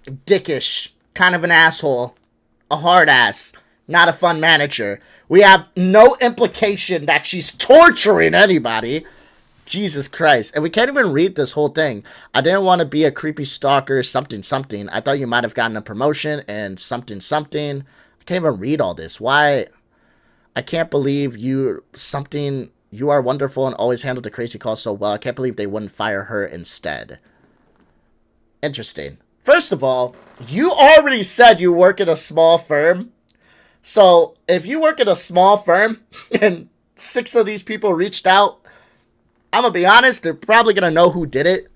dickish, kind of an asshole, a hard ass, not a fun manager. We have no implication that she's torturing anybody. Jesus Christ. And we can't even read this whole thing. I didn't want to be a creepy stalker, something, something. I thought you might have gotten a promotion and something, something. I can't even read all this. Why? I can't believe you are wonderful and always handled the crazy calls so well. I can't believe they wouldn't fire her instead. Interesting. First of all, you already said you work at a small firm. So if you work at a small firm and 6 of these people reached out, I'm going to be honest, they're probably going to know who did it.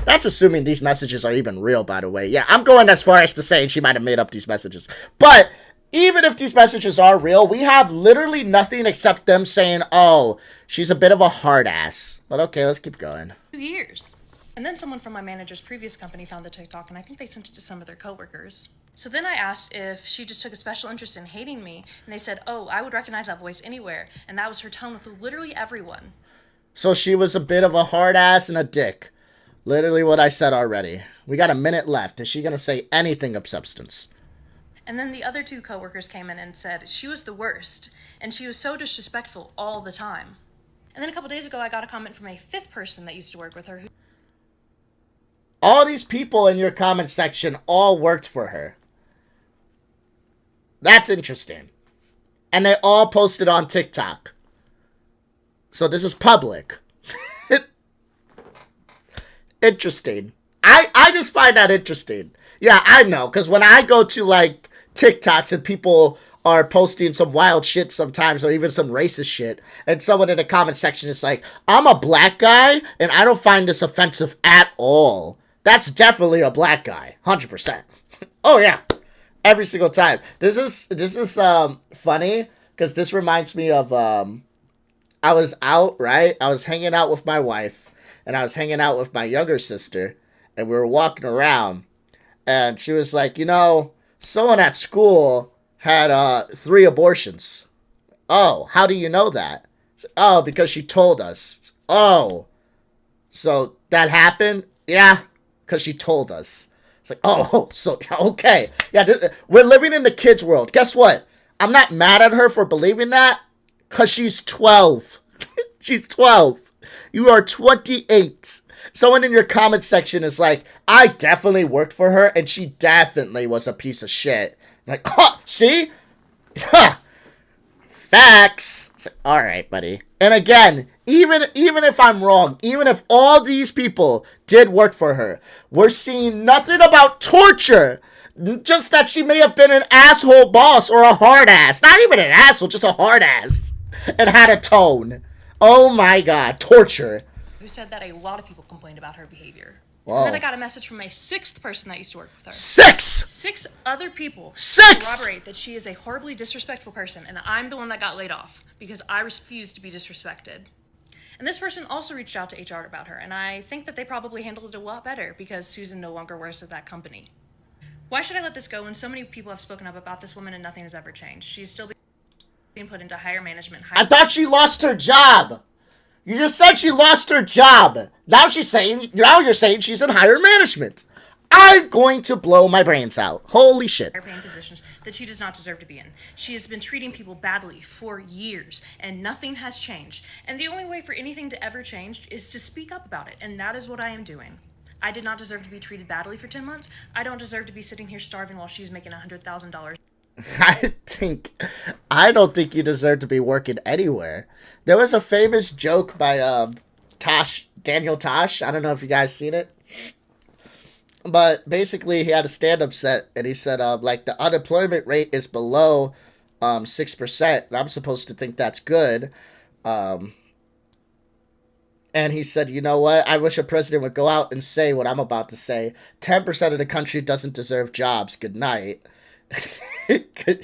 That's assuming these messages are even real, by the way. Yeah, I'm going as far as to say she might have made up these messages. But even if these messages are real, we have literally nothing except them saying, oh, she's a bit of a hard ass. But okay, let's keep going. 2 years. And then someone from my manager's previous company found the TikTok, and I think they sent it to some of their coworkers. So then I asked if she just took a special interest in hating me, and they said, oh, I would recognize that voice anywhere. And that was her tone with literally everyone. So she was a bit of a hard ass and a dick. Literally what I said already. We got a minute left. Is she going to say anything of substance? And then the other 2 coworkers came in and said she was the worst, and she was so disrespectful all the time. And then a couple days ago, I got a comment from a 5th person that used to work with her. All these people in your comment section all worked for her. That's interesting. And they all posted on TikTok. So this is public. Interesting. I just find that interesting. Yeah, I know. Because when I go to, like, TikToks and people are posting some wild shit sometimes, or even some racist shit, and someone in the comment section is like, I'm a black guy, and I don't find this offensive at all. That's definitely a black guy. 100%. Oh, yeah. Every single time. This is funny, because this reminds me of... I was out, right? I was hanging out with my wife, and I was hanging out with my younger sister, and we were walking around, and she was like, you know, someone at school had 3 abortions. Oh, how do you know that? Oh, because she told us. Oh, so that happened? Yeah, because she told us. It's like, oh, so, okay. Yeah, we're living in the kids' world. Guess what? I'm not mad at her for believing that, because she's 12. She's 12. You are 28. Someone in your comment section is like, I definitely worked for her, and she definitely was a piece of shit. I'm like, huh, see? Huh. Facts. It's like, all right, buddy. And again, even if I'm wrong, even if all these people did work for her, we're seeing nothing about torture. Just that she may have been an asshole boss or a hard ass. Not even an asshole, just a hard ass. And had a tone. Oh my god, torture. Who said that a lot of people complained about her behavior. Whoa. And then I got a message from a 6th person that used to work with her. 6! 6 other people 6! corroborate that she is a horribly disrespectful person, and I'm the one that got laid off because I refused to be disrespected. And this person also reached out to HR about her, and I think that they probably handled it a lot better because Susan no longer works at that company. Why should I let this go when so many people have spoken up about this woman and nothing has ever changed? She's still being put into higher management. I thought she lost her job. You just said she lost her job. Now you're saying she's in higher management. I'm going to blow my brains out. Holy shit. Paying positions that she does not deserve to be in. She has been treating people badly for years, and nothing has changed. And the only way for anything to ever change is to speak up about it, and that is what I am doing. I did not deserve to be treated badly for 10 months. I don't deserve to be sitting here starving while she's making $100,000. I don't think you deserve to be working anywhere. There was a famous joke by Daniel Tosh. I don't know if you guys seen it. But basically he had a stand-up set and he said like the unemployment rate is below 6%. And I'm supposed to think that's good. And he said, you know what? I wish a president would go out and say what I'm about to say. 10% of the country doesn't deserve jobs. Good night.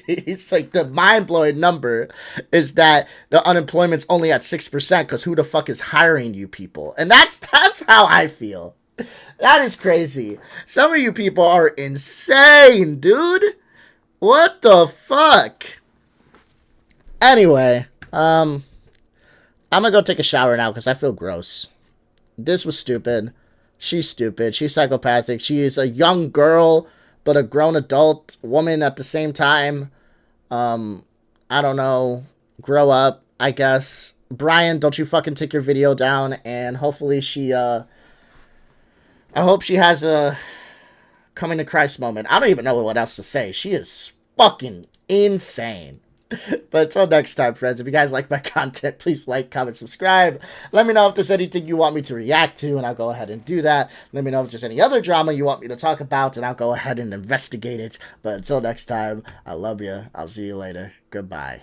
He's like, the mind-blowing number is that the unemployment's only at 6% because who the fuck is hiring you people? And that's how I feel. That is crazy. Some of you people are insane, dude. What the fuck? Anyway, I'm gonna go take a shower now because I feel gross. This was stupid. She's stupid. She's psychopathic. She is a young girl, but a grown adult woman at the same time. I don't know. Grow up, I guess. Brian, don't you fucking take your video down, and hopefully she, I hope she has a coming to Christ moment. I don't even know what else to say. She is fucking insane. But until next time, friends, if you guys like my content, please like, comment, subscribe. Let me know if there's anything you want me to react to, and I'll go ahead and do that. Let me know if there's any other drama you want me to talk about, and I'll go ahead and investigate it. But until next time, I love you. I'll see you later. Goodbye.